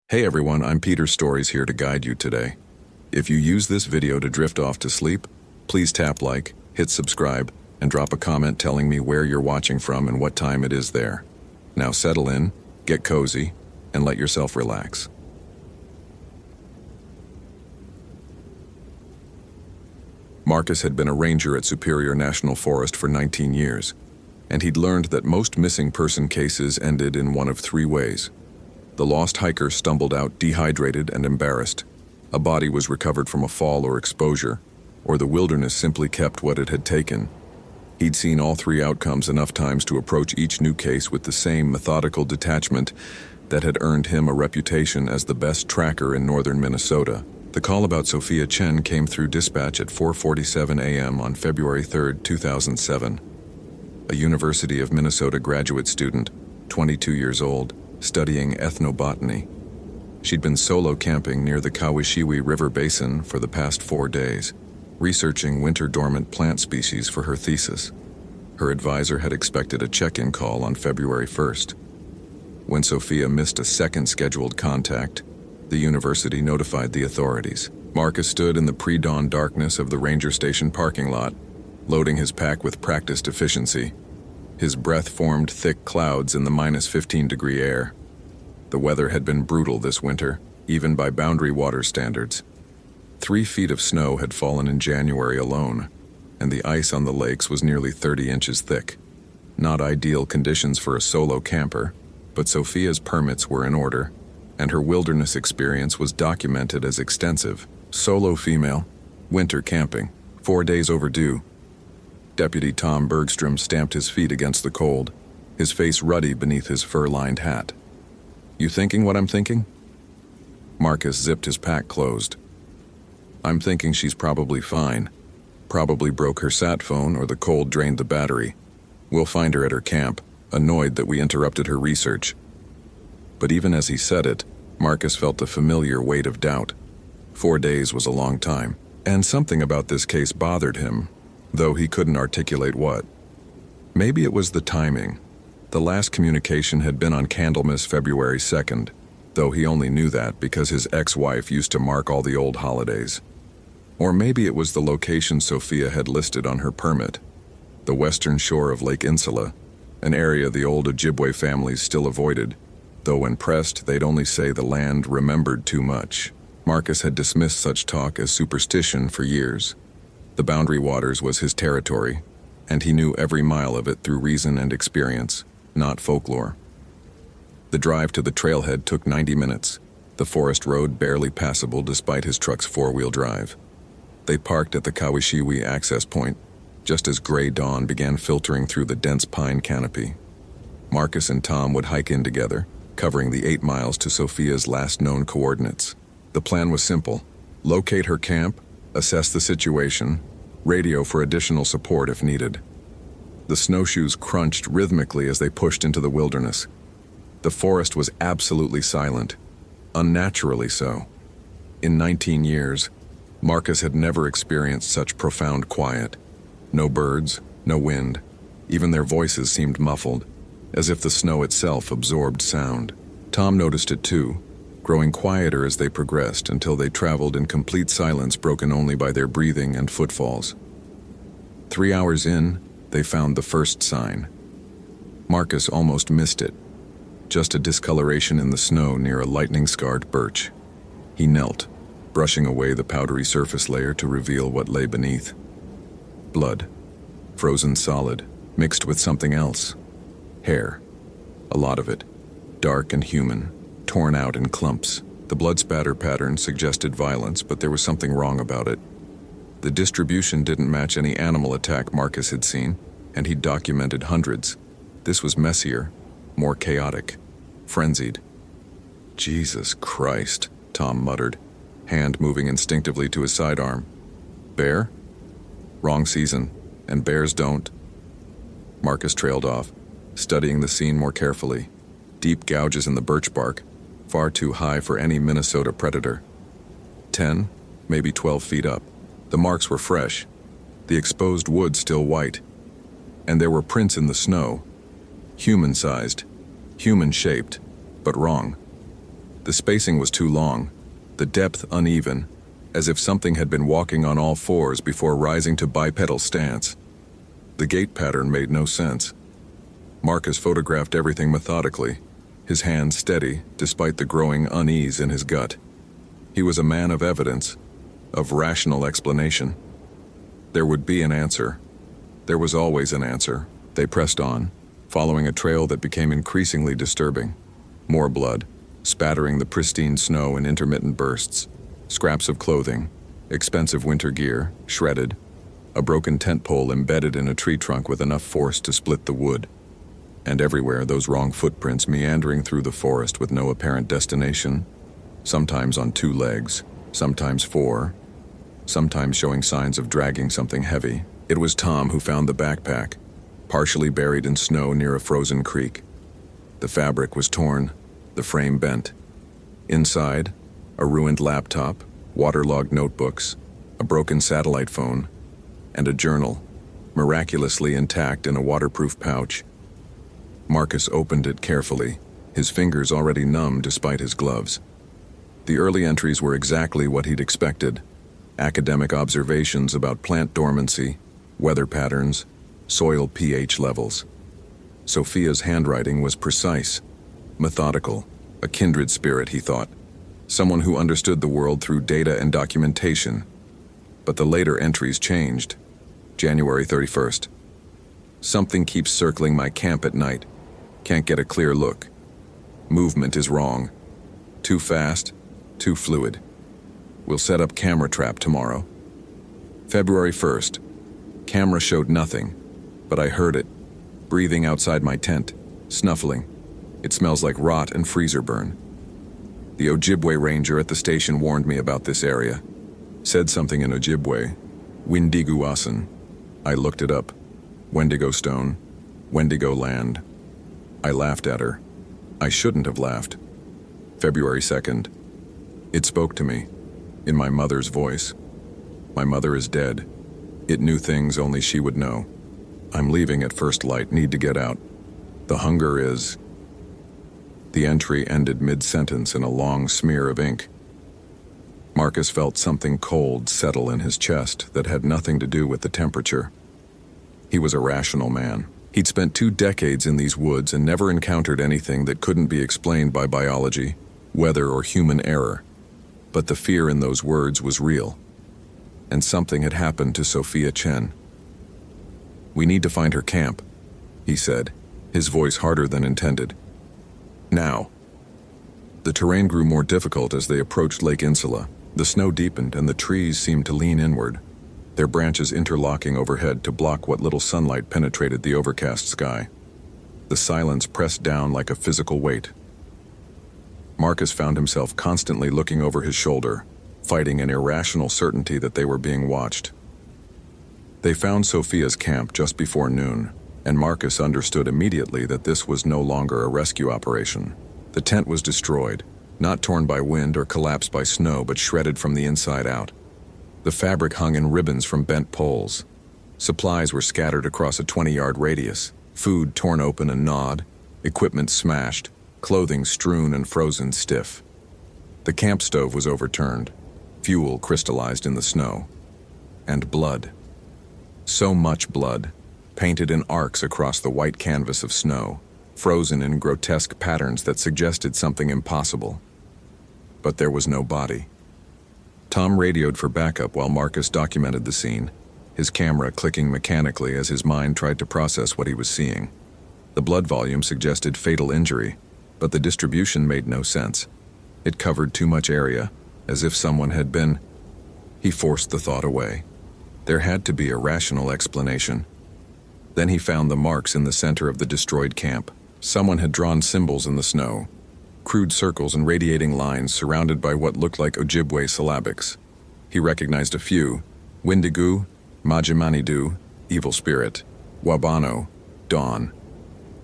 Hey everyone, I'm Peter Stories here to guide you today. If you use this video to drift off to sleep, please tap like, hit subscribe, and drop a comment telling me where you're watching from and what time it is there. Now settle in, get cozy, and let yourself relax. Marcus had been a ranger at Superior National Forest for 19 years, and he'd learned that most missing person cases ended in one of three ways. The lost hiker stumbled out dehydrated and embarrassed. A body was recovered from a fall or exposure, or the wilderness simply kept what it had taken. He'd seen all three outcomes enough times to approach each new case with the same methodical detachment that had earned him a reputation as the best tracker in northern Minnesota. The call about Sophia Chen came through dispatch at 4:47 a.m. on February 3, 2007. A University of Minnesota graduate student, 22 years old, studying ethnobotany. She'd been solo camping near the Kawashiwi River Basin for the past 4 days, researching winter-dormant plant species for her thesis. Her advisor had expected a check-in call on February 1st. When Sophia missed a second scheduled contact, the university notified the authorities. Marcus stood in the pre-dawn darkness of the ranger station parking lot, loading his pack with practiced efficiency. His breath formed thick clouds in the -15-degree air. The weather had been brutal this winter, even by boundary water standards. 3 feet of snow had fallen in January alone, and the ice on the lakes was nearly 30 inches thick. Not ideal conditions for a solo camper, but Sophia's permits were in order, and her wilderness experience was documented as extensive. Solo female, winter camping, 4 days overdue. Deputy Tom Bergstrom stamped his feet against the cold, his face ruddy beneath his fur-lined hat. "You thinking what I'm thinking?" Marcus zipped his pack closed. "I'm thinking she's probably fine. Probably broke her sat phone or the cold drained the battery. We'll find her at her camp, annoyed that we interrupted her research." But even as he said it, Marcus felt the familiar weight of doubt. 4 days was a long time, and something about this case bothered him, though he couldn't articulate what. Maybe it was the timing. The last communication had been on Candlemas February 2nd, though he only knew that because his ex-wife used to mark all the old holidays. Or maybe it was the location Sophia had listed on her permit, the western shore of Lake Insula, an area the old Ojibwe families still avoided, though when pressed they'd only say the land remembered too much. Marcus had dismissed such talk as superstition for years. The boundary waters was his territory, and he knew every mile of it through reason and experience, not folklore. The drive to the trailhead took 90 minutes, the forest road barely passable despite his truck's 4-wheel drive. They parked at the Kawashiwi access point, just as gray dawn began filtering through the dense pine canopy. Marcus and Tom would hike in together, covering the 8 miles to Sophia's last known coordinates. The plan was simple: locate her camp, assess the situation, radio for additional support if needed. The snowshoes crunched rhythmically as they pushed into the wilderness. The forest was absolutely silent, unnaturally so. In 19 years, Marcus had never experienced such profound quiet. No birds, no wind. Even their voices seemed muffled, as if the snow itself absorbed sound. Tom noticed it too, growing quieter as they progressed until they traveled in complete silence broken only by their breathing and footfalls. 3 hours in, they found the first sign. Marcus almost missed it, just a discoloration in the snow near a lightning-scarred birch. He knelt, brushing away the powdery surface layer to reveal what lay beneath. Blood, frozen solid, mixed with something else. Hair, a lot of it, dark and human, torn out in clumps. The blood spatter pattern suggested violence, but there was something wrong about it. The distribution didn't match any animal attack Marcus had seen, and he'd documented hundreds. This was messier, more chaotic, frenzied. "Jesus Christ," Tom muttered, hand moving instinctively to his sidearm. "Bear? Wrong season, and bears don't." Marcus trailed off, studying the scene more carefully. Deep gouges in the birch bark, far too high for any Minnesota predator. 10, maybe 12 feet up. The marks were fresh, the exposed wood still white, and there were prints in the snow, human-sized, human-shaped, but wrong. The spacing was too long, the depth uneven, as if something had been walking on all fours before rising to bipedal stance. The gait pattern made no sense. Marcus photographed everything methodically, his hand steady despite the growing unease in his gut. He was a man of evidence, of rational explanation. There would be an answer. There was always an answer. They pressed on, following a trail that became increasingly disturbing. More blood, spattering the pristine snow in intermittent bursts. Scraps of clothing, expensive winter gear, shredded. A broken tent pole embedded in a tree trunk with enough force to split the wood. And everywhere those wrong footprints meandering through the forest with no apparent destination, sometimes on 2 legs, sometimes 4, sometimes showing signs of dragging something heavy. It was Tom who found the backpack, partially buried in snow near a frozen creek. The fabric was torn, the frame bent. Inside, a ruined laptop, waterlogged notebooks, a broken satellite phone, and a journal, miraculously intact in a waterproof pouch. Marcus opened it carefully, his fingers already numb despite his gloves. The early entries were exactly what he'd expected: academic observations about plant dormancy, weather patterns, soil pH levels. Sophia's handwriting was precise, methodical, a kindred spirit, he thought. Someone who understood the world through data and documentation. But the later entries changed. January 31st. Something keeps circling my camp at night. Can't get a clear look. Movement is wrong. Too fast, too fluid. We'll set up camera trap tomorrow. February 1st. Camera showed nothing, but I heard it, breathing outside my tent, snuffling. It smells like rot and freezer burn. The Ojibwe ranger at the station warned me about this area. Said something in Ojibwe. Windiguasan. I looked it up. Wendigo stone. Wendigo land. I laughed at her. I shouldn't have laughed. February 2nd. It spoke to me, in my mother's voice. My mother is dead. It knew things only she would know. I'm leaving at first light, need to get out. The hunger is... The entry ended mid-sentence in a long smear of ink. Marcus felt something cold settle in his chest that had nothing to do with the temperature. He was a rational man. He'd spent 2 decades in these woods and never encountered anything that couldn't be explained by biology, weather, or human error. But the fear in those words was real. And something had happened to Sophia Chen. "We need to find her camp," he said, his voice harder than intended. Now. The terrain grew more difficult as they approached Lake Insula. The snow deepened and the trees seemed to lean inward, their branches interlocking overhead to block what little sunlight penetrated the overcast sky. The silence pressed down like a physical weight. Marcus found himself constantly looking over his shoulder, fighting an irrational certainty that they were being watched. They found Sophia's camp just before noon, and Marcus understood immediately that this was no longer a rescue operation. The tent was destroyed, not torn by wind or collapsed by snow, but shredded from the inside out. The fabric hung in ribbons from bent poles. Supplies were scattered across a 20-yard radius, food torn open and gnawed, equipment smashed, clothing strewn and frozen stiff. The camp stove was overturned, fuel crystallized in the snow, and blood. So much blood, painted in arcs across the white canvas of snow, frozen in grotesque patterns that suggested something impossible. But there was no body. Tom radioed for backup while Marcus documented the scene, his camera clicking mechanically as his mind tried to process what he was seeing. The blood volume suggested fatal injury, but the distribution made no sense. It covered too much area, as if someone had been... He forced the thought away. There had to be a rational explanation. Then he found the marks in the center of the destroyed camp. Someone had drawn symbols in the snow, crude circles and radiating lines surrounded by what looked like Ojibwe syllabics. He recognized a few: Windigu, Majimanidu, evil spirit, Wabano, dawn.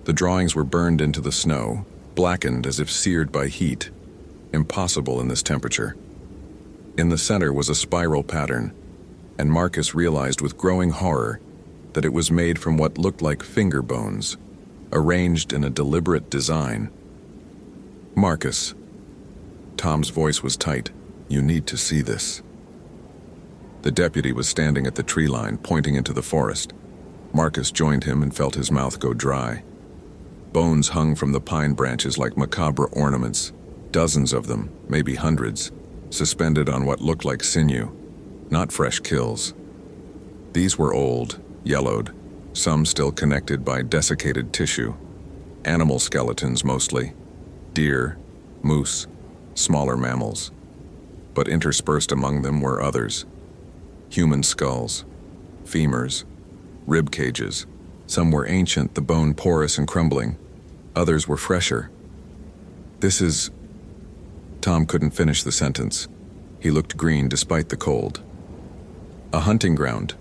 The drawings were burned into the snow, blackened as if seared by heat. Impossible in this temperature. In the center was a spiral pattern, and Marcus realized with growing horror that it was made from what looked like finger bones, arranged in a deliberate design. Marcus. Tom's voice was tight. "You need to see this." The deputy was standing at the tree line, pointing into the forest. Marcus joined him and felt his mouth go dry. Bones hung from the pine branches like macabre ornaments, dozens of them, maybe hundreds, suspended on what looked like sinew, not fresh kills. These were old, yellowed, some still connected by desiccated tissue. Animal skeletons mostly. Deer, moose, smaller mammals. But interspersed among them were others. Human skulls, femurs, rib cages. Some were ancient, the bone porous and crumbling. Others were fresher. "This is..." Tom couldn't finish the sentence. He looked green despite the cold. "A hunting ground,"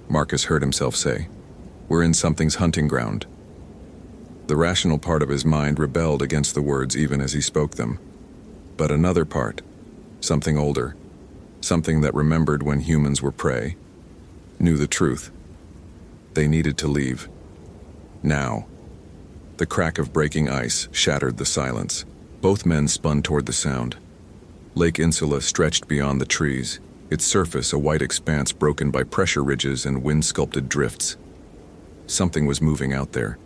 Marcus heard himself say. "We're in something's hunting ground." The rational part of his mind rebelled against the words even as he spoke them. But another part, something older, something that remembered when humans were prey, knew the truth. They needed to leave. Now. The crack of breaking ice shattered the silence. Both men spun toward the sound. Lake Insula stretched beyond the trees, its surface a white expanse broken by pressure ridges and wind-sculpted drifts. Something was moving out there,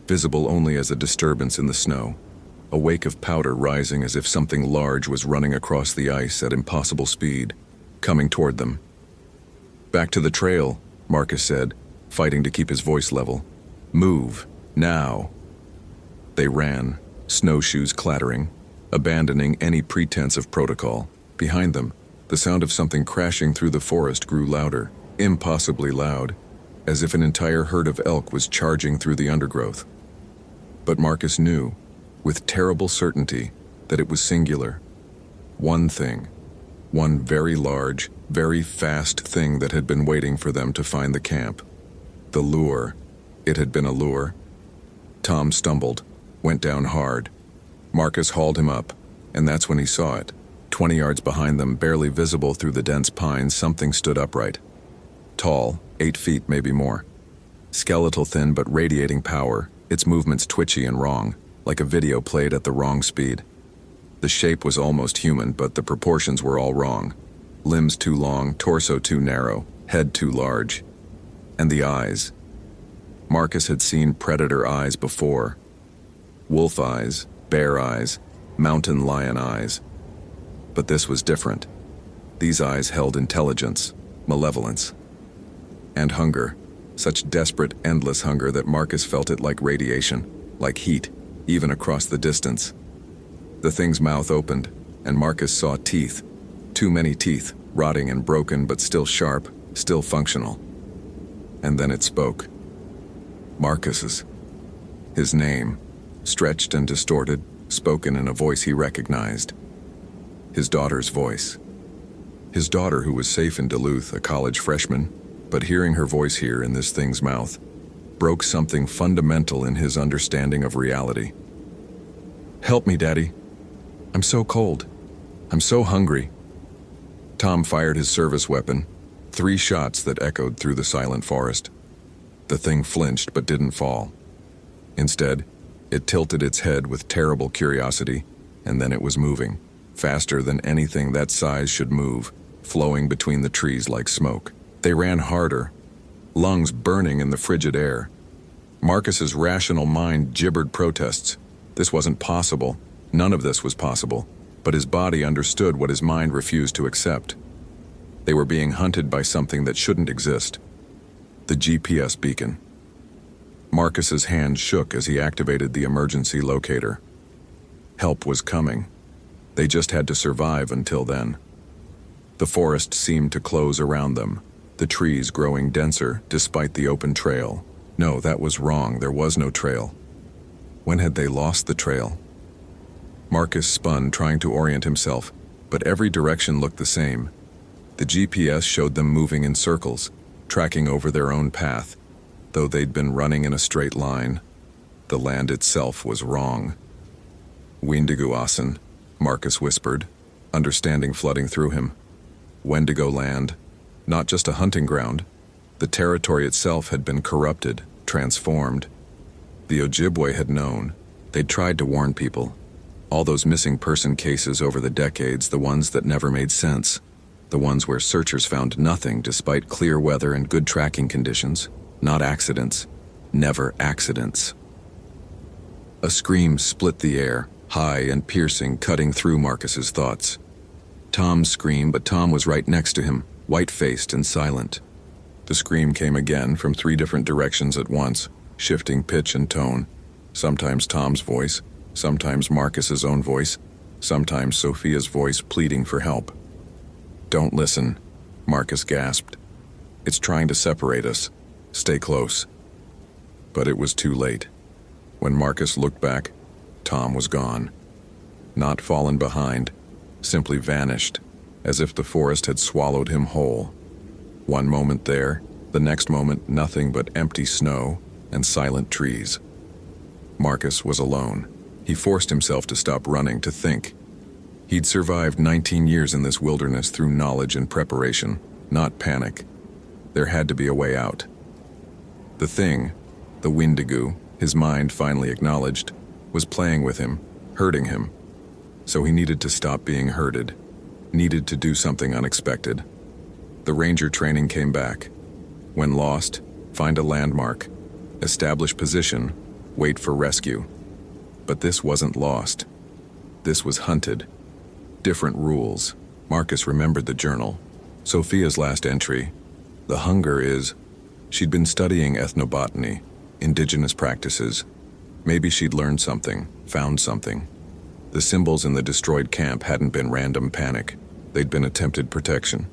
visible only as a disturbance in the snow, a wake of powder rising as if something large was running across the ice at impossible speed, coming toward them. "Back to the trail," Marcus said, fighting to keep his voice level. "Move, now." They ran, snowshoes clattering, abandoning any pretense of protocol. Behind them, the sound of something crashing through the forest grew louder, impossibly loud, as if an entire herd of elk was charging through the undergrowth. But Marcus knew, with terrible certainty, that it was singular. One thing. One very large, very fast thing that had been waiting for them to find the camp. The lure. It had been a lure. Tom stumbled, went down hard. Marcus hauled him up, and that's when he saw it. 20 yards behind them, barely visible through the dense pines, something stood upright. Tall, 8 feet, maybe more. Skeletal thin but radiating power, its movements twitchy and wrong, like a video played at the wrong speed. The shape was almost human, but the proportions were all wrong. Limbs too long, torso too narrow, head too large. And the eyes. Marcus had seen predator eyes before. Wolf eyes, bear eyes, mountain lion eyes. But this was different. These eyes held intelligence, malevolence, and hunger. Such desperate, endless hunger that Marcus felt it like radiation, like heat, even across the distance. The thing's mouth opened, and Marcus saw teeth. Too many teeth, rotting and broken but still sharp, still functional. And then it spoke. Marcus's. His name, stretched and distorted, spoken in a voice he recognized. His daughter's voice. His daughter, who was safe in Duluth, a college freshman, but hearing her voice here in this thing's mouth broke something fundamental in his understanding of reality. "Help me, Daddy. I'm so cold. I'm so hungry." Tom fired his service weapon, 3 shots that echoed through the silent forest. The thing flinched but didn't fall. Instead, it tilted its head with terrible curiosity, and then it was moving, faster than anything that size should move, flowing between the trees like smoke. They ran harder, lungs burning in the frigid air. Marcus's rational mind gibbered protests. This wasn't possible. None of this was possible. But his body understood what his mind refused to accept. They were being hunted by something that shouldn't exist. The GPS beacon. Marcus's hand shook as he activated the emergency locator. Help was coming. They just had to survive until then. The forest seemed to close around them, the trees growing denser despite the open trail. No, that was wrong. There was no trail. When had they lost the trail? Marcus spun, trying to orient himself, but every direction looked the same. The GPS showed them moving in circles, tracking over their own path, though they'd been running in a straight line. The land itself was wrong. Wendigo-asen, Marcus whispered, understanding flooding through him. Wendigo land, not just a hunting ground. The territory itself had been corrupted, transformed. The Ojibwe had known. They'd tried to warn people. All those missing person cases over the decades, the ones that never made sense. The ones where searchers found nothing despite clear weather and good tracking conditions. Not accidents. Never accidents. A scream split the air, high and piercing, cutting through Marcus's thoughts. Tom's scream, but Tom was right next to him, white-faced and silent. The scream came again from 3 different directions at once, shifting pitch and tone. Sometimes Tom's voice, sometimes Marcus's own voice, sometimes Sophia's voice pleading for help. "Don't listen," Marcus gasped. "It's trying to separate us. Stay close." But it was too late. When Marcus looked back, Tom was gone. Not fallen behind, simply vanished, as if the forest had swallowed him whole. One moment there, the next moment nothing but empty snow and silent trees. Marcus was alone. He forced himself to stop running, to think. He'd survived 19 years in this wilderness through knowledge and preparation, not panic. There had to be a way out. The thing, the Wendigo, his mind finally acknowledged, was playing with him, hurting him. So he needed to stop being hurted, needed to do something unexpected. The ranger training came back. When lost, find a landmark, establish position, wait for rescue. But this wasn't lost. This was hunted. Different rules. Marcus remembered the journal. Sophia's last entry. The hunger is... She'd been studying ethnobotany, indigenous practices. Maybe she'd learned something, found something. The symbols in the destroyed camp hadn't been random panic. They'd been attempted protection.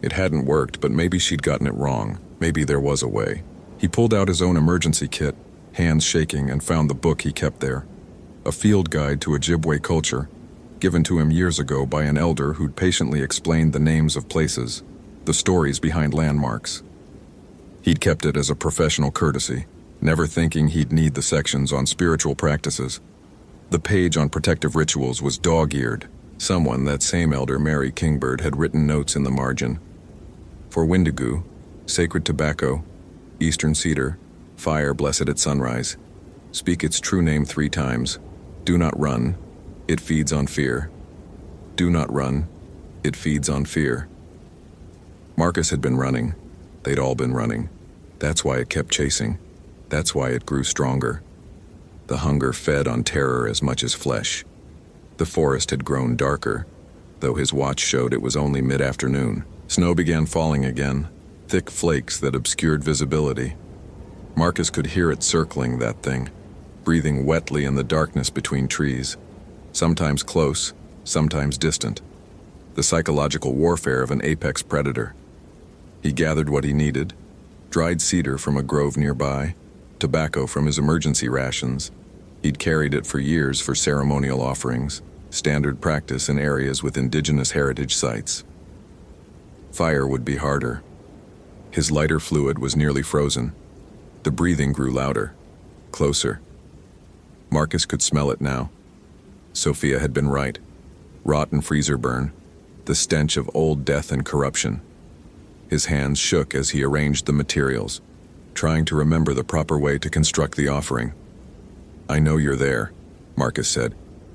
It hadn't worked, but maybe she'd gotten it wrong. Maybe there was a way. He pulled out his own emergency kit, hands shaking, and found the book he kept there. A field guide to Ojibwe culture, given to him years ago by an elder who'd patiently explained the names of places, the stories behind landmarks. He'd kept it as a professional courtesy, never thinking he'd need the sections on spiritual practices. The page on protective rituals was dog-eared. Someone, that same elder, Mary Kingbird, had written notes in the margin. For Wendigo, sacred tobacco, eastern cedar, fire blessed at sunrise. Speak its true name 3 times. Do not run, it feeds on fear. Do not run, it feeds on fear. Marcus had been running. They'd all been running. That's why it kept chasing. That's why it grew stronger. The hunger fed on terror as much as flesh. The forest had grown darker, though his watch showed it was only mid-afternoon. Snow began falling again, thick flakes that obscured visibility. Marcus could hear it circling, that thing, breathing wetly in the darkness between trees, sometimes close, sometimes distant. The psychological warfare of an apex predator. He gathered what he needed, dried cedar from a grove nearby, tobacco from his emergency rations. He'd carried it for years for ceremonial offerings, standard practice in areas with indigenous heritage sites. Fire would be harder. His lighter fluid was nearly frozen. The breathing grew louder, closer. Marcus could smell it now. Sophia had been right. Rotten freezer burn, the stench of old death and corruption. His hands shook as he arranged the materials, trying to remember the proper way to construct the offering. "I know you're there," Marcus said,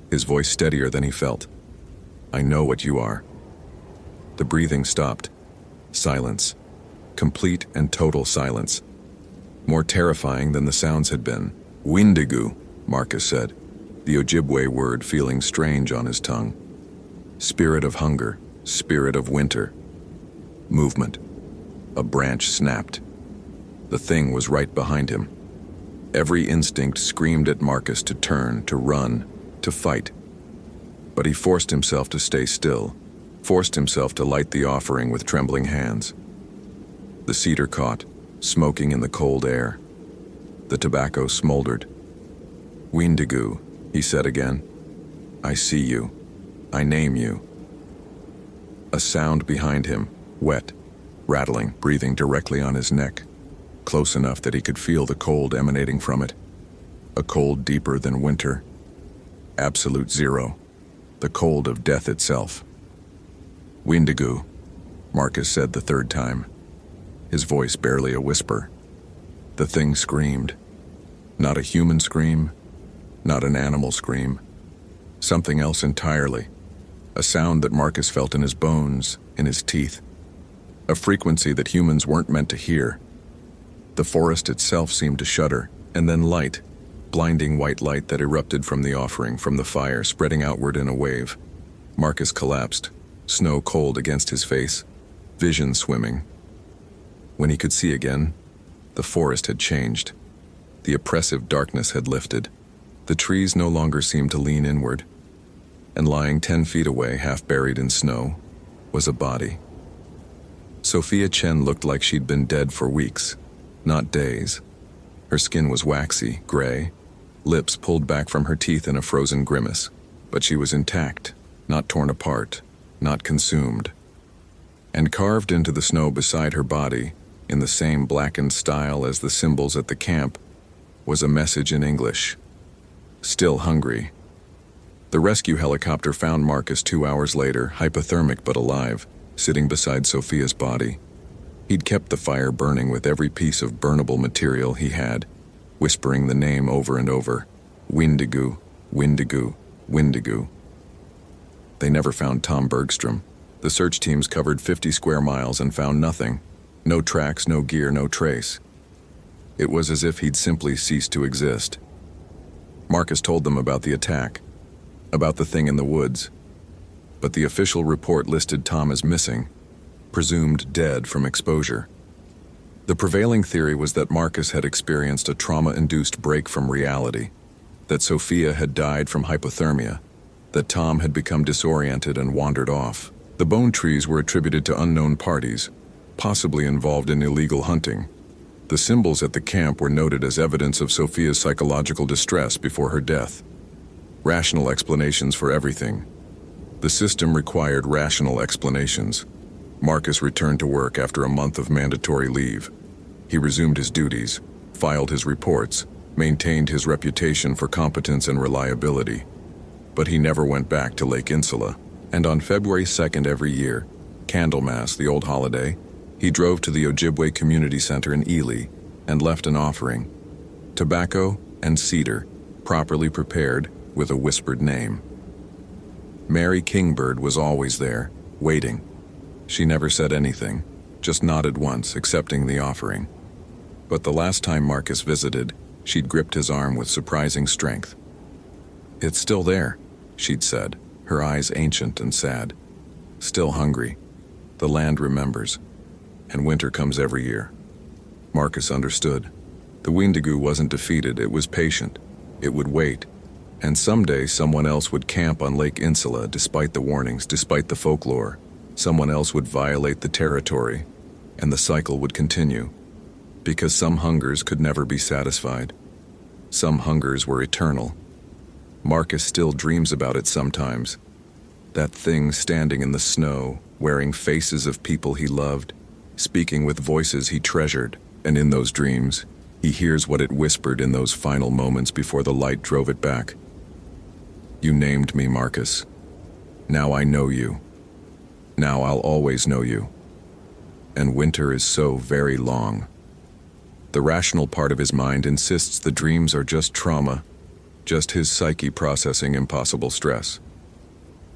his voice steadier than he felt. "I know what you are." The breathing stopped. Silence. Complete and total silence. More terrifying than the sounds had been. "Wendigo," Marcus said, the Ojibwe word feeling strange on his tongue. Spirit of hunger, spirit of winter. Movement. A branch snapped. The thing was right behind him. Every instinct screamed at Marcus to turn, to run, to fight. But he forced himself to stay still, forced himself to light the offering with trembling hands. The cedar caught, smoking in the cold air. The tobacco smoldered. "Wendigo," he said again. "I see you. I name you." A sound behind him, wet, rattling, breathing directly on his neck, close enough that he could feel the cold emanating from it. A cold deeper than winter. Absolute zero. The cold of death itself. "Wendigo," Marcus said the 3rd time, his voice barely a whisper. The thing screamed. Not a human scream, not an animal scream. Something else entirely. A sound that Marcus felt in his bones, in his teeth. A frequency that humans weren't meant to hear. The forest itself seemed to shudder, and then light, blinding white light that erupted from the offering, from the fire, spreading outward in a wave. Marcus collapsed, snow cold against his face, vision swimming. When he could see again, the forest had changed. The oppressive darkness had lifted. The trees no longer seemed to lean inward. And lying 10 feet away, half buried in snow, was a body. Sophia Chen looked like she'd been dead for weeks, not days. Her skin was waxy, gray, lips pulled back from her teeth in a frozen grimace, but she was intact, not torn apart, not consumed. And carved into the snow beside her body, in the same blackened style as the symbols at the camp, was a message in English. Still hungry. The rescue helicopter found Marcus 2 hours later, hypothermic but alive, sitting beside Sophia's body. He'd kept the fire burning with every piece of burnable material he had, whispering the name over and over, Windigo, Windigo, Windigo. They never found Tom Bergstrom. The search teams covered 50 square miles and found nothing. No tracks, no gear, no trace. It was as if he'd simply ceased to exist. Marcus told them about the attack, about the thing in the woods. But the official report listed Tom as missing, presumed dead from exposure. The prevailing theory was that Marcus had experienced a trauma-induced break from reality, that Sophia had died from hypothermia, that Tom had become disoriented and wandered off. The bone trees were attributed to unknown parties, possibly involved in illegal hunting. The symbols at the camp were noted as evidence of Sophia's psychological distress before her death. Rational explanations for everything. The system required rational explanations. Marcus returned to work after a month of mandatory leave. He resumed his duties, filed his reports, maintained his reputation for competence and reliability. But he never went back to Lake Insula. And on February 2nd every year, Candlemas, the old holiday, he drove to the Ojibwe Community Center in Ely and left an offering. Tobacco and cedar, properly prepared with a whispered name. Mary Kingbird was always there, waiting. She never said anything, just nodded once, accepting the offering. But the last time Marcus visited, she'd gripped his arm with surprising strength. "It's still there," she'd said, her eyes ancient and sad. "Still hungry. The land remembers. And winter comes every year." Marcus understood. The Windigo wasn't defeated, it was patient. It would wait. And someday someone else would camp on Lake Insula despite the warnings, despite the folklore. Someone else would violate the territory, and the cycle would continue. Because some hungers could never be satisfied. Some hungers were eternal. Marcus still dreams about it sometimes. That thing standing in the snow, wearing faces of people he loved, speaking with voices he treasured, and in those dreams, he hears what it whispered in those final moments before the light drove it back. "You named me, Marcus. Now I know you. Now I'll always know you. And winter is so very long." The rational part of his mind insists the dreams are just trauma, just his psyche processing impossible stress.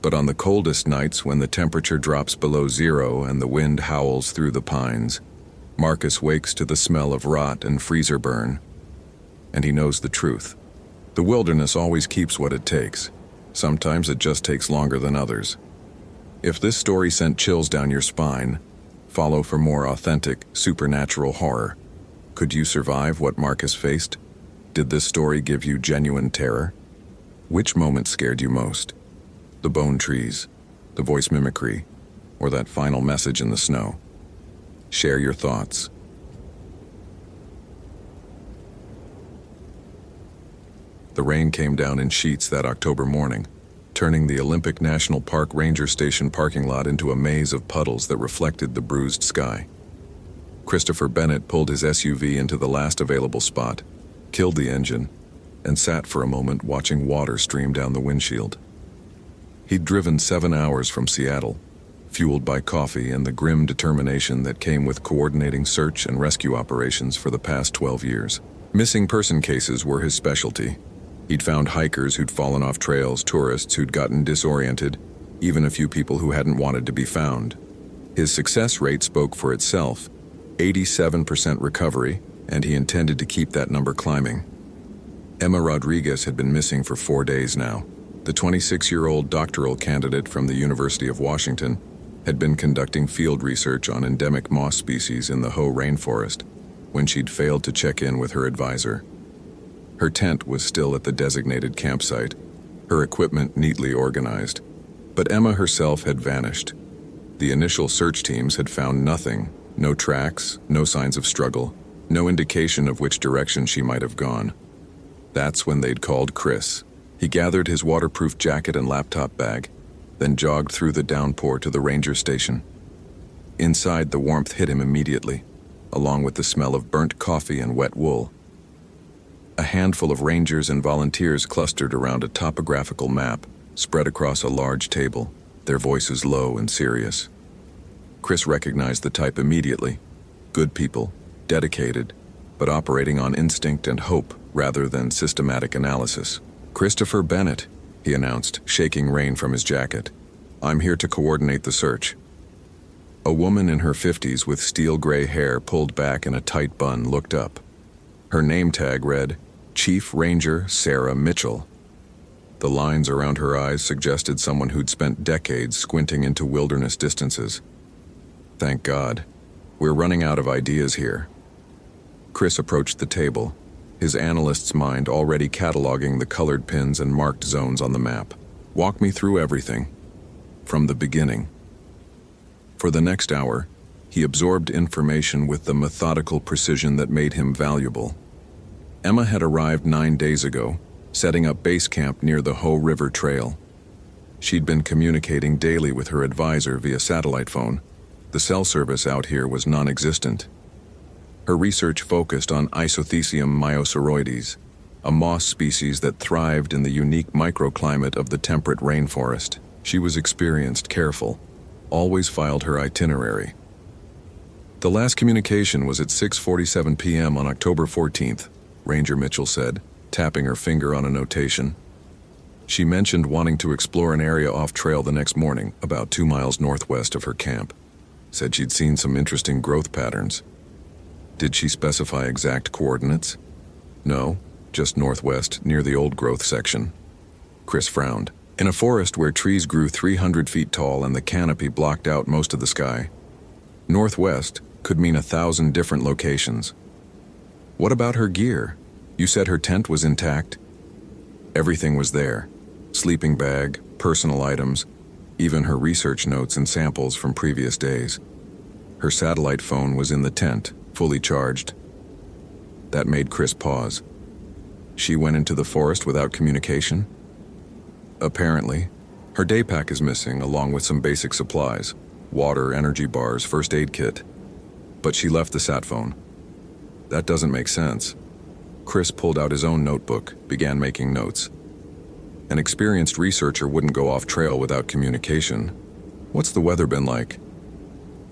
But on the coldest nights when the temperature drops below zero and the wind howls through the pines, Marcus wakes to the smell of rot and freezer burn. And he knows the truth. The wilderness always keeps what it takes. Sometimes it just takes longer than others. If this story sent chills down your spine, follow for more authentic, supernatural horror. Could you survive what Marcus faced? Did this story give you genuine terror? Which moment scared you most? The bone trees, the voice mimicry, or that final message in the snow? Share your thoughts. The rain came down in sheets that October morning, turning the Olympic National Park Ranger Station parking lot into a maze of puddles that reflected the bruised sky. Christopher Bennett pulled his SUV into the last available spot, killed the engine, and sat for a moment watching water stream down the windshield. He'd driven 7 hours from Seattle, fueled by coffee and the grim determination that came with coordinating search and rescue operations for the past 12 years. Missing person cases were his specialty. He'd found hikers who'd fallen off trails, tourists who'd gotten disoriented, even a few people who hadn't wanted to be found. His success rate spoke for itself, 87% recovery, and he intended to keep that number climbing. Emma Rodriguez had been missing for 4 days now. The 26-year-old doctoral candidate from the University of Washington had been conducting field research on endemic moss species in the Hoh rainforest when she'd failed to check in with her advisor. Her tent was still at the designated campsite, her equipment neatly organized, but Emma herself had vanished. The initial search teams had found nothing, no tracks, no signs of struggle, no indication of which direction she might have gone. That's when they'd called Chris. He gathered his waterproof jacket and laptop bag, then jogged through the downpour to the ranger station. Inside, the warmth hit him immediately, along with the smell of burnt coffee and wet wool. A handful of rangers and volunteers clustered around a topographical map spread across a large table, their voices low and serious. Chris recognized the type immediately. Good people, dedicated, but operating on instinct and hope rather than systematic analysis. "Christopher Bennett," he announced, shaking rain from his jacket. "I'm here to coordinate the search." A woman in her 50s with steel gray hair pulled back in a tight bun looked up. Her name tag read, Chief Ranger Sarah Mitchell. The lines around her eyes suggested someone who'd spent decades squinting into wilderness distances. "Thank God. We're running out of ideas here." Chris approached the table, his analyst's mind already cataloging the colored pins and marked zones on the map. "Walk me through everything. From the beginning." For the next hour, he absorbed information with the methodical precision that made him valuable. Emma had arrived 9 days ago, setting up base camp near the Hoh River Trail. She'd been communicating daily with her advisor via satellite phone. The cell service out here was non-existent. Her research focused on Isothecium myoceroides, a moss species that thrived in the unique microclimate of the temperate rainforest. She was experienced, careful, always filed her itinerary. The last communication was at 6:47 p.m. on October 14th, Ranger Mitchell said, tapping her finger on a notation. She mentioned wanting to explore an area off-trail the next morning, about 2 miles northwest of her camp. Said she'd seen some interesting growth patterns. Did she specify exact coordinates? No, just northwest, near the old growth section. Chris frowned. In a forest where trees grew 300 feet tall and the canopy blocked out most of the sky, northwest could mean 1,000 different locations. What about her gear? You said her tent was intact? Everything was there. Sleeping bag, personal items, even her research notes and samples from previous days. Her satellite phone was in the tent, fully charged. That made Chris pause. She went into the forest without communication? Apparently. Her day pack is missing, along with some basic supplies. Water, energy bars, first aid kit. But she left the sat phone. That doesn't make sense. Chris pulled out his own notebook, began making notes. An experienced researcher wouldn't go off trail without communication. What's the weather been like?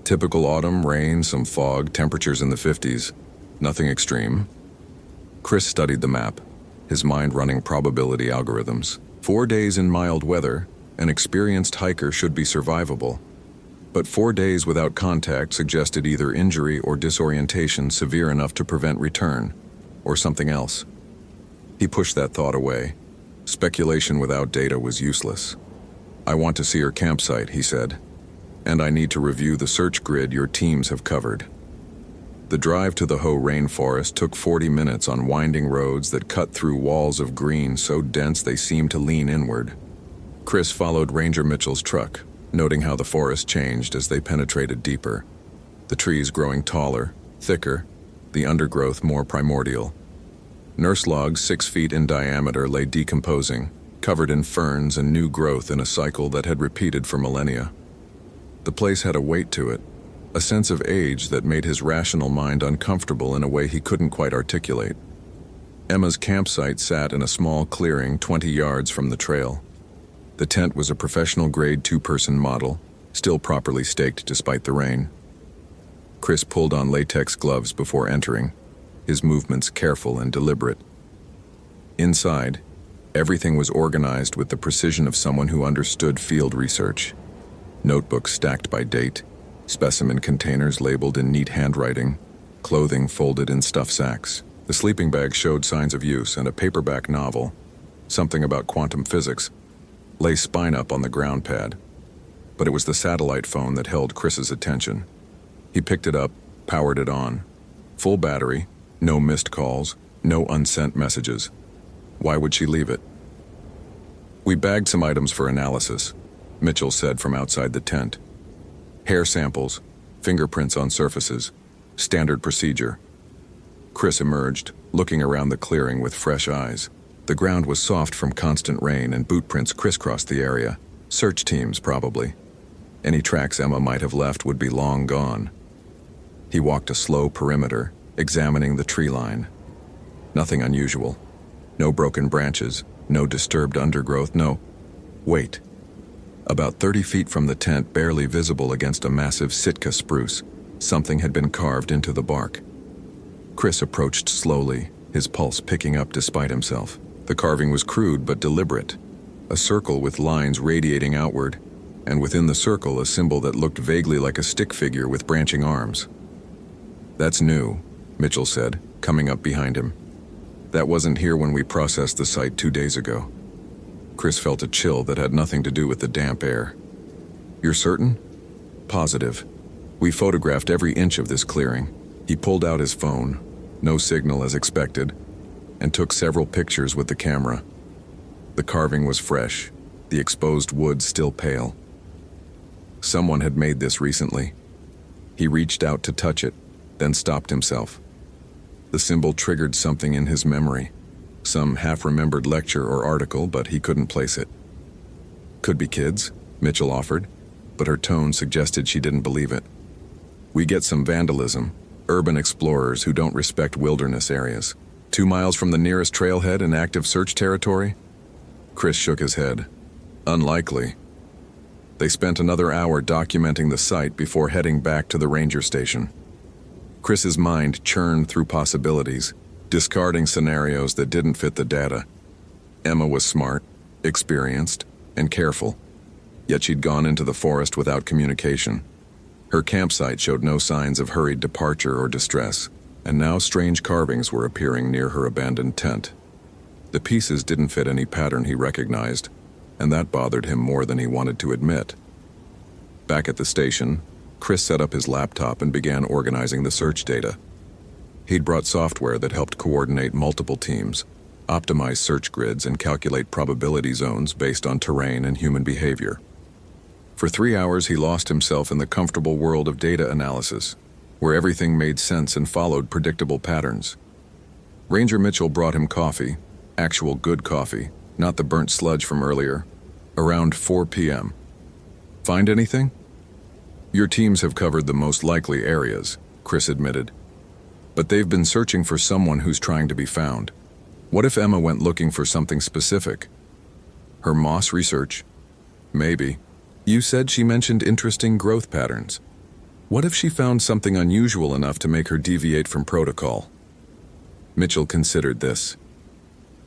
Typical autumn, rain, some fog, temperatures in the 50s. Nothing extreme. Chris studied the map, his mind running probability algorithms. 4 days in mild weather, an experienced hiker should be survivable. But 4 days without contact suggested either injury or disorientation severe enough to prevent return, or something else. He pushed that thought away. Speculation without data was useless. "I want to see her campsite," he said, "and I need to review the search grid your teams have covered." The drive to the Hoh rainforest took 40 minutes on winding roads that cut through walls of green so dense they seemed to lean inward. Chris followed Ranger Mitchell's truck, noting how the forest changed as they penetrated deeper. The trees growing taller, thicker, the undergrowth more primordial. Nurse logs 6 feet in diameter lay decomposing, covered in ferns and new growth in a cycle that had repeated for millennia. The place had a weight to it, a sense of age that made his rational mind uncomfortable in a way he couldn't quite articulate. Emma's campsite sat in a small clearing 20 yards from the trail. The tent was a professional-grade 2-person model, still properly staked despite the rain. Chris pulled on latex gloves before entering, his movements careful and deliberate. Inside, Everything was organized with the precision of someone who understood field research. Notebooks stacked by date, specimen containers labeled in neat handwriting, clothing folded in stuff sacks. The sleeping bag showed signs of use, and a paperback novel, something about quantum physics, lay spine up on the ground pad. But it was the satellite phone that held Chris's attention. He picked it up, powered it on. Full battery, no missed calls, no unsent messages. Why would she leave it? "We bagged some items for analysis," Mitchell said from outside the tent. "Hair samples, fingerprints on surfaces, standard procedure." Chris emerged, looking around the clearing with fresh eyes. The ground was soft from constant rain and boot prints crisscrossed the area. Search teams, probably. Any tracks Emma might have left would be long gone. He walked a slow perimeter, examining the tree line. Nothing unusual. No broken branches, no disturbed undergrowth, no... Wait. About 30 feet from the tent, barely visible against a massive Sitka spruce, something had been carved into the bark. Chris approached slowly, his pulse picking up despite himself. The carving was crude but deliberate. A circle with lines radiating outward, and within the circle a symbol that looked vaguely like a stick figure with branching arms. "That's new," Mitchell said, coming up behind him. "That wasn't here when we processed the site 2 days ago." Chris felt a chill that had nothing to do with the damp air. "You're certain?" "Positive. We photographed every inch of this clearing." He pulled out his phone, no signal as expected, and took several pictures with the camera. The carving was fresh, the exposed wood still pale. Someone had made this recently. He reached out to touch it, then stopped himself. The symbol triggered something in his memory, some half-remembered lecture or article, but he couldn't place it. "Could be kids," Mitchell offered, but her tone suggested she didn't believe it. "We get some vandalism, urban explorers who don't respect wilderness areas. 2 miles from the nearest trailhead in active search territory?" Chris shook his head. "Unlikely." They spent another hour documenting the site before heading back to the ranger station. Chris's mind churned through possibilities, discarding scenarios that didn't fit the data. Emma was smart, experienced, and careful, yet she'd gone into the forest without communication. Her campsite showed no signs of hurried departure or distress, and now strange carvings were appearing near her abandoned tent. The pieces didn't fit any pattern he recognized, and that bothered him more than he wanted to admit. Back at the station, Chris set up his laptop and began organizing the search data. He'd brought software that helped coordinate multiple teams, optimize search grids, and calculate probability zones based on terrain and human behavior. For 3 hours, he lost himself in the comfortable world of data analysis, where everything made sense and followed predictable patterns. Ranger Mitchell brought him coffee, actual good coffee, not the burnt sludge from earlier, around 4 p.m. "Find anything?" "Your teams have covered the most likely areas," Chris admitted. "But they've been searching for someone who's trying to be found. What if Emma went looking for something specific? Her moss research? Maybe. You said she mentioned interesting growth patterns. What if she found something unusual enough to make her deviate from protocol?" Mitchell considered this.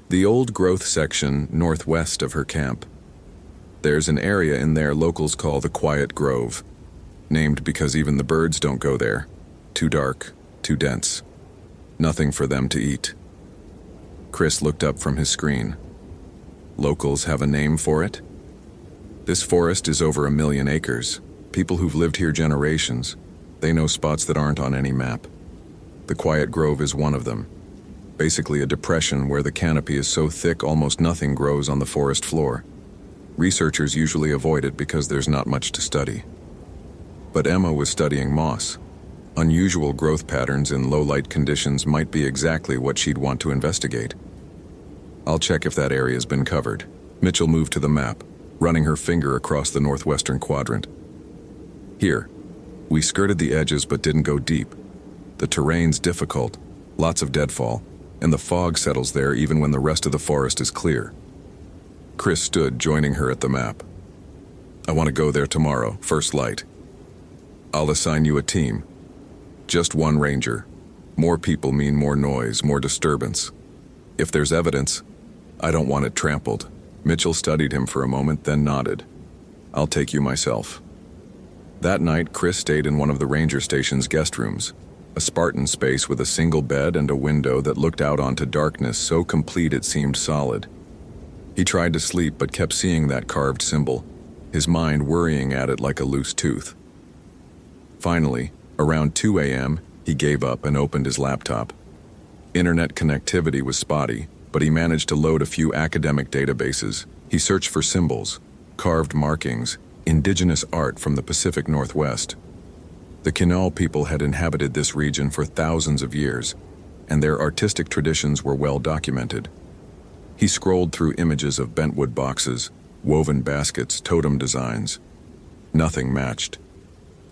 "The old growth section northwest of her camp. There's an area in there locals call the Quiet Grove, named because even the birds don't go there. Too dark, too dense. Nothing for them to eat." Chris looked up from his screen. "Locals have a name for it?" "This forest is over 1 million acres. People who've lived here generations. They know spots that aren't on any map. The Quiet Grove is one of them. Basically a depression where the canopy is so thick almost nothing grows on the forest floor. Researchers usually avoid it because there's not much to study. But Emma was studying moss. Unusual growth patterns in low-light conditions might be exactly what she'd want to investigate. I'll check if that area's been covered." Mitchell moved to the map, running her finger across the northwestern quadrant. "Here. We skirted the edges but didn't go deep. The terrain's difficult, lots of deadfall, and the fog settles there even when the rest of the forest is clear." Chris stood, joining her at the map. "I want to go there tomorrow, first light. I'll assign you a team. Just one ranger. More people mean more noise, more disturbance. If there's evidence, I don't want it trampled. Mitchell studied him for a moment, then nodded. I'll take you myself. That night, Chris stayed in one of the ranger station's guest rooms, a Spartan space with a single bed and a window that looked out onto darkness so complete it seemed solid. He tried to sleep but kept seeing that carved symbol, his mind worrying at it like a loose tooth. Finally, around 2 a.m., he gave up and opened his laptop. Internet connectivity was spotty, but he managed to load a few academic databases. He searched for symbols, carved markings, indigenous art from the Pacific Northwest. The Quinault people had inhabited this region for thousands of years, and their artistic traditions were well documented. He scrolled through images of bentwood boxes, woven baskets, totem designs. Nothing matched.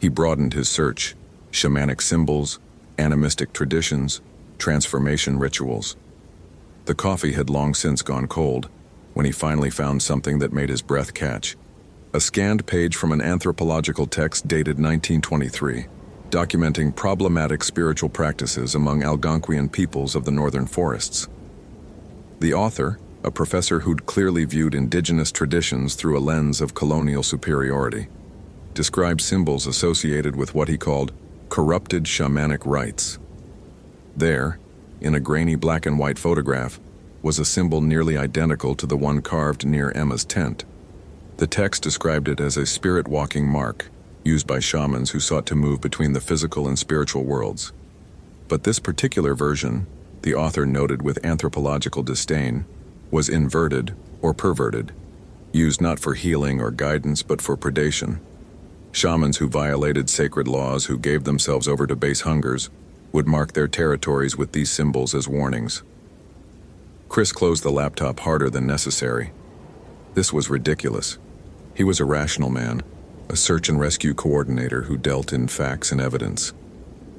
He broadened his search: shamanic symbols, animistic traditions, transformation rituals. The coffee had long since gone cold when he finally found something that made his breath catch. A scanned page from an anthropological text dated 1923, documenting problematic spiritual practices among Algonquian peoples of the northern forests. The author, a professor who'd clearly viewed indigenous traditions through a lens of colonial superiority, described symbols associated with what he called corrupted shamanic rites. There, in a grainy black and white photograph, was a symbol nearly identical to the one carved near Emma's tent. The text described it as a spirit-walking mark, used by shamans who sought to move between the physical and spiritual worlds. But this particular version, the author noted with anthropological disdain, was inverted or perverted, used not for healing or guidance but for predation. Shamans who violated sacred laws, who gave themselves over to base hungers, would mark their territories with these symbols as warnings. Chris closed the laptop harder than necessary. This was ridiculous. He was a rational man, a search and rescue coordinator who dealt in facts and evidence.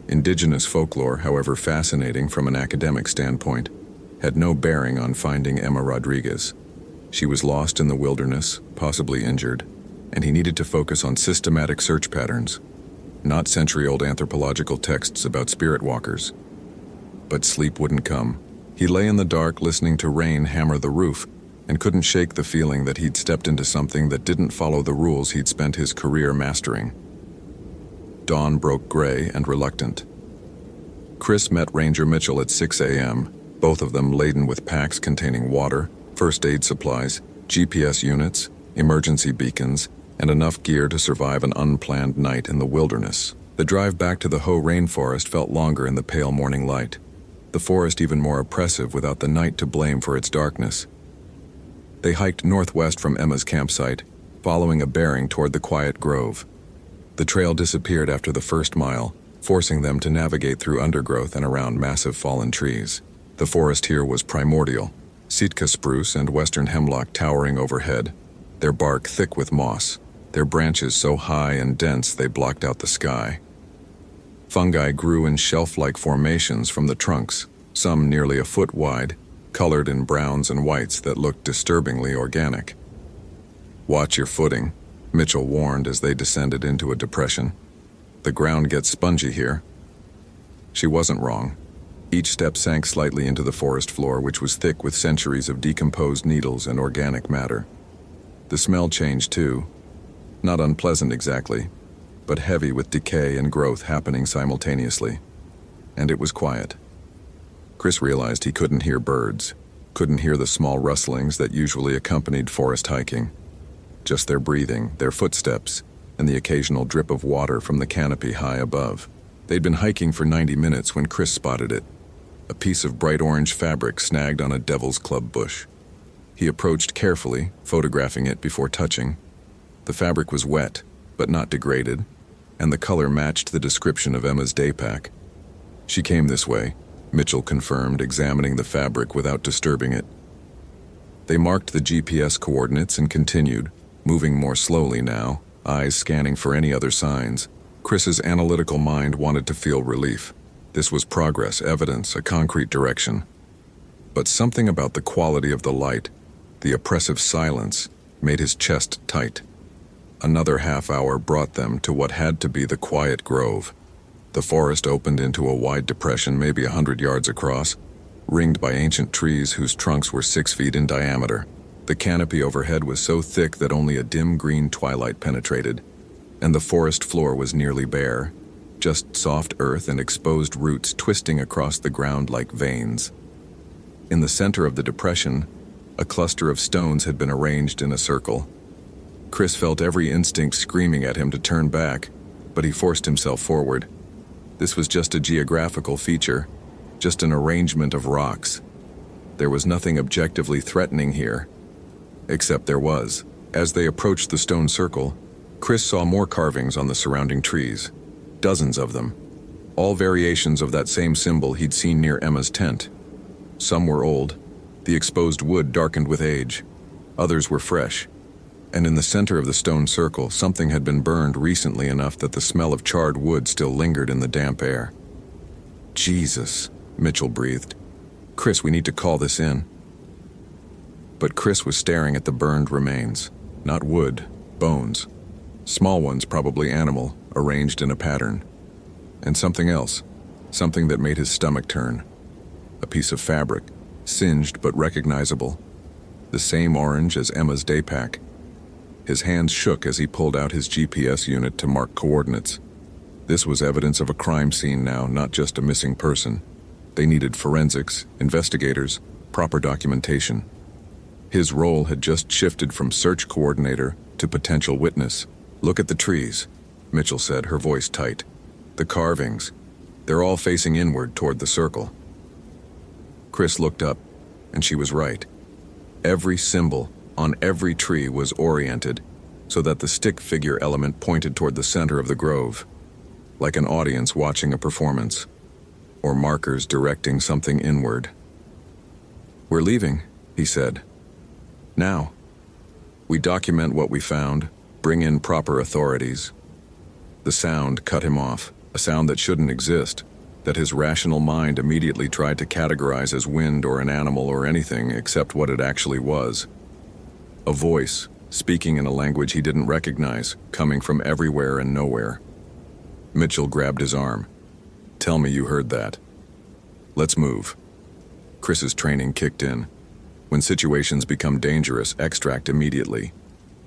Indigenous folklore, however fascinating from an academic standpoint, had no bearing on finding Emma Rodriguez. She was lost in the wilderness, possibly injured, and he needed to focus on systematic search patterns, not century-old anthropological texts about spirit walkers. But sleep wouldn't come. He lay in the dark listening to rain hammer the roof, and couldn't shake the feeling that he'd stepped into something that didn't follow the rules he'd spent his career mastering. Dawn broke gray and reluctant. Chris met Ranger Mitchell at 6 a.m., both of them laden with packs containing water, first aid supplies, GPS units, emergency beacons, and enough gear to survive an unplanned night in the wilderness. The drive back to the Hoh rainforest felt longer in the pale morning light, the forest even more oppressive without the night to blame for its darkness. They hiked northwest from Emma's campsite, following a bearing toward the quiet grove. The trail disappeared after the first mile, forcing them to navigate through undergrowth and around massive fallen trees. The forest here was primordial, Sitka spruce and western hemlock towering overhead, their bark thick with moss, their branches so high and dense they blocked out the sky. Fungi grew in shelf-like formations from the trunks, some nearly a foot wide, colored in browns and whites that looked disturbingly organic. "Watch your footing," Mitchell warned as they descended into a depression. "The ground gets spongy here." She wasn't wrong. Each step sank slightly into the forest floor, which was thick with centuries of decomposed needles and organic matter. The smell changed too. Not unpleasant exactly, but heavy with decay and growth happening simultaneously. And it was quiet. Chris realized he couldn't hear birds, couldn't hear the small rustlings that usually accompanied forest hiking. Just their breathing, their footsteps, and the occasional drip of water from the canopy high above. They'd been hiking for 90 minutes when Chris spotted it, a piece of bright orange fabric snagged on a devil's club bush. He approached carefully, photographing it before touching. The fabric was wet, but not degraded, and the color matched the description of Emma's day pack. "She came this way," Mitchell confirmed, examining the fabric without disturbing it. They marked the GPS coordinates and continued, moving more slowly now, eyes scanning for any other signs. Chris's analytical mind wanted to feel relief. This was progress, evidence, a concrete direction. But something about the quality of the light, the oppressive silence, made his chest tight. Another half hour brought them to what had to be the quiet grove. The forest opened into a wide depression maybe 100 yards across, ringed by ancient trees whose trunks were 6 feet in diameter. The canopy overhead was so thick that only a dim green twilight penetrated, and the forest floor was nearly bare, just soft earth and exposed roots twisting across the ground like veins. In the center of the depression, a cluster of stones had been arranged in a circle. Chris felt every instinct screaming at him to turn back, but he forced himself forward. This was just a geographical feature, just an arrangement of rocks. There was nothing objectively threatening here. Except there was. As they approached the stone circle, Chris saw more carvings on the surrounding trees. Dozens of them. All variations of that same symbol he'd seen near Emma's tent. Some were old, the exposed wood darkened with age. Others were fresh. And in the center of the stone circle, something had been burned recently enough that the smell of charred wood still lingered in the damp air. Jesus, Mitchell breathed. Chris, we need to call this in. But Chris was staring at the burned remains. Not wood, bones. Small ones, probably animal, arranged in a pattern. And something else, something that made his stomach turn. A piece of fabric, singed but recognizable. The same orange as Emma's day pack. His hands shook as he pulled out his GPS unit to mark coordinates. This was evidence of a crime scene now, not just a missing person. They needed forensics, investigators, proper documentation. His role had just shifted from search coordinator to potential witness. Look at the trees, Mitchell said, her voice tight. The carvings. They're all facing inward toward the circle. Chris looked up, and she was right. Every symbol on every tree was oriented so that the stick figure element pointed toward the center of the grove, like an audience watching a performance, or markers directing something inward. We're leaving, he said. Now. We document what we found, bring in proper authorities. The sound cut him off, a sound that shouldn't exist, that his rational mind immediately tried to categorize as wind or an animal or anything except what it actually was. A voice, speaking in a language he didn't recognize, coming from everywhere and nowhere. Mitchell grabbed his arm. Tell me you heard that. Let's move. Chris's training kicked in. When situations become dangerous, extract immediately.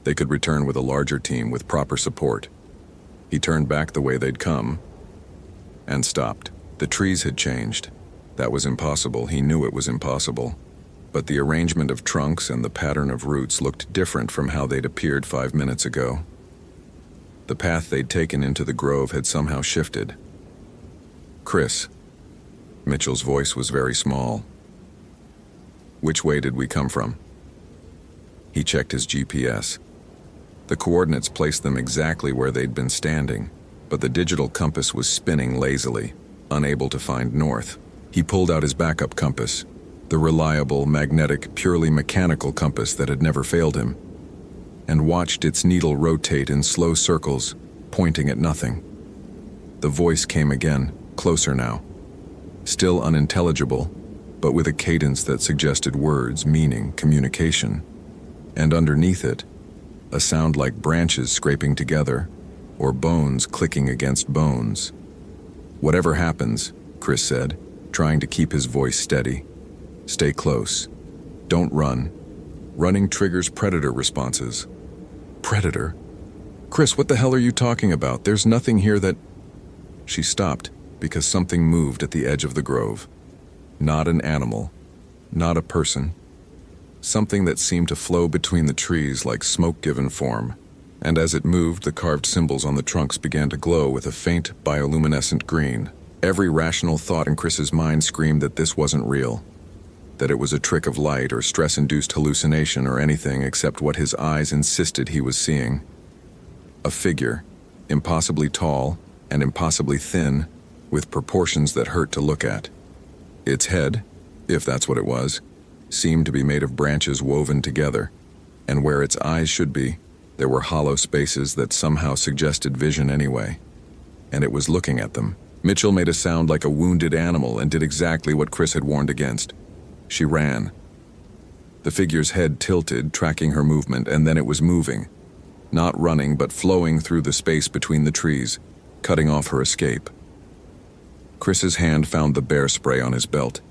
They could return with a larger team with proper support. He turned back the way they'd come and stopped. The trees had changed. That was impossible. He knew it was impossible. But the arrangement of trunks and the pattern of roots looked different from how they'd appeared 5 minutes ago. The path they'd taken into the grove had somehow shifted. Chris. Mitchell's voice was very small. Which way did we come from? He checked his GPS. The coordinates placed them exactly where they'd been standing, but the digital compass was spinning lazily, unable to find north. He pulled out his backup compass, the reliable, magnetic, purely mechanical compass that had never failed him, and watched its needle rotate in slow circles, pointing at nothing. The voice came again, closer now. Still unintelligible, but with a cadence that suggested words, meaning, communication. And underneath it, a sound like branches scraping together, or bones clicking against bones. Whatever happens, Chris said, trying to keep his voice steady. Stay close. Don't run. Running triggers predator responses. Predator? Chris, what the hell are you talking about? There's nothing here that... She stopped because something moved at the edge of the grove. Not an animal. Not a person. Something that seemed to flow between the trees like smoke given form. And as it moved, the carved symbols on the trunks began to glow with a faint bioluminescent green. Every rational thought in Chris's mind screamed that this wasn't real. That it was a trick of light or stress-induced hallucination or anything except what his eyes insisted he was seeing. A figure, impossibly tall and impossibly thin, with proportions that hurt to look at. Its head, if that's what it was, seemed to be made of branches woven together, and where its eyes should be, there were hollow spaces that somehow suggested vision anyway. And it was looking at them. Mitchell made a sound like a wounded animal and did exactly what Chris had warned against. She ran. The figure's head tilted, tracking her movement, and then it was moving. Not running, but flowing through the space between the trees, cutting off her escape. Chris's hand found the bear spray on his belt.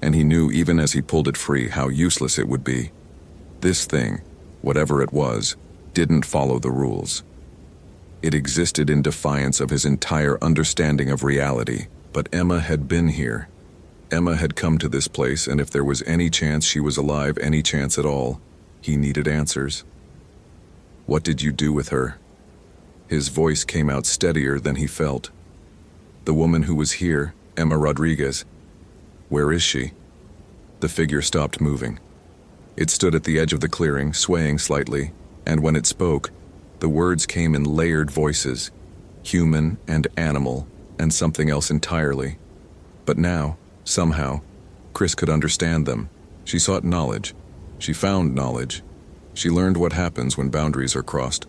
and he knew even as he pulled it free how useless it would be. This thing, whatever it was, didn't follow the rules. It existed in defiance of his entire understanding of reality, but Emma had been here. Emma had come to this place, and if there was any chance she was alive, any chance at all, he needed answers. What did you do with her? His voice came out steadier than he felt. The woman who was here, Emma Rodriguez. Where is she? The figure stopped moving. It stood at the edge of the clearing, swaying slightly, and when it spoke, the words came in layered voices, human and animal, and something else entirely. But now, somehow, Chris could understand them. She sought knowledge. She found knowledge. She learned what happens when boundaries are crossed.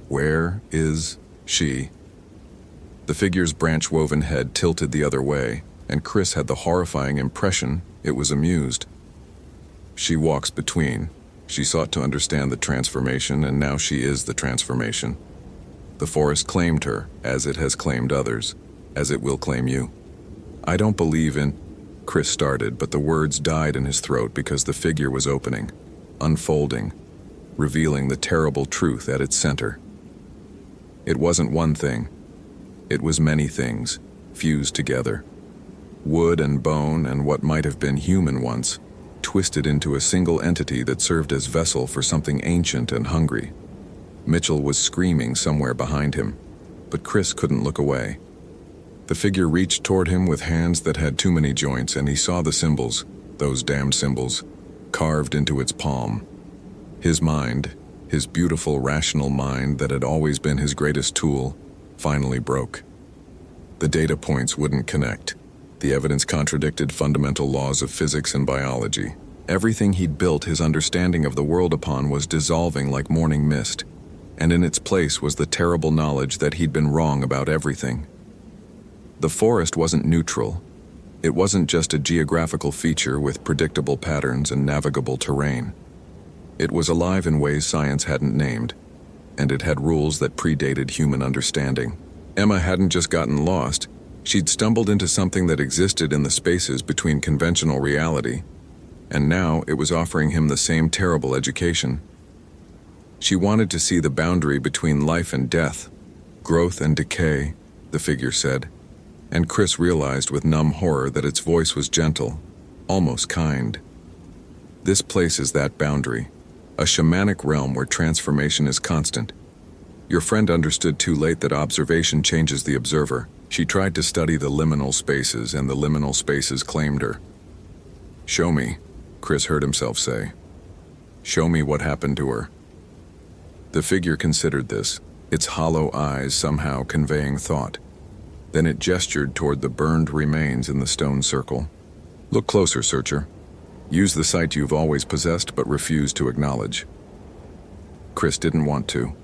Where is she? The figure's branch-woven head tilted the other way, and Chris had the horrifying impression it was amused. She walks between. She sought to understand the transformation, and now she is the transformation. The forest claimed her, as it has claimed others, as it will claim you. I don't believe in... Chris started, but the words died in his throat because the figure was opening, unfolding, revealing the terrible truth at its center. It wasn't one thing. It was many things, fused together. Wood and bone and what might have been human once, twisted into a single entity that served as vessel for something ancient and hungry. Mitchell was screaming somewhere behind him, but Chris couldn't look away. The figure reached toward him with hands that had too many joints, and he saw the symbols, those damned symbols, carved into its palm. His mind, his beautiful, rational mind that had always been his greatest tool, finally broke. The data points wouldn't connect. The evidence contradicted fundamental laws of physics and biology. Everything he'd built his understanding of the world upon was dissolving like morning mist, and in its place was the terrible knowledge that he'd been wrong about everything. The forest wasn't neutral. It wasn't just a geographical feature with predictable patterns and navigable terrain. It was alive in ways science hadn't named, and it had rules that predated human understanding. Emma hadn't just gotten lost. She'd stumbled into something that existed in the spaces between conventional reality, and now it was offering him the same terrible education. She wanted to see the boundary between life and death, growth and decay, the figure said, and Chris realized with numb horror that its voice was gentle, almost kind. This place is that boundary, a shamanic realm where transformation is constant. Your friend understood too late that observation changes the observer. She tried to study the liminal spaces, and the liminal spaces claimed her. Show me, Chris heard himself say. Show me what happened to her. The figure considered this, its hollow eyes somehow conveying thought. Then it gestured toward the burned remains in the stone circle. Look closer, searcher. Use the sight you've always possessed but refused to acknowledge. Chris didn't want to.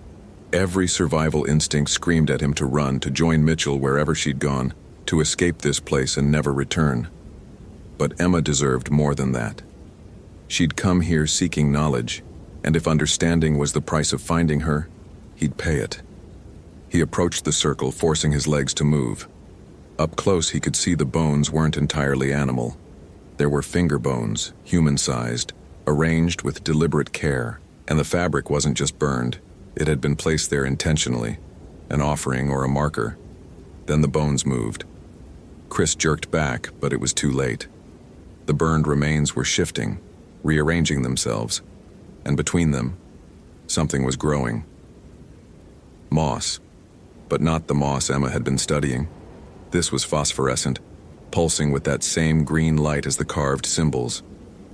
Every survival instinct screamed at him to run, to join Mitchell wherever she'd gone, to escape this place and never return. But Emma deserved more than that. She'd come here seeking knowledge, and if understanding was the price of finding her, he'd pay it. He approached the circle, forcing his legs to move. Up close, he could see the bones weren't entirely animal. There were finger bones, human-sized, arranged with deliberate care, and the fabric wasn't just burned. It had been placed there intentionally, an offering or a marker. Then the bones moved. Chris jerked back, but it was too late. The burned remains were shifting, rearranging themselves, and between them, something was growing. Moss, but not the moss Emma had been studying. This was phosphorescent, pulsing with that same green light as the carved symbols.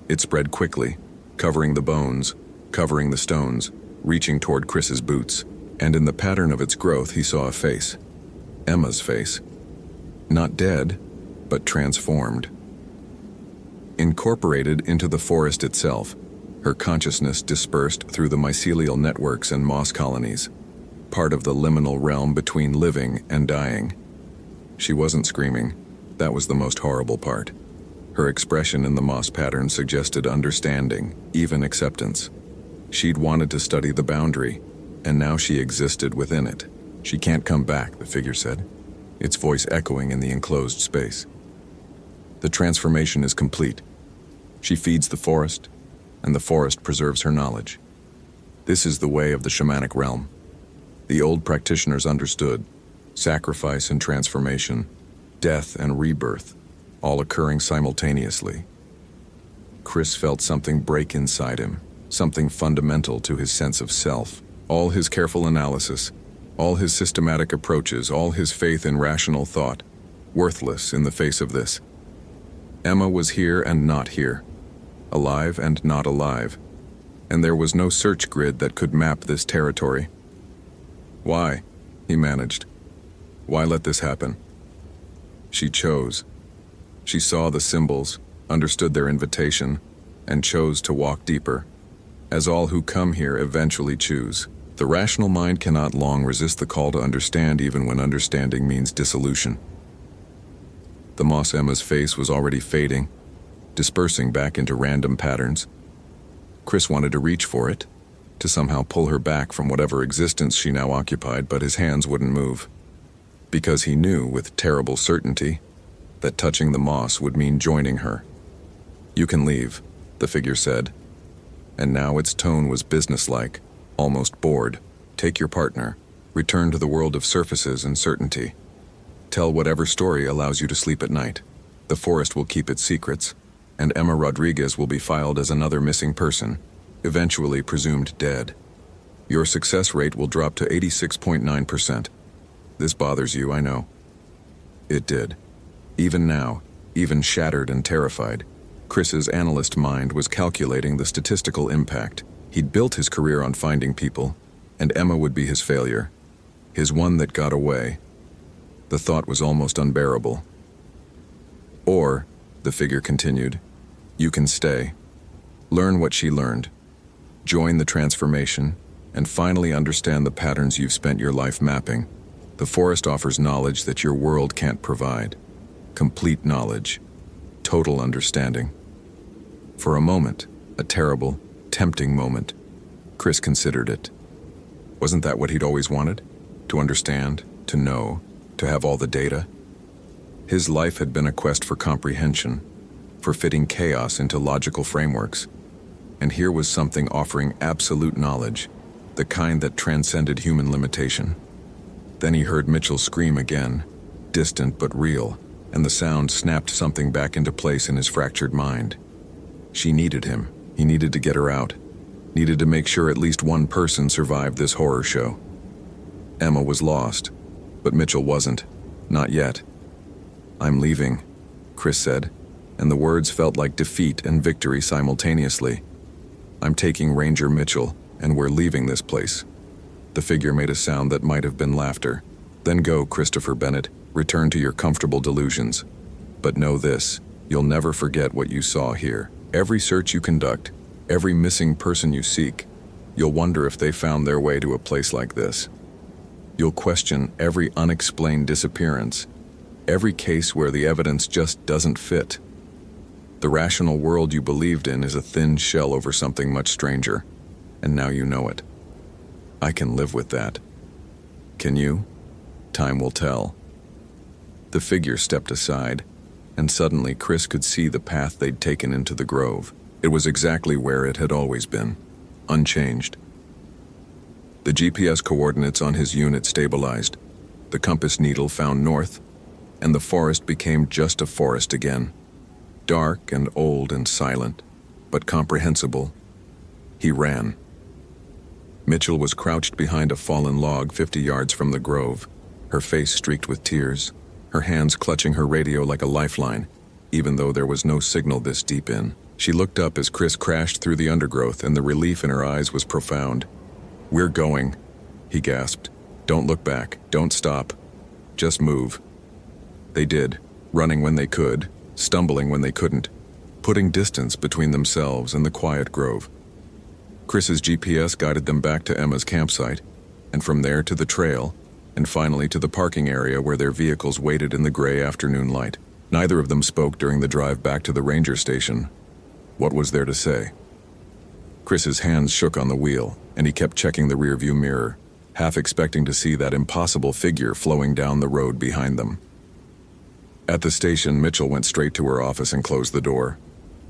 It spread quickly, covering the bones, covering the stones, reaching toward Chris's boots, and in the pattern of its growth he saw a face. Emma's face. Not dead, but transformed. Incorporated into the forest itself, her consciousness dispersed through the mycelial networks and moss colonies, part of the liminal realm between living and dying. She wasn't screaming. That was the most horrible part. Her expression in the moss pattern suggested understanding, even acceptance. She'd wanted to study the boundary, and now she existed within it. She can't come back, the figure said, its voice echoing in the enclosed space. The transformation is complete. She feeds the forest, and the forest preserves her knowledge. This is the way of the shamanic realm. The old practitioners understood sacrifice and transformation, death and rebirth, all occurring simultaneously. Chris felt something break inside him, something fundamental to his sense of self. All his careful analysis, all his systematic approaches, all his faith in rational thought, worthless in the face of this. Emma was here and not here, alive and not alive, and there was no search grid that could map this territory. Why? He managed. Why let this happen? She chose. She saw the symbols, understood their invitation, and chose to walk deeper, as all who come here eventually choose. The rational mind cannot long resist the call to understand, even when understanding means dissolution. The moss Emma's face was already fading, dispersing back into random patterns. Chris wanted to reach for it, to somehow pull her back from whatever existence she now occupied, but his hands wouldn't move. Because he knew, with terrible certainty, that touching the moss would mean joining her. "You can leave," the figure said, and now its tone was businesslike, almost bored. "Take your partner, return to the world of surfaces and certainty. Tell whatever story allows you to sleep at night. The forest will keep its secrets, and Emma Rodriguez will be filed as another missing person, eventually presumed dead. Your success rate will drop to 86.9%. This bothers you, I know." It did. Even now, even shattered and terrified, Chris's analyst mind was calculating the statistical impact. He'd built his career on finding people, and Emma would be his failure, his one that got away. The thought was almost unbearable. "Or," the figure continued, "you can stay. Learn what she learned. Join the transformation, and finally understand the patterns you've spent your life mapping. The forest offers knowledge that your world can't provide. Complete knowledge. Total understanding." For a moment, a terrible, tempting moment, Chris considered it. Wasn't that what he'd always wanted? To understand, to know, to have all the data? His life had been a quest for comprehension, for fitting chaos into logical frameworks. And here was something offering absolute knowledge, the kind that transcended human limitation. Then he heard Mitchell scream again, distant but real, and the sound snapped something back into place in his fractured mind. She needed him. He needed to get her out. Needed to make sure at least one person survived this horror show. Emma was lost, but Mitchell wasn't. Not yet. "I'm leaving," Chris said, and the words felt like defeat and victory simultaneously. "I'm taking Ranger Mitchell, and we're leaving this place." The figure made a sound that might have been laughter. "Then go, Christopher Bennett. Return to your comfortable delusions. But know this, you'll never forget what you saw here. Every search you conduct, every missing person you seek, you'll wonder if they found their way to a place like this. You'll question every unexplained disappearance, every case where the evidence just doesn't fit. The rational world you believed in is a thin shell over something much stranger, and now you know it. I can live with that. Can you? Time will tell." The figure stepped aside, and suddenly Chris could see the path they'd taken into the grove. It was exactly where it had always been, unchanged. The GPS coordinates on his unit stabilized. The compass needle found north, and the forest became just a forest again. Dark and old and silent, but comprehensible. He ran. Mitchell was crouched behind a fallen log 50 yards from the grove, her face streaked with tears, her hands clutching her radio like a lifeline, even though there was no signal this deep in. She looked up as Chris crashed through the undergrowth, and the relief in her eyes was profound. "We're going," he gasped. "Don't look back, don't stop. Just move." They did, running when they could, stumbling when they couldn't, putting distance between themselves and the quiet grove. Chris's GPS guided them back to Emma's campsite, and from there to the trail, and finally to the parking area where their vehicles waited in the gray afternoon light. Neither of them spoke during the drive back to the ranger station. What was there to say? Chris's hands shook on the wheel, and he kept checking the rearview mirror, half expecting to see that impossible figure flowing down the road behind them. At the station, Mitchell went straight to her office and closed the door.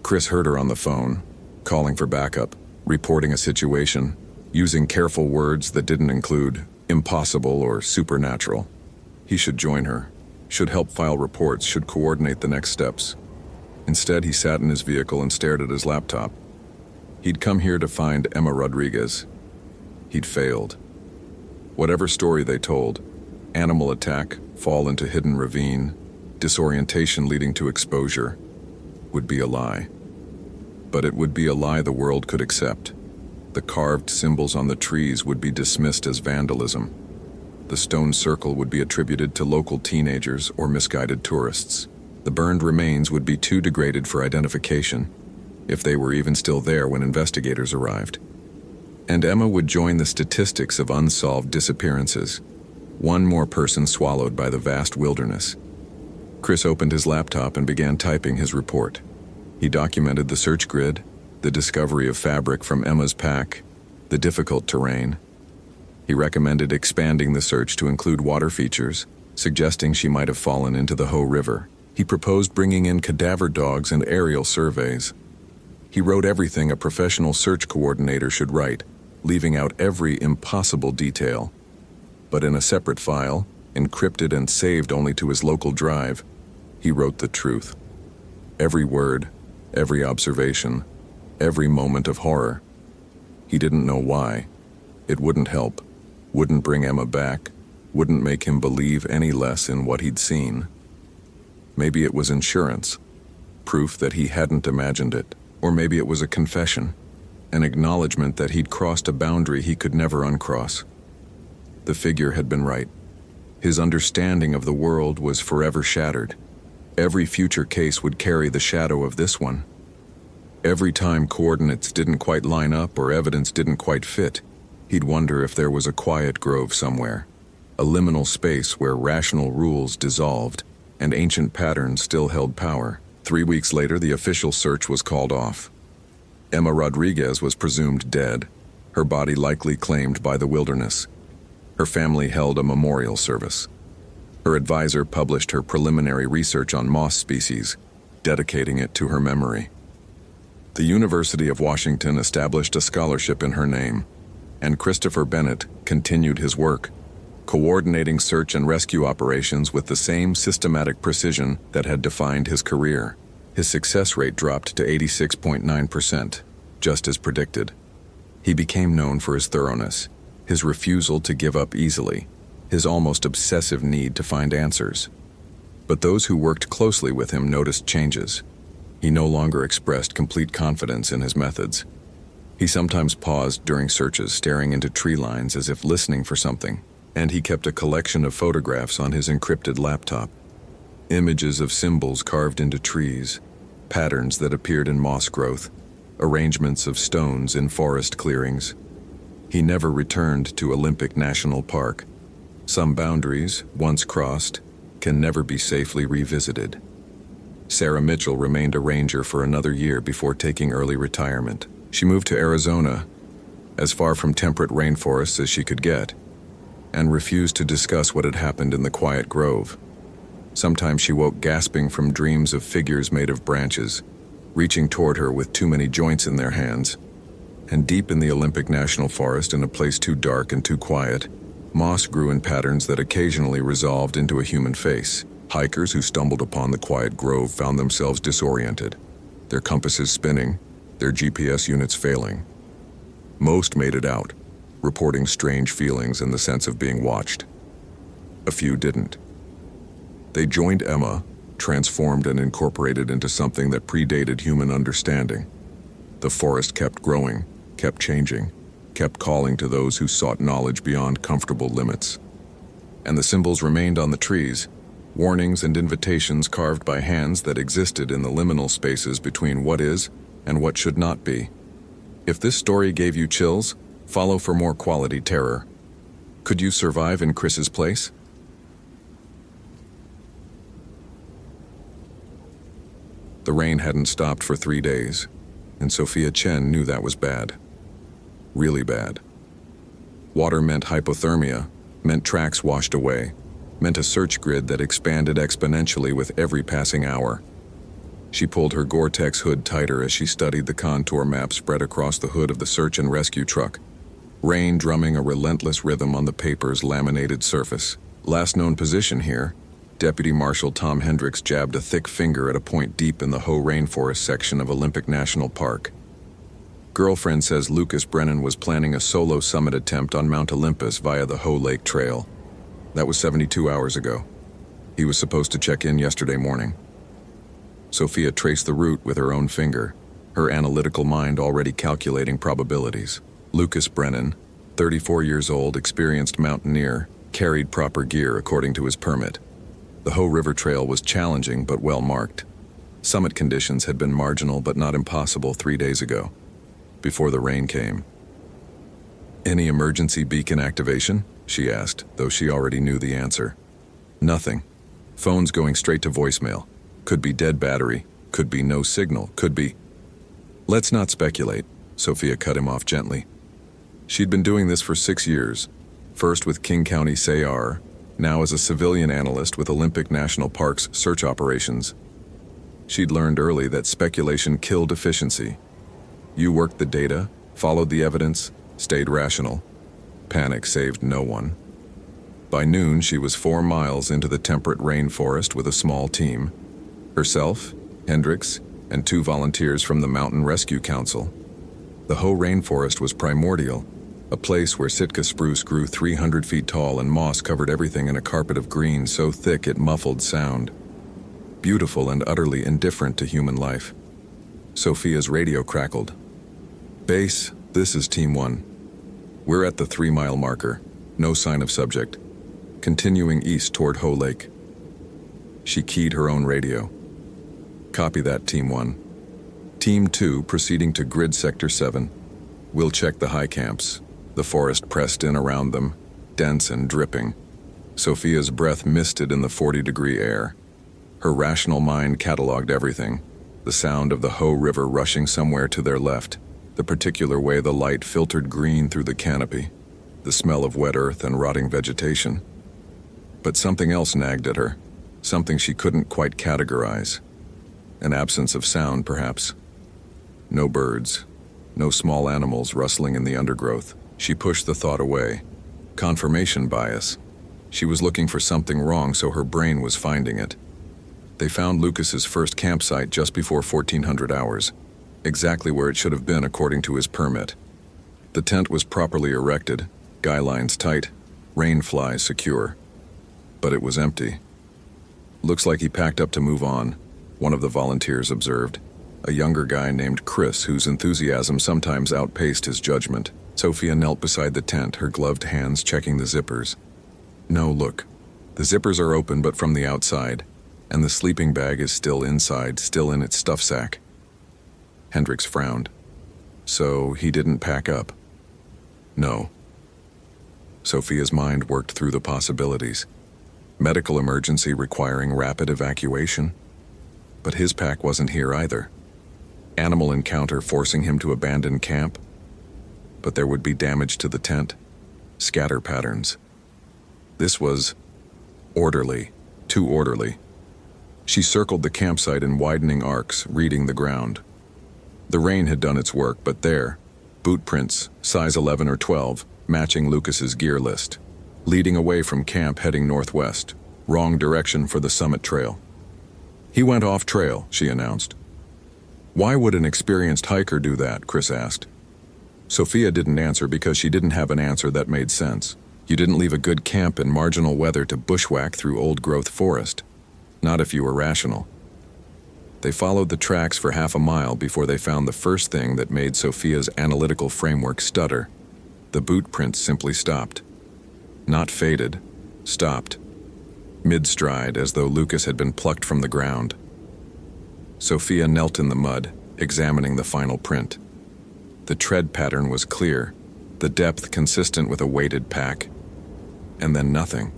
Chris heard her on the phone, calling for backup, reporting a situation, using careful words that didn't include impossible or supernatural. He should join her, should help file reports, should coordinate the next steps. Instead, he sat in his vehicle and stared at his laptop. He'd come here to find Emma Rodriguez. He'd failed. Whatever story they told, animal attack, fall into hidden ravine, disorientation leading to exposure, would be a lie. But it would be a lie the world could accept. The carved symbols on the trees would be dismissed as vandalism. The stone circle would be attributed to local teenagers or misguided tourists. The burned remains would be too degraded for identification, if they were even still there when investigators arrived. And Emma would join the statistics of unsolved disappearances, one more person swallowed by the vast wilderness. Chris opened his laptop and began typing his report. He documented the search grid, the discovery of fabric from Emma's pack, the difficult terrain. He recommended expanding the search to include water features, suggesting she might have fallen into the Ho River. He proposed bringing in cadaver dogs and aerial surveys. He wrote everything a professional search coordinator should write, leaving out every impossible detail. But in a separate file, encrypted and saved only to his local drive, he wrote the truth. Every word, every observation, every moment of horror. He didn't know why. It wouldn't help, wouldn't bring Emma back, wouldn't make him believe any less in what he'd seen. Maybe it was insurance, proof that he hadn't imagined it. Or maybe it was a confession, an acknowledgement that he'd crossed a boundary he could never uncross. The figure had been right. His understanding of the world was forever shattered. Every future case would carry the shadow of this one. Every time coordinates didn't quite line up or evidence didn't quite fit, he'd wonder if there was a quiet grove somewhere, a liminal space where rational rules dissolved and ancient patterns still held power. 3 weeks later, the official search was called off. Emma Rodriguez was presumed dead, her body likely claimed by the wilderness. Her family held a memorial service. Her advisor published her preliminary research on moss species, dedicating it to her memory. The University of Washington established a scholarship in her name, and Christopher Bennett continued his work, coordinating search and rescue operations with the same systematic precision that had defined his career. His success rate dropped to 86.9%, just as predicted. He became known for his thoroughness, his refusal to give up easily, his almost obsessive need to find answers. But those who worked closely with him noticed changes. He no longer expressed complete confidence in his methods. He sometimes paused during searches, staring into tree lines as if listening for something. And he kept a collection of photographs on his encrypted laptop. Images of symbols carved into trees, patterns that appeared in moss growth, arrangements of stones in forest clearings. He never returned to Olympic National Park. Some boundaries, once crossed, can never be safely revisited. Sarah Mitchell remained a ranger for another year before taking early retirement. She moved to Arizona, as far from temperate rainforests as she could get, and refused to discuss what had happened in the quiet grove. Sometimes she woke gasping from dreams of figures made of branches, reaching toward her with too many joints in their hands. And deep in the Olympic National Forest, in a place too dark and too quiet, moss grew in patterns that occasionally resolved into a human face. Hikers who stumbled upon the quiet grove found themselves disoriented, their compasses spinning, their GPS units failing. Most made it out, reporting strange feelings and the sense of being watched. A few didn't. They joined Emma, transformed and incorporated into something that predated human understanding. The forest kept growing, kept changing, kept calling to those who sought knowledge beyond comfortable limits. And the symbols remained on the trees, warnings and invitations carved by hands that existed in the liminal spaces between what is and what should not be. If this story gave you chills, follow for more quality terror. Could you survive in Chris's place? The rain hadn't stopped for 3 days, and Sophia Chen knew that was bad. Really bad. Water meant hypothermia, meant tracks washed away, meant a search grid that expanded exponentially with every passing hour. She pulled her Gore-Tex hood tighter as she studied the contour map spread across the hood of the search and rescue truck, rain drumming a relentless rhythm on the paper's laminated surface. Last known position here, Deputy Marshal Tom Hendricks jabbed a thick finger at a point deep in the Hoh Rainforest section of Olympic National Park. Girlfriend says Lucas Brennan was planning a solo summit attempt on Mount Olympus via the Hoh Lake Trail. That was 72 hours ago. He was supposed to check in yesterday morning. Sophia traced the route with her own finger, her analytical mind already calculating probabilities. Lucas Brennan, 34 years old, experienced mountaineer, carried proper gear according to his permit. The Hoh River Trail was challenging but well marked. Summit conditions had been marginal but not impossible 3 days ago, before the rain came. "Any emergency beacon activation?" she asked, though she already knew the answer. "Nothing. Phone's going straight to voicemail. Could be dead battery, could be no signal, could be..." "Let's not speculate," Sophia cut him off gently. She'd been doing this for 6 years, first with King County SAR, now as a civilian analyst with Olympic National Park's search operations. She'd learned early that speculation killed efficiency. You worked the data, followed the evidence, stayed rational. Panic saved no one. By noon, she was 4 miles into the temperate rainforest with a small team. Herself, Hendricks, and 2 volunteers from the Mountain Rescue Council. The Hoh Rainforest was primordial, a place where Sitka spruce grew 300 feet tall and moss covered everything in a carpet of green so thick it muffled sound. Beautiful and utterly indifferent to human life. Sophia's radio crackled. "Base, this is Team 1. We're at the 3-mile marker. No sign of subject. Continuing east toward Hoh Lake." She keyed her own radio. "Copy that, Team 1. Team 2 proceeding to Grid Sector 7. We'll check the high camps." The forest pressed in around them, dense and dripping. Sophia's breath misted in the 40-degree air. Her rational mind cataloged everything. The sound of the Hoh River rushing somewhere to their left, the particular way the light filtered green through the canopy, the smell of wet earth and rotting vegetation. But something else nagged at her, something she couldn't quite categorize. An absence of sound, perhaps. No birds, no small animals rustling in the undergrowth. She pushed the thought away. Confirmation bias. She was looking for something wrong, so her brain was finding it. They found Lucas's first campsite just before 1400 hours, exactly where it should have been according to his permit. The tent was properly erected, guy lines tight, rain flies secure. But it was empty. "Looks like he packed up to move on," one of the volunteers observed. A younger guy named Chris, whose enthusiasm sometimes outpaced his judgment. Sophia knelt beside the tent, her gloved hands checking the zippers. "No, look. The zippers are open but from the outside, and the sleeping bag is still inside, still in its stuff sack." Hendricks frowned. "So he didn't pack up?" "No." Sophia's mind worked through the possibilities. Medical emergency requiring rapid evacuation. But his pack wasn't here either. Animal encounter forcing him to abandon camp. But there would be damage to the tent. Scatter patterns. This was orderly, too orderly. She circled the campsite in widening arcs, reading the ground. The rain had done its work, but there, boot prints, size 11 or 12, matching Lucas's gear list. Leading away from camp heading northwest, wrong direction for the summit trail. "He went off trail," she announced. "Why would an experienced hiker do that?" Chris asked. Sophia didn't answer because she didn't have an answer that made sense. You didn't leave a good camp in marginal weather to bushwhack through old-growth forest. Not if you were rational. They followed the tracks for half a mile before they found the first thing that made Sophia's analytical framework stutter. The boot prints simply stopped. Not faded, stopped. Mid-stride, as though Lucas had been plucked from the ground. Sophia knelt in the mud, examining the final print. The tread pattern was clear, the depth consistent with a weighted pack. And then nothing.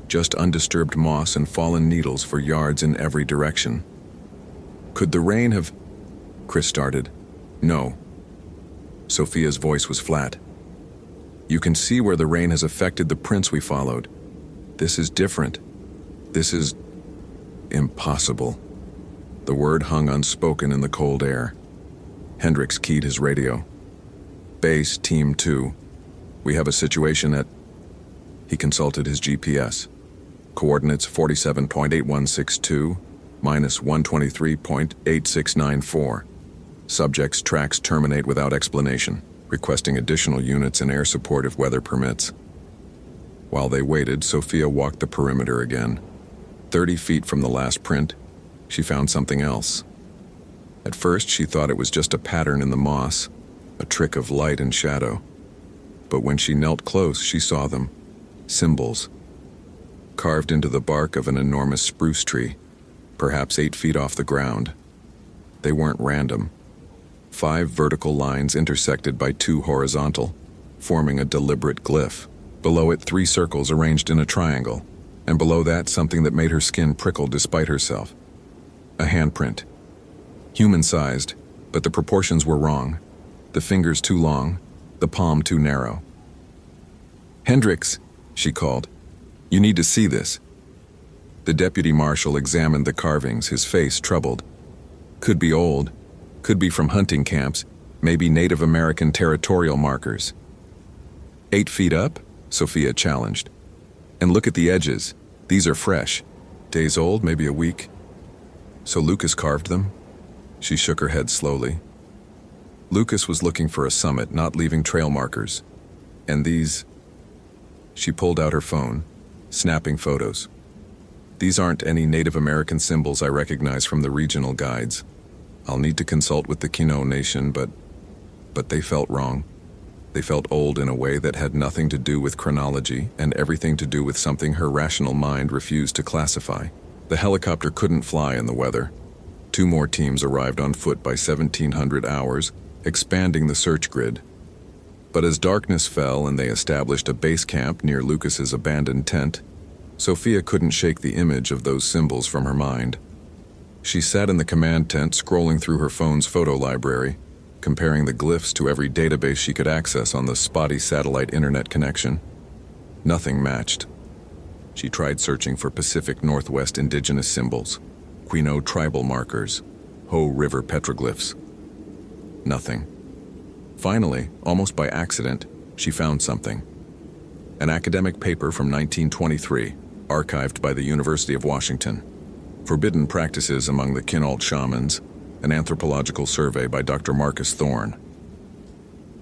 Just undisturbed moss and fallen needles for yards in every direction. Could the rain have... Chris started. "No." Sophia's voice was flat. "You can see where the rain has affected the prints we followed. This is different. This is impossible. The word hung unspoken in the cold air. Hendricks keyed his radio. Base, Team 2. We have a situation at... He consulted his GPS. Coordinates 47.8162, minus 123.8694. Subject's tracks terminate without explanation, requesting additional units and air support if weather permits. While they waited, Sophia walked the perimeter again. 30 feet from the last print, she found something else. At first, she thought it was just a pattern in the moss, a trick of light and shadow. But when she knelt close, she saw them. Symbols. Carved into the bark of an enormous spruce tree, perhaps 8 feet off the ground. They weren't random. 5 vertical lines intersected by 2 horizontal, forming a deliberate glyph. Below it, 3 circles arranged in a triangle, and below that, something that made her skin prickle despite herself. A handprint. Human-sized, but the proportions were wrong. The fingers too long, the palm too narrow. "Hendricks," she called. "You need to see this." The deputy marshal examined the carvings, his face troubled. Could be old, could be from hunting camps, maybe Native American territorial markers. 8 feet up? Sophia challenged. "And look at the edges. These are fresh. Days old, maybe a week." "So Lucas carved them?" She shook her head slowly. Lucas was looking for a summit, not leaving trail markers. And these... She pulled out her phone, snapping photos. "These aren't any Native American symbols I recognize from the regional guides. I'll need to consult with the Kino Nation, but they felt wrong. They felt old in a way that had nothing to do with chronology and everything to do with something her rational mind refused to classify. The helicopter couldn't fly in the weather. 2 more teams arrived on foot by 1700 hours, expanding the search grid. But as darkness fell and they established a base camp near Lucas's abandoned tent, Sophia couldn't shake the image of those symbols from her mind. She sat in the command tent, scrolling through her phone's photo library, comparing the glyphs to every database she could access on the spotty satellite internet connection. Nothing matched. She tried searching for Pacific Northwest indigenous symbols, Quinault tribal markers, Ho River petroglyphs. Nothing. Finally, almost by accident, she found something. An academic paper from 1923, archived by the University of Washington. Forbidden Practices Among the Quinault Shamans, an anthropological survey by Dr. Marcus Thorne.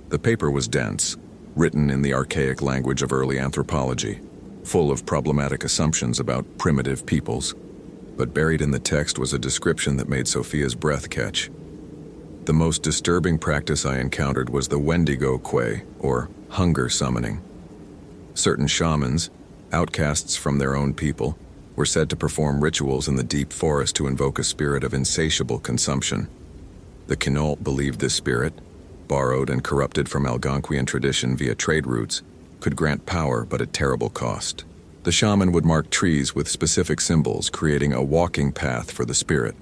The paper was dense, written in the archaic language of early anthropology, full of problematic assumptions about primitive peoples, but buried in the text was a description that made Sophia's breath catch. The most disturbing practice I encountered was the Wendigo Kwe, or hunger summoning. Certain shamans, outcasts from their own people, were said to perform rituals in the deep forest to invoke a spirit of insatiable consumption. The Quinault believed this spirit, borrowed and corrupted from Algonquian tradition via trade routes, could grant power but at terrible cost. The shaman would mark trees with specific symbols, creating a walking path for the spirit.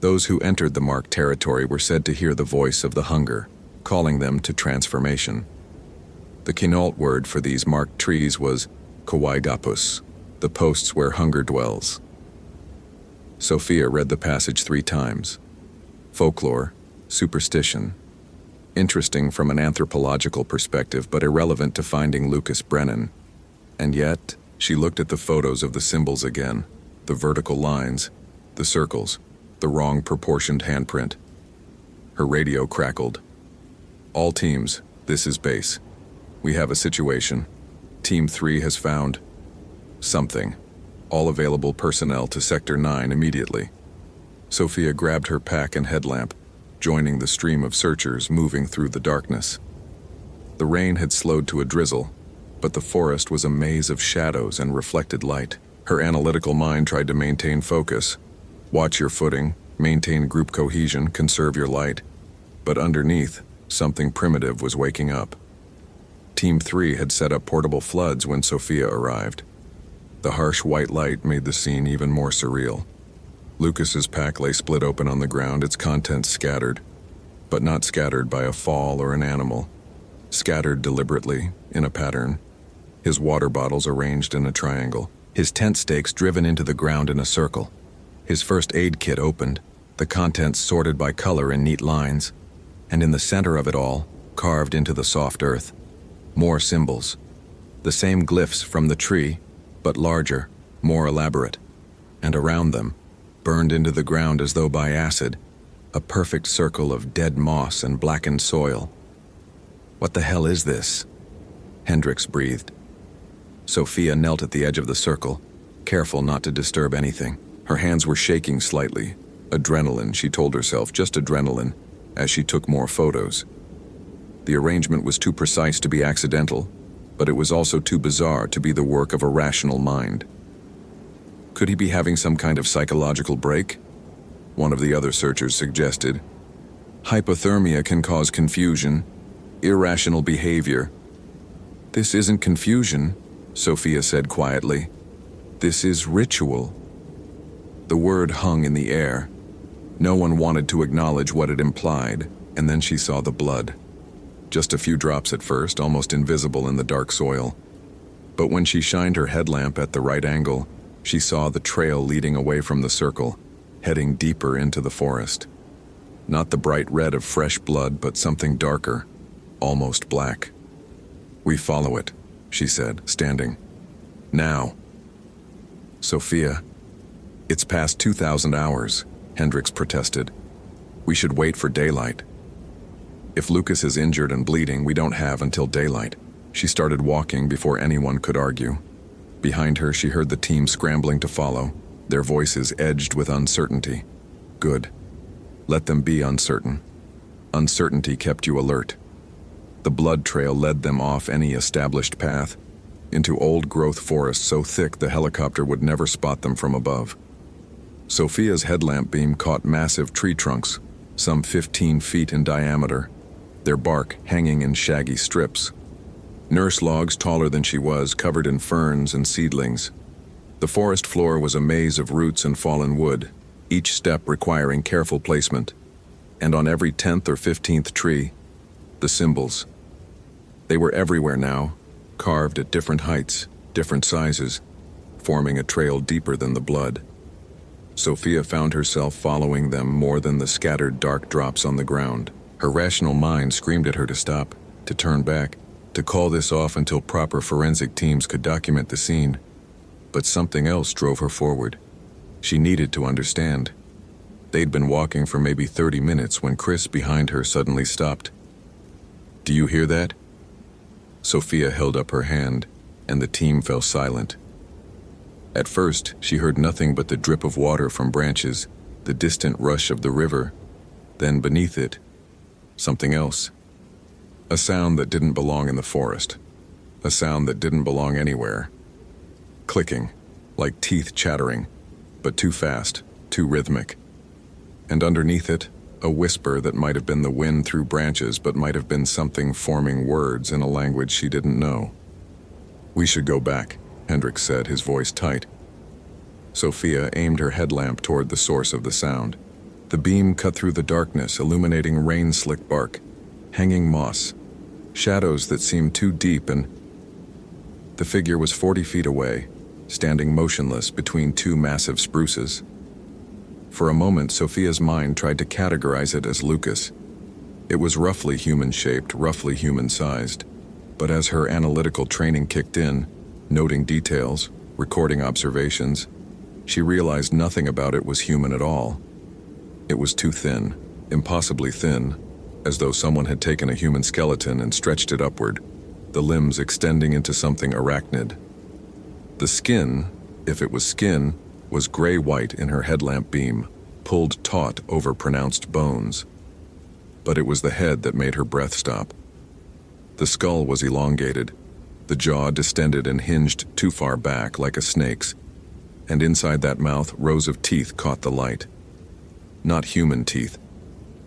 Those who entered the marked territory were said to hear the voice of the hunger, calling them to transformation. The Quinault word for these marked trees was Kawaigapus, the posts where hunger dwells. Sophia read the passage 3 times. Folklore, superstition. Interesting from an anthropological perspective, but irrelevant to finding Lucas Brennan. And yet, she looked at the photos of the symbols again, the vertical lines, the circles, the wrong proportioned handprint. Her radio crackled. "All teams, this is base. We have a situation. Team 3 has found something. All available personnel to Sector 9 immediately." Sophia grabbed her pack and headlamp, joining the stream of searchers moving through the darkness. The rain had slowed to a drizzle, but the forest was a maze of shadows and reflected light. Her analytical mind tried to maintain focus. Watch your footing, maintain group cohesion, conserve your light. But underneath, something primitive was waking up. Team 3 had set up portable floods when Sophia arrived. The harsh white light made the scene even more surreal. Lucas's pack lay split open on the ground, its contents scattered, but not scattered by a fall or an animal. Scattered deliberately, in a pattern. his water bottles arranged in a triangle, his tent stakes driven into the ground in a circle, his first aid kit opened, the contents sorted by color in neat lines, and in the center of it all, carved into the soft earth, more symbols, the same glyphs from the tree, but larger, more elaborate, and around them, burned into the ground as though by acid, a perfect circle of dead moss and blackened soil. "What the hell is this?" Hendricks breathed. Sophia knelt at the edge of the circle, careful not to disturb anything. Her hands were shaking slightly. Adrenaline, she told herself, just adrenaline, as she took more photos. The arrangement was too precise to be accidental, but it was also too bizarre to be the work of a rational mind. Could he be having some kind of psychological break? One of the other searchers suggested. Hypothermia can cause confusion, irrational behavior. "This isn't confusion," Sophia said quietly. "This is ritual." The word hung in the air. No one wanted to acknowledge what it implied, and then she saw the blood. Just a few drops at first, almost invisible in the dark soil. But when she shined her headlamp at the right angle, she saw the trail leading away from the circle, heading deeper into the forest. Not the bright red of fresh blood, but something darker, almost black. "We follow it," she said, standing. "Now." "Sophia, it's past 2,000 hours, Hendricks protested. "We should wait for daylight. If Lucas is injured and bleeding, we don't have until daylight." She started walking before anyone could argue. Behind her, she heard the team scrambling to follow, their voices edged with uncertainty. Good. Let them be uncertain. Uncertainty kept you alert. The blood trail led them off any established path, into old-growth forest so thick the helicopter would never spot them from above. Sophia's headlamp beam caught massive tree trunks, some 15 feet in diameter, their bark hanging in shaggy strips. Nurse logs taller than she was, covered in ferns and seedlings. The forest floor was a maze of roots and fallen wood, each step requiring careful placement. And on every 10th or 15th tree, the symbols. They were everywhere now, carved at different heights, different sizes, forming a trail deeper than the blood. Sophia found herself following them more than the scattered dark drops on the ground. Her rational mind screamed at her to stop, to turn back, to call this off until proper forensic teams could document the scene. But something else drove her forward. She needed to understand. They'd been walking for maybe 30 minutes when Chris behind her suddenly stopped. "Do you hear that?" Sophia held up her hand, and the team fell silent. At first, she heard nothing but the drip of water from branches, the distant rush of the river. Then beneath it, something else. A sound that didn't belong in the forest. A sound that didn't belong anywhere. Clicking, like teeth chattering, but too fast, too rhythmic. And underneath it, a whisper that might have been the wind through branches, but might have been something forming words in a language she didn't know. "We should go back," Hendricks said, his voice tight. Sophia aimed her headlamp toward the source of the sound. The beam cut through the darkness, illuminating rain-slick bark, hanging moss, shadows that seemed too deep, and the figure was 40 feet away, standing motionless between two massive spruces. For a moment, Sophia's mind tried to categorize it as Lucas. It was roughly human-shaped, roughly human-sized, but as her analytical training kicked in, noting details, recording observations, she realized nothing about it was human at all. It was too thin, impossibly thin, as though someone had taken a human skeleton and stretched it upward, the limbs extending into something arachnid. The skin, if it was skin, was gray-white in her headlamp beam, pulled taut over pronounced bones. But it was the head that made her breath stop. The skull was elongated, the jaw distended and hinged too far back like a snake's, and inside that mouth rows of teeth caught the light. Not human teeth,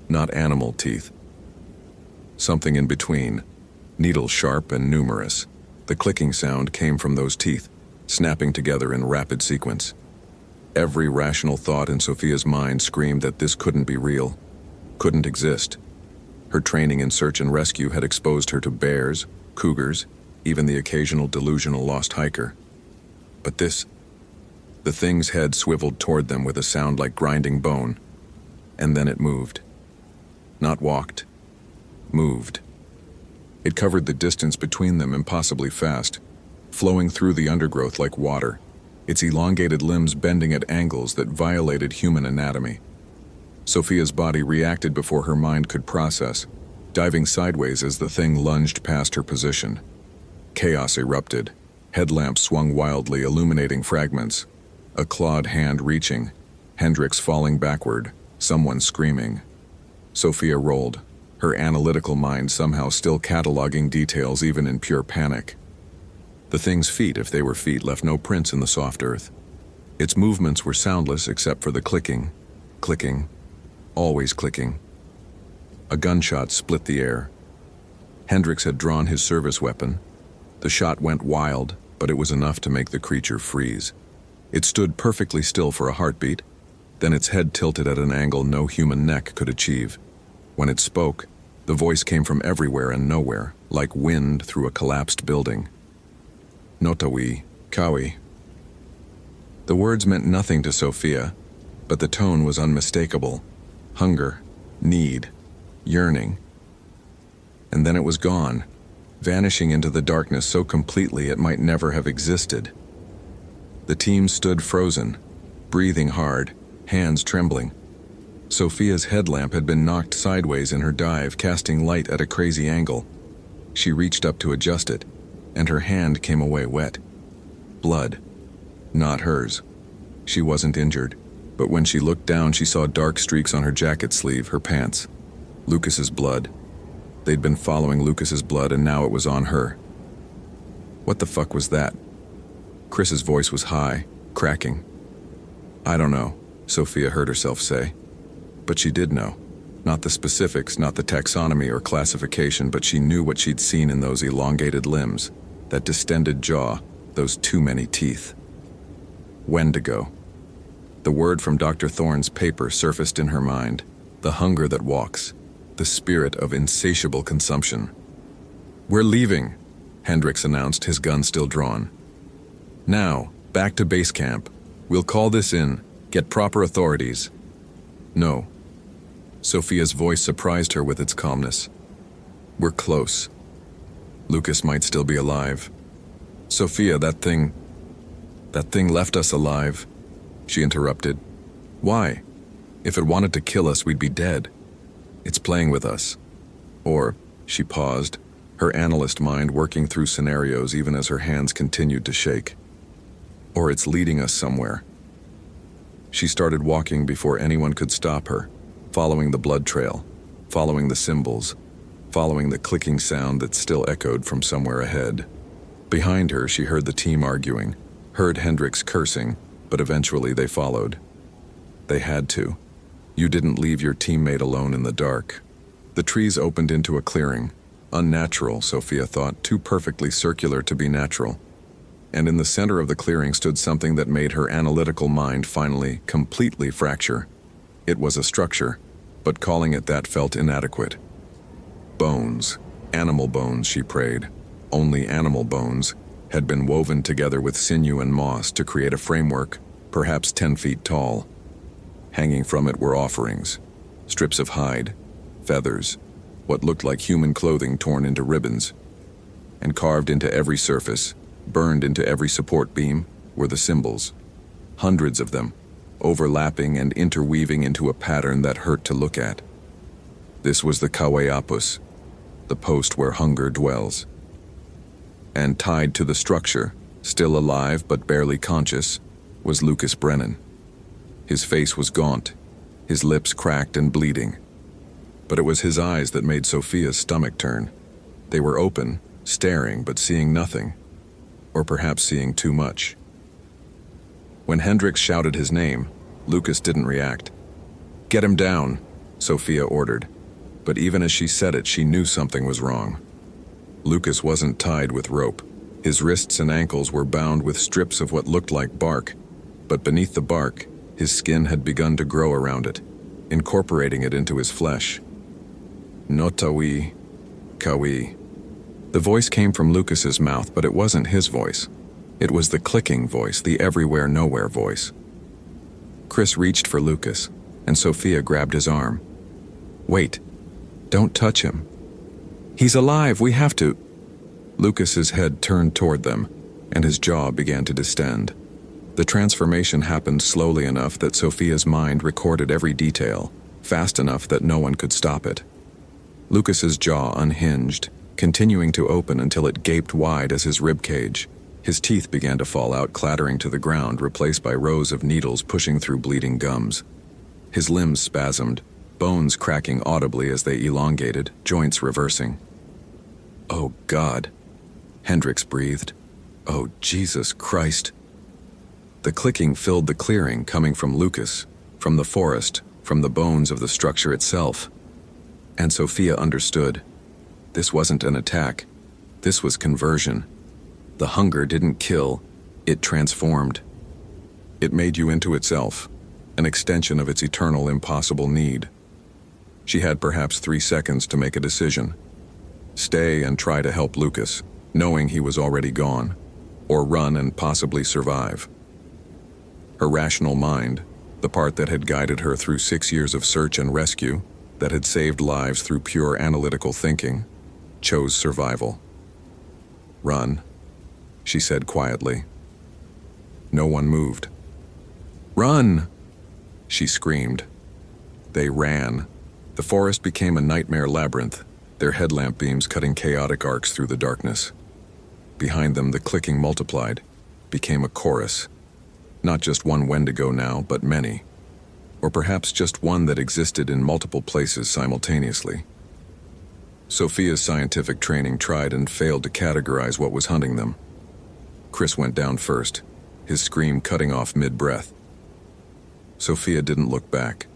not animal teeth. Something in between, needle-sharp and numerous. The clicking sound came from those teeth, snapping together in rapid sequence. Every rational thought in Sophia's mind screamed that this couldn't be real, couldn't exist. Her training in search and rescue had exposed her to bears, cougars, even the occasional delusional lost hiker. But this, the thing's head swiveled toward them with a sound like grinding bone, and then it moved. Not walked, moved. It covered the distance between them impossibly fast, flowing through the undergrowth like water, its elongated limbs bending at angles that violated human anatomy. Sophia's body reacted before her mind could process, diving sideways as the thing lunged past her position. Chaos erupted. Headlamps swung wildly, illuminating fragments. A clawed hand reaching, Hendricks falling backward, someone screaming. Sophia rolled, her analytical mind somehow still cataloging details even in pure panic. The thing's feet, if they were feet, left no prints in the soft earth. Its movements were soundless except for the clicking, always clicking. A gunshot split the air. Hendricks had drawn his service weapon. The shot went wild, but it was enough to make the creature freeze. It stood perfectly still for a heartbeat, then its head tilted at an angle no human neck could achieve. When it spoke, the voice came from everywhere and nowhere, like wind through a collapsed building. Notawi, Kawi. The words meant nothing to Sophia, but the tone was unmistakable. Hunger, need, yearning. And then it was gone, vanishing into the darkness so completely it might never have existed. The team stood frozen, breathing hard, hands trembling. Sophia's headlamp had been knocked sideways in her dive, casting light at a crazy angle. She reached up to adjust it, and her hand came away wet. Blood. Not hers. She wasn't injured, but when she looked down, she saw dark streaks on her jacket sleeve, her pants. Lucas's blood. They'd been following Lucas's blood, and now it was on her. What the fuck was that? Chris's voice was high, cracking. I don't know, Sophia heard herself say. But she did know. Not the specifics, not the taxonomy or classification, but she knew what she'd seen in those elongated limbs, that distended jaw, those too many teeth. Wendigo. The word from Dr. Thorne's paper surfaced in her mind. The hunger that walks. The spirit of insatiable consumption. We're leaving, Hendricks announced, his gun still drawn. Now, back to base camp. We'll call this in, get proper authorities. No. Sophia's voice surprised her with its calmness. We're close. Lucas might still be alive. Sophia, that thing left us alive, she interrupted. Why? If it wanted to kill us, we'd be dead. It's playing with us. Or, she paused, her analyst mind working through scenarios even as her hands continued to shake. Or it's leading us somewhere. She started walking before anyone could stop her, following the blood trail, following the symbols, following the clicking sound that still echoed from somewhere ahead. Behind her, she heard the team arguing, heard Hendricks cursing, but eventually they followed. They had to. You didn't leave your teammate alone in the dark. The trees opened into a clearing. Unnatural, Sophia thought, too perfectly circular to be natural. And in the center of the clearing stood something that made her analytical mind finally, completely fracture. It was a structure, but calling it that felt inadequate. Bones, animal bones, she prayed, only animal bones, had been woven together with sinew and moss to create a framework, perhaps 10 feet tall. Hanging from it were offerings, strips of hide, feathers, what looked like human clothing torn into ribbons. And carved into every surface, burned into every support beam, were the symbols. Hundreds of them, overlapping and interweaving into a pattern that hurt to look at. This was the Kaweapus, the post where hunger dwells. And tied to the structure, still alive but barely conscious, was Lucas Brennan. His face was gaunt, his lips cracked and bleeding. But it was his eyes that made Sophia's stomach turn. They were open, staring but seeing nothing. Or perhaps seeing too much. When Hendricks shouted his name, Lucas didn't react. Get him down, Sophia ordered. But even as she said it, she knew something was wrong. Lucas wasn't tied with rope. His wrists and ankles were bound with strips of what looked like bark. But beneath the bark, his skin had begun to grow around it, incorporating it into his flesh. Notawi, Kawi. The voice came from Lucas's mouth, but it wasn't his voice. It was the clicking voice, the everywhere nowhere voice. Chris reached for Lucas, and Sophia grabbed his arm. "Wait, don't touch him. He's alive, we have to." Lucas's head turned toward them, and his jaw began to distend. The transformation happened slowly enough that Sophia's mind recorded every detail, fast enough that no one could stop it. Lucas's jaw unhinged, continuing to open until it gaped wide as his rib cage. His teeth began to fall out, clattering to the ground, replaced by rows of needles pushing through bleeding gums. His limbs spasmed, bones cracking audibly as they elongated, joints reversing. "Oh, God," Hendricks breathed. "Oh, Jesus Christ." The clicking filled the clearing, coming from Lucas, from the forest, from the bones of the structure itself. And Sophia understood. This wasn't an attack. This was conversion. The hunger didn't kill, it transformed. It made you into itself, an extension of its eternal, impossible need. She had perhaps 3 seconds to make a decision. Stay and try to help Lucas, knowing he was already gone, or run and possibly survive. Her rational mind, the part that had guided her through 6 years of search and rescue, that had saved lives through pure analytical thinking, chose survival. "Run," she said quietly. No one moved. "Run!" she screamed. They ran. The forest became a nightmare labyrinth, their headlamp beams cutting chaotic arcs through the darkness. Behind them, the clicking multiplied, became a chorus. Not just one Wendigo now, but many. Or perhaps just one that existed in multiple places simultaneously. Sophia's scientific training tried and failed to categorize what was hunting them. Chris went down first, his scream cutting off mid-breath. Sophia didn't look back.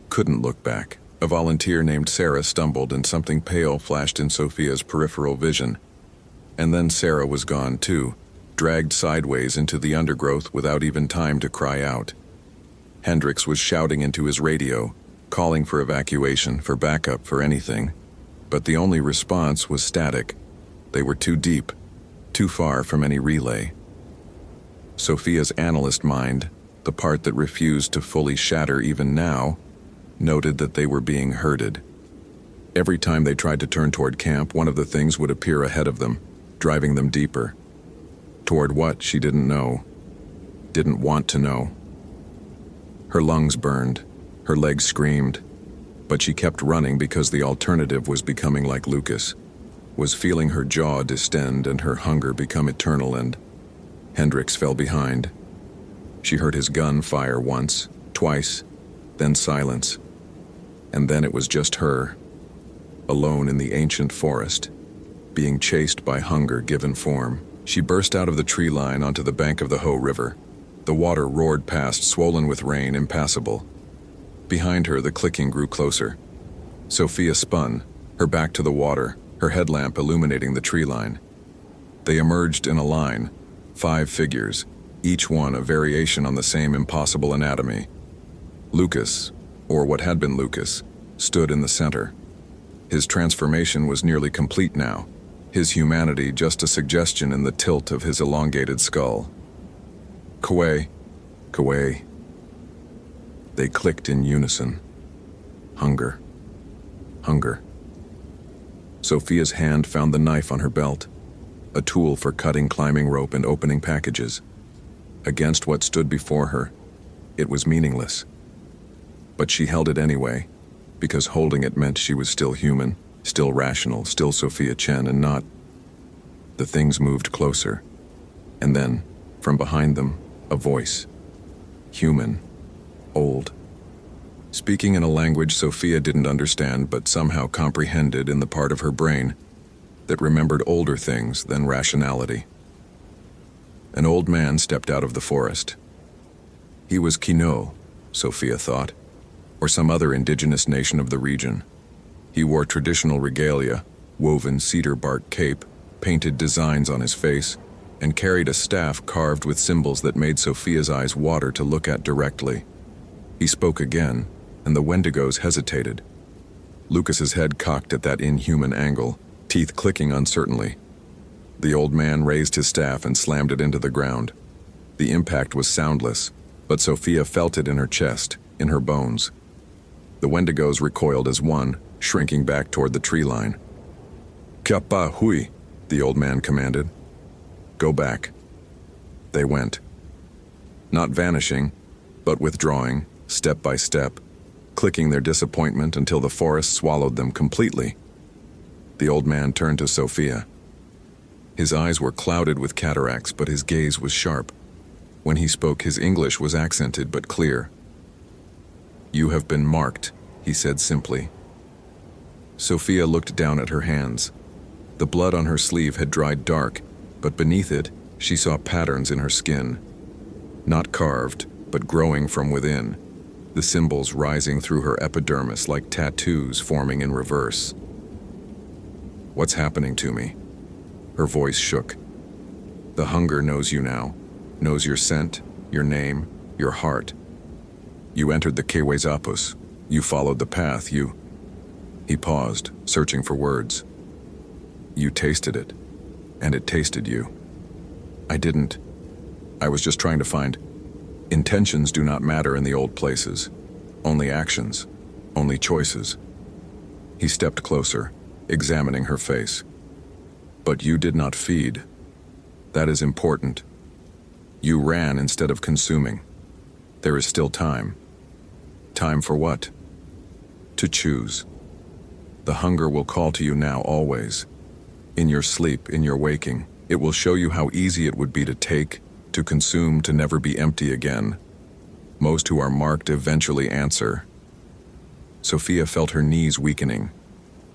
Couldn't look back. A volunteer named Sarah stumbled and something pale flashed in Sophia's peripheral vision. And then Sarah was gone too, dragged sideways into the undergrowth without even time to cry out. Hendricks was shouting into his radio, calling for evacuation, for backup, for anything. But the only response was static. They were too deep, too far from any relay. Sophia's analyst mind, the part that refused to fully shatter even now, noted that they were being herded. Every time they tried to turn toward camp, one of the things would appear ahead of them, driving them deeper. Toward what, she didn't know. Didn't want to know. Her lungs burned, her legs screamed, but she kept running because the alternative was becoming like Lucas, was feeling her jaw distend and her hunger become eternal, and Hendricks fell behind. She heard his gun fire once, twice, then silence. And then it was just her, alone in the ancient forest, being chased by hunger given form. She burst out of the tree line onto the bank of the Ho River. The water roared past, swollen with rain, impassable. Behind her, the clicking grew closer. Sophia spun, her back to the water, her headlamp illuminating the tree line. They emerged in a line, 5 figures, each one a variation on the same impossible anatomy. Lucas, or what had been Lucas, stood in the center. His transformation was nearly complete now, his humanity just a suggestion in the tilt of his elongated skull. "Kaway, Kaway." They clicked in unison. Hunger. Hunger. Sophia's hand found the knife on her belt, a tool for cutting climbing rope and opening packages. Against what stood before her, it was meaningless. But she held it anyway, because holding it meant she was still human, still rational, still Sophia Chen, and not. The things moved closer. And then, from behind them, a voice. Human. Old. Speaking in a language Sophia didn't understand but somehow comprehended in the part of her brain that remembered older things than rationality. An old man stepped out of the forest. He was Kino, Sophia thought, or some other indigenous nation of the region. He wore traditional regalia, woven cedar bark cape, painted designs on his face, and carried a staff carved with symbols that made Sophia's eyes water to look at directly. He spoke again, and the Wendigos hesitated. Lucas's head cocked at that inhuman angle, teeth clicking uncertainly. The old man raised his staff and slammed it into the ground. The impact was soundless, but Sophia felt it in her chest, in her bones. The Wendigos recoiled as one, shrinking back toward the tree line. "Kappa hui," the old man commanded. "Go back." They went. Not vanishing, but withdrawing, step by step, clicking their disappointment until the forest swallowed them completely. The old man turned to Sophia. His eyes were clouded with cataracts, but his gaze was sharp. When he spoke, his English was accented but clear. "You have been marked," he said simply. Sophia looked down at her hands. The blood on her sleeve had dried dark, but beneath it, she saw patterns in her skin. Not carved, but growing from within, the symbols rising through her epidermis like tattoos forming in reverse. "What's happening to me?" Her voice shook. "The hunger knows you now, knows your scent, your name, your heart. You entered the Kewezapus. You followed the path, you..." He paused, searching for words. "You tasted it, and it tasted you." "I didn't. I was just trying to find..." Intentions do not matter in the old places. Only actions, only choices. He stepped closer, examining her face. "But you did not feed. That is important. You ran instead of consuming. There is still time." "Time for what?" "To choose. The hunger will call to you now always. In your sleep, in your waking, it will show you how easy it would be to take, to consume, to never be empty again. Most who are marked eventually answer." Sophia felt her knees weakening,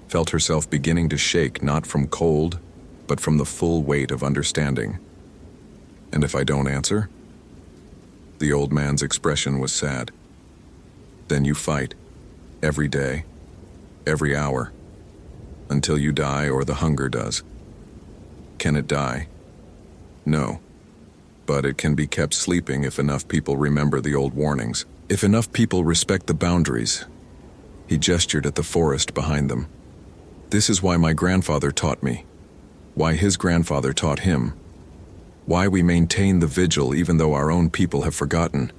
felt herself beginning to shake not from cold, but from the full weight of understanding. "And if I don't answer?" The old man's expression was sad. "Then you fight, every day, every hour, until you die or the hunger does." "Can it die?" "No. But it can be kept sleeping if enough people remember the old warnings, if enough people respect the boundaries." He gestured at the forest behind them. "This is why my grandfather taught me, why his grandfather taught him, why we maintain the vigil even though our own people have forgotten.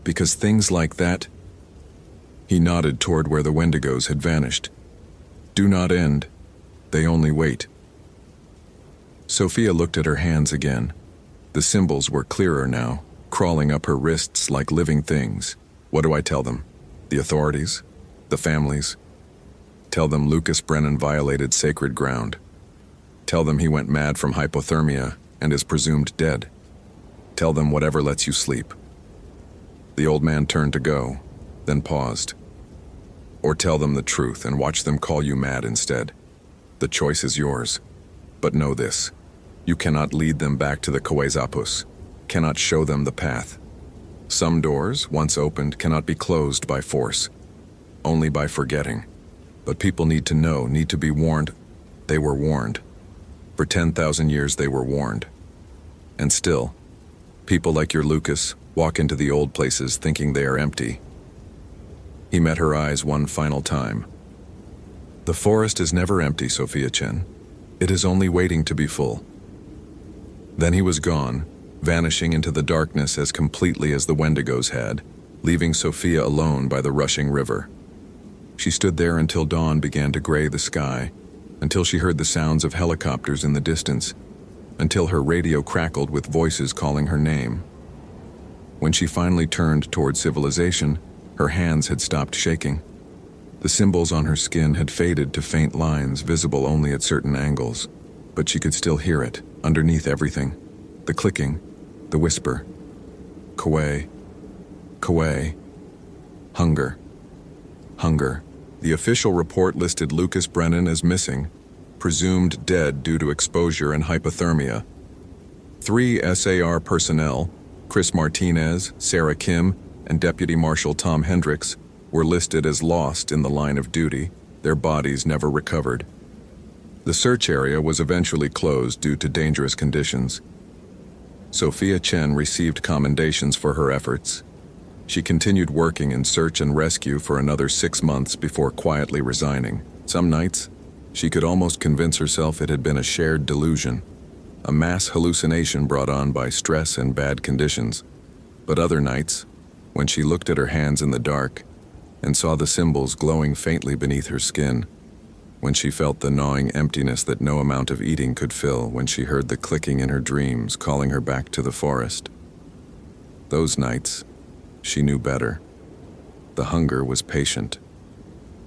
Because things like that..." He nodded toward where the Wendigos had vanished. "Do not end. They only wait." Sophia looked at her hands again. The symbols were clearer now, crawling up her wrists like living things. What do I tell them? The authorities? The families? Tell them Lucas Brennan violated sacred ground. Tell them he went mad from hypothermia and is presumed dead. Tell them whatever lets you sleep. The old man turned to go, then paused. Or tell them the truth and watch them call you mad instead. The choice is yours. But know this. You cannot lead them back to the Kewezapus, cannot show them the path. Some doors, once opened, cannot be closed by force, only by forgetting. But people need to know, need to be warned. They were warned. For 10,000 years they were warned. And still, people like your Lucas walk into the old places thinking they are empty. He met her eyes one final time. The forest is never empty, Sophia Chen. It is only waiting to be full. Then he was gone, vanishing into the darkness as completely as the Wendigos had, leaving Sophia alone by the rushing river. She stood there until dawn began to gray the sky, until she heard the sounds of helicopters in the distance, until her radio crackled with voices calling her name. When she finally turned toward civilization, her hands had stopped shaking. The symbols on her skin had faded to faint lines visible only at certain angles, but she could still hear it, underneath everything. The clicking, the whisper. Kwe, Kwe, hunger, hunger. The official report listed Lucas Brennan as missing, presumed dead due to exposure and hypothermia. 3 SAR personnel, Chris Martinez, Sarah Kim, and Deputy Marshal Tom Hendricks, were listed as lost in the line of duty, their bodies never recovered. The search area was eventually closed due to dangerous conditions. Sophia Chen received commendations for her efforts. She continued working in search and rescue for another 6 months before quietly resigning. Some nights, She could almost convince herself it had been a shared delusion, a mass hallucination brought on by stress and bad conditions. But other nights, when she looked at her hands in the dark and saw the symbols glowing faintly beneath her skin, when she felt the gnawing emptiness that no amount of eating could fill, when she heard the clicking in her dreams calling her back to the forest, those nights, she knew better. The hunger was patient.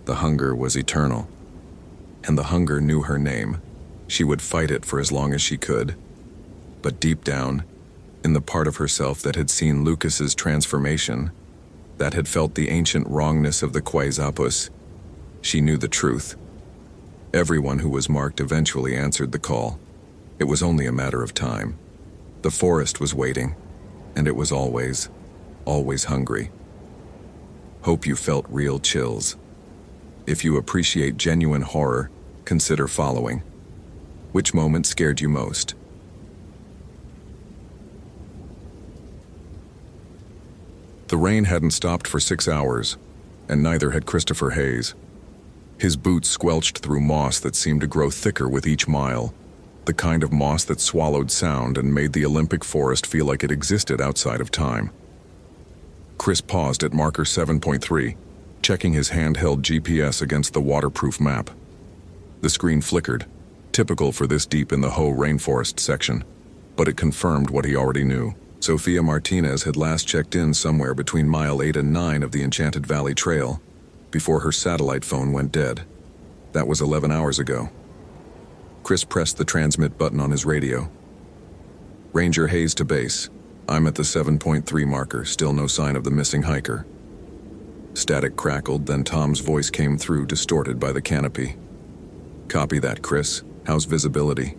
The hunger was eternal. And the hunger knew her name. She would fight it for as long as she could. But deep down, in the part of herself that had seen Lucas's transformation, that had felt the ancient wrongness of the Quasapus, she knew the truth. Everyone who was marked eventually answered the call. It was only a matter of time. The forest was waiting, and it was always hungry. Hope you felt real chills. If you appreciate genuine horror, consider following. Which moment scared you most? The rain hadn't stopped for 6 hours, and neither had Christopher Hayes. His boots squelched through moss that seemed to grow thicker with each mile, the kind of moss that swallowed sound and made the Olympic forest feel like it existed outside of time. Chris paused at marker 7.3, checking his handheld GPS against the waterproof map. The screen flickered, typical for this deep in the Hoh rainforest section, but it confirmed what he already knew. Sofia Martinez had last checked in somewhere between mile 8 and 9 of the Enchanted Valley Trail, before her satellite phone went dead. That was 11 hours ago. Chris pressed the transmit button on his radio. Ranger Hayes to base. I'm at the 7.3 marker, still no sign of the missing hiker. Static crackled, then Tom's voice came through, distorted by the canopy. Copy that, Chris. How's visibility?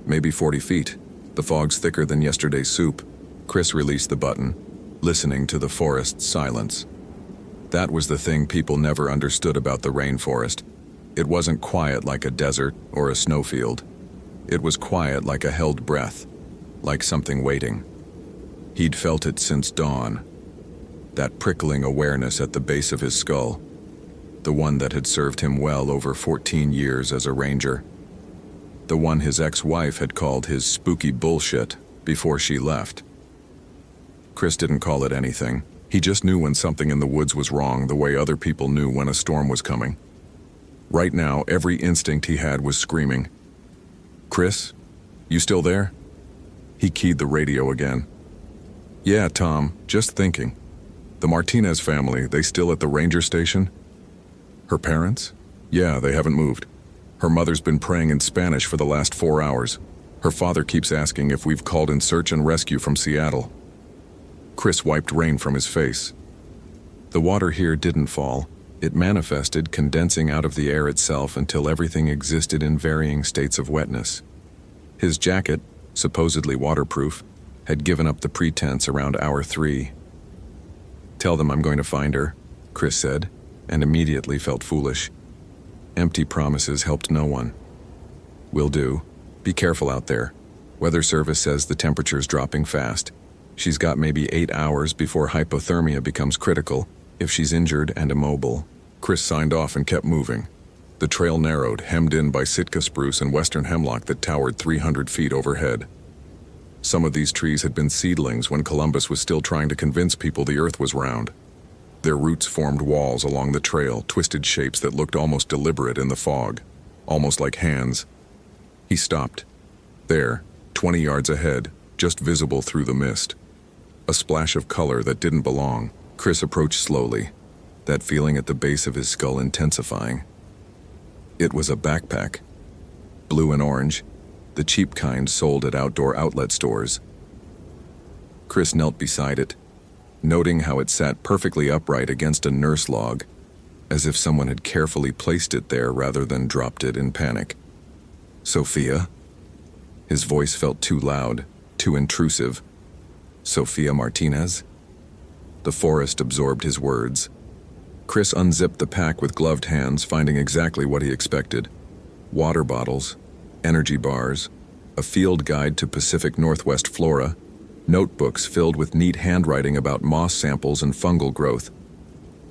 Maybe 40 feet. The fog's thicker than yesterday's soup. Chris released the button, listening to the forest's silence. That was the thing people never understood about the rainforest. It wasn't quiet like a desert or a snowfield. It was quiet like a held breath, like something waiting. He'd felt it since dawn. That prickling awareness at the base of his skull. The one that had served him well over 14 years as a ranger. The one his ex-wife had called his spooky bullshit before she left. Chris didn't call it anything. He just knew when something in the woods was wrong, the way other people knew when a storm was coming. Right now, every instinct he had was screaming. Chris, you still there? He keyed the radio again. Yeah, Tom, just thinking. The Martinez family, they still at the ranger station? Her parents? Yeah, they haven't moved. Her mother's been praying in Spanish for the last 4 hours. Her father keeps asking if we've called in search and rescue from Seattle. Chris wiped rain from his face. The water here didn't fall. It manifested, condensing out of the air itself until everything existed in varying states of wetness. His jacket, supposedly waterproof, had given up the pretense around hour 3. Tell them I'm going to find her, Chris said, and immediately felt foolish. Empty promises helped no one. Will do. Be careful out there. Weather service says the temperature's dropping fast. She's got maybe 8 hours before hypothermia becomes critical, if she's injured and immobile. Chris signed off and kept moving. The trail narrowed, hemmed in by Sitka spruce and western hemlock that towered 300 feet overhead. Some of these trees had been seedlings when Columbus was still trying to convince people the earth was round. Their roots formed walls along the trail, twisted shapes that looked almost deliberate in the fog, almost like hands. He stopped. There, 20 yards ahead, just visible through the mist. A splash of color that didn't belong. Chris approached slowly, that feeling at the base of his skull intensifying. It was a backpack. Blue and orange, the cheap kind sold at outdoor outlet stores. Chris knelt beside it, noting how it sat perfectly upright against a nurse log, as if someone had carefully placed it there rather than dropped it in panic. Sophia? His voice felt too loud, too intrusive. Sofia Martinez? The forest absorbed his words. Chris unzipped the pack with gloved hands, finding exactly what he expected. Water bottles, energy bars, a field guide to Pacific Northwest flora, notebooks filled with neat handwriting about moss samples and fungal growth,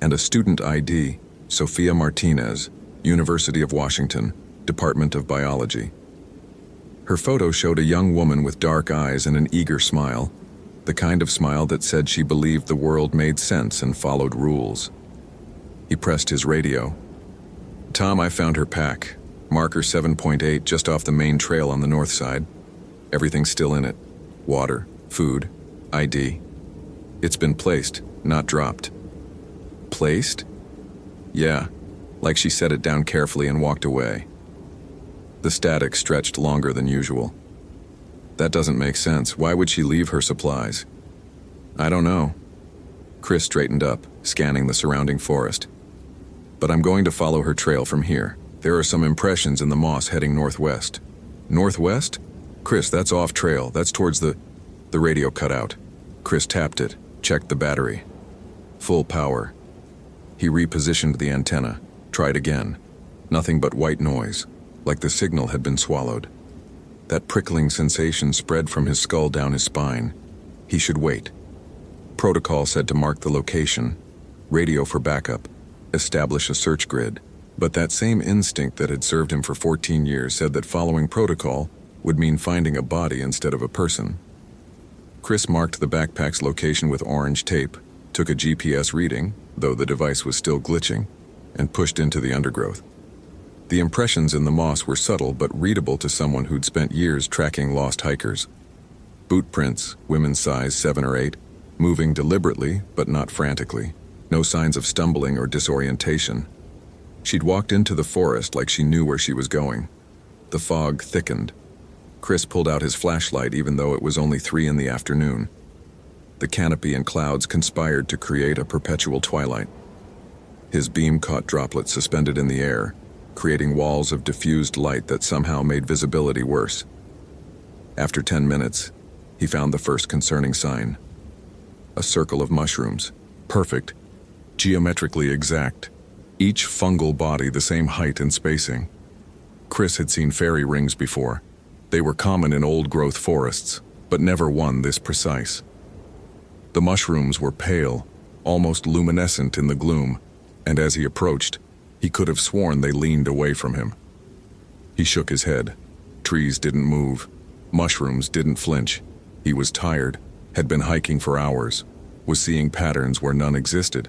and a student ID, Sofia Martinez, University of Washington, Department of Biology. Her photo showed a young woman with dark eyes and an eager smile, the kind of smile that said she believed the world made sense and followed rules. He pressed his radio. "Tom, I found her pack. Marker 7.8 just off the main trail on the north side. Everything's still in it. Water, food, ID. It's been placed, not dropped." "Placed?" "Yeah, like she set it down carefully and walked away." The static stretched longer than usual. "That doesn't make sense. Why would she leave her supplies?" "I don't know." Chris straightened up, scanning the surrounding forest. "But I'm going to follow her trail from here. There are some impressions in the moss heading northwest." "Northwest? Chris, that's off trail. That's towards the..." The radio cut out. Chris tapped it, checked the battery. Full power. He repositioned the antenna, tried again. Nothing but white noise, like the signal had been swallowed. That prickling sensation spread from his skull down his spine. He should wait. Protocol said to mark the location, radio for backup, establish a search grid. But that same instinct that had served him for 14 years said that following protocol would mean finding a body instead of a person. Chris marked the backpack's location with orange tape, took a GPS reading, though the device was still glitching, and pushed into the undergrowth. The impressions in the moss were subtle but readable to someone who'd spent years tracking lost hikers. Boot prints, women's size 7 or 8, moving deliberately but not frantically. No signs of stumbling or disorientation. She'd walked into the forest like she knew where she was going. The fog thickened. Chris pulled out his flashlight even though it was only 3 in the afternoon. The canopy and clouds conspired to create a perpetual twilight. His beam caught droplets suspended in the air, creating walls of diffused light that somehow made visibility worse. After 10 minutes, he found the first concerning sign. A circle of mushrooms, perfect, geometrically exact, each fungal body the same height and spacing. Chris had seen fairy rings before. They were common in old-growth forests, but never one this precise. The mushrooms were pale, almost luminescent in the gloom, and as he approached, he could have sworn they leaned away from him. He shook his head. Trees didn't move. Mushrooms didn't flinch. He was tired, had been hiking for hours, was seeing patterns where none existed.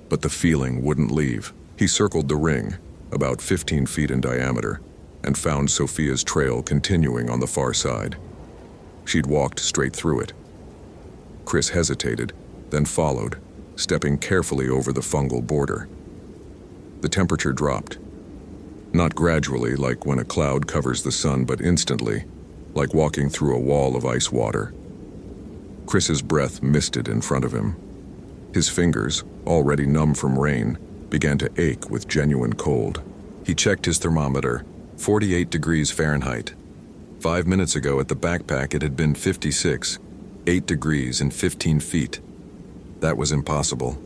But the feeling wouldn't leave. He circled the ring, about 15 feet in diameter, and found Sophia's trail continuing on the far side. She'd walked straight through it. Chris hesitated, then followed, stepping carefully over the fungal border. The temperature dropped. Not gradually, like when a cloud covers the sun, but instantly, like walking through a wall of ice water. Chris's breath misted in front of him. His fingers, already numb from rain, began to ache with genuine cold. He checked his thermometer, 48 degrees Fahrenheit. 5 minutes ago at the backpack it had been 56, 8 degrees and 15 feet. That was impossible.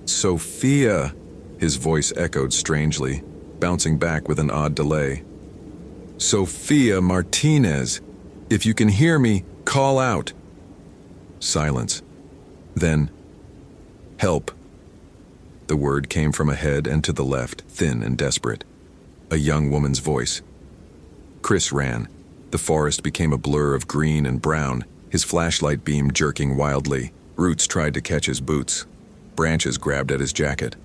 "Sophia!" His voice echoed strangely, bouncing back with an odd delay. "Sophia Martinez! If you can hear me, call out!" Silence. Then, "Help!" The word came from ahead and to the left, thin and desperate. A young woman's voice. Chris ran. The forest became a blur of green and brown, his flashlight beam jerking wildly. Roots tried to catch his boots. Branches grabbed at his jacket.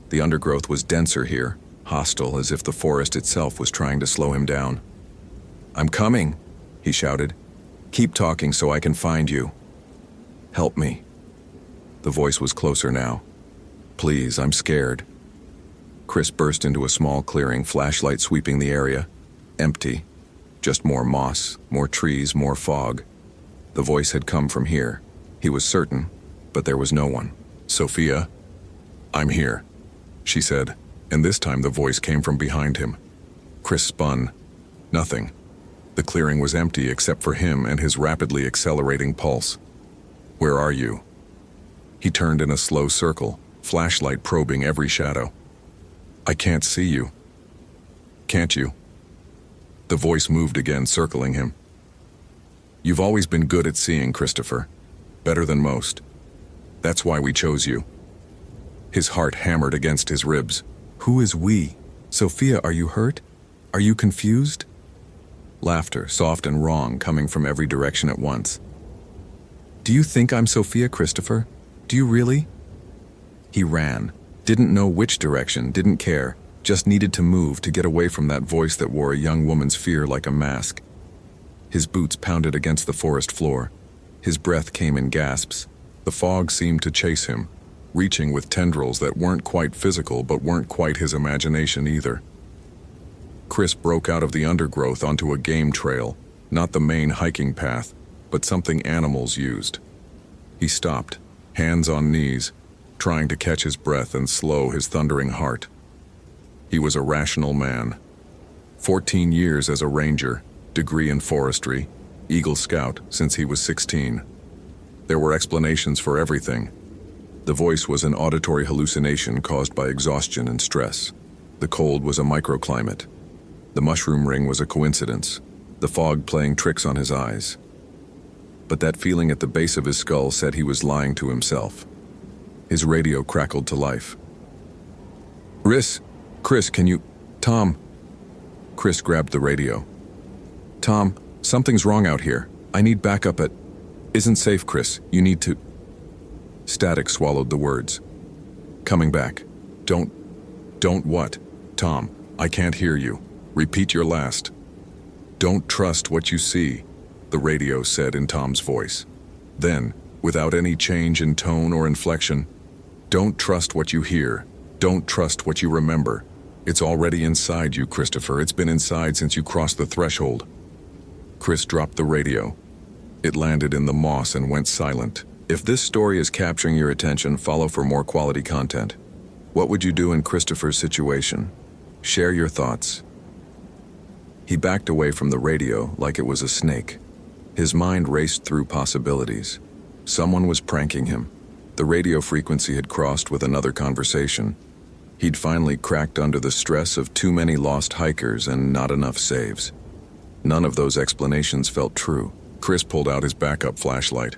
The undergrowth was denser here, hostile as if the forest itself was trying to slow him down. "I'm coming," he shouted. "Keep talking so I can find you. Help me." The voice was closer now. "Please, I'm scared." Chris burst into a small clearing, flashlight sweeping the area. Empty. Just more moss, more trees, more fog. The voice had come from here. He was certain, but there was no one. "Sophia, I'm here," she said, and this time the voice came from behind him. Chris spun. Nothing. The clearing was empty except for him and his rapidly accelerating pulse. "Where are you?" He turned in a slow circle, flashlight probing every shadow. "I can't see you." "Can't you?" The voice moved again, circling him. "You've always been good at seeing, Christopher. Better than most. That's why we chose you." His heart hammered against his ribs. Who is we? Sophia, are you hurt? Are you confused? Laughter, soft and wrong, coming from every direction at once. Do you think I'm Sophia, Christopher? Do you really? He ran. Didn't know which direction, didn't care, just needed to move to get away from that voice that wore a young woman's fear like a mask. His boots pounded against the forest floor. His breath came in gasps. The fog seemed to chase him, reaching with tendrils that weren't quite physical but weren't quite his imagination either. Chris broke out of the undergrowth onto a game trail, not the main hiking path, but something animals used. He stopped, hands on knees, trying to catch his breath and slow his thundering heart. He was a rational man. 14 years as a ranger, degree in forestry, Eagle Scout since he was 16. There were explanations for everything. The voice was an auditory hallucination caused by exhaustion and stress. The cold was a microclimate. The mushroom ring was a coincidence, the fog playing tricks on his eyes. But that feeling at the base of his skull said he was lying to himself. His radio crackled to life. Chris, can you... Tom. Chris grabbed the radio. Tom, something's wrong out here. I need backup at... Isn't safe, Chris. You need to... Static swallowed the words. Coming back. Don't what? Tom, I can't hear you. Repeat your last. Don't trust what you see, the radio said in Tom's voice. Then, without any change in tone or inflection, don't trust what you hear. Don't trust what you remember. It's already inside you, Christopher. It's been inside since you crossed the threshold. Chris dropped the radio. It landed in the moss and went silent. If this story is capturing your attention, follow for more quality content. What would you do in Christopher's situation? Share your thoughts. He backed away from the radio like it was a snake. His mind raced through possibilities. Someone was pranking him. The radio frequency had crossed with another conversation. He'd finally cracked under the stress of too many lost hikers and not enough saves. None of those explanations felt true. Chris pulled out his backup flashlight.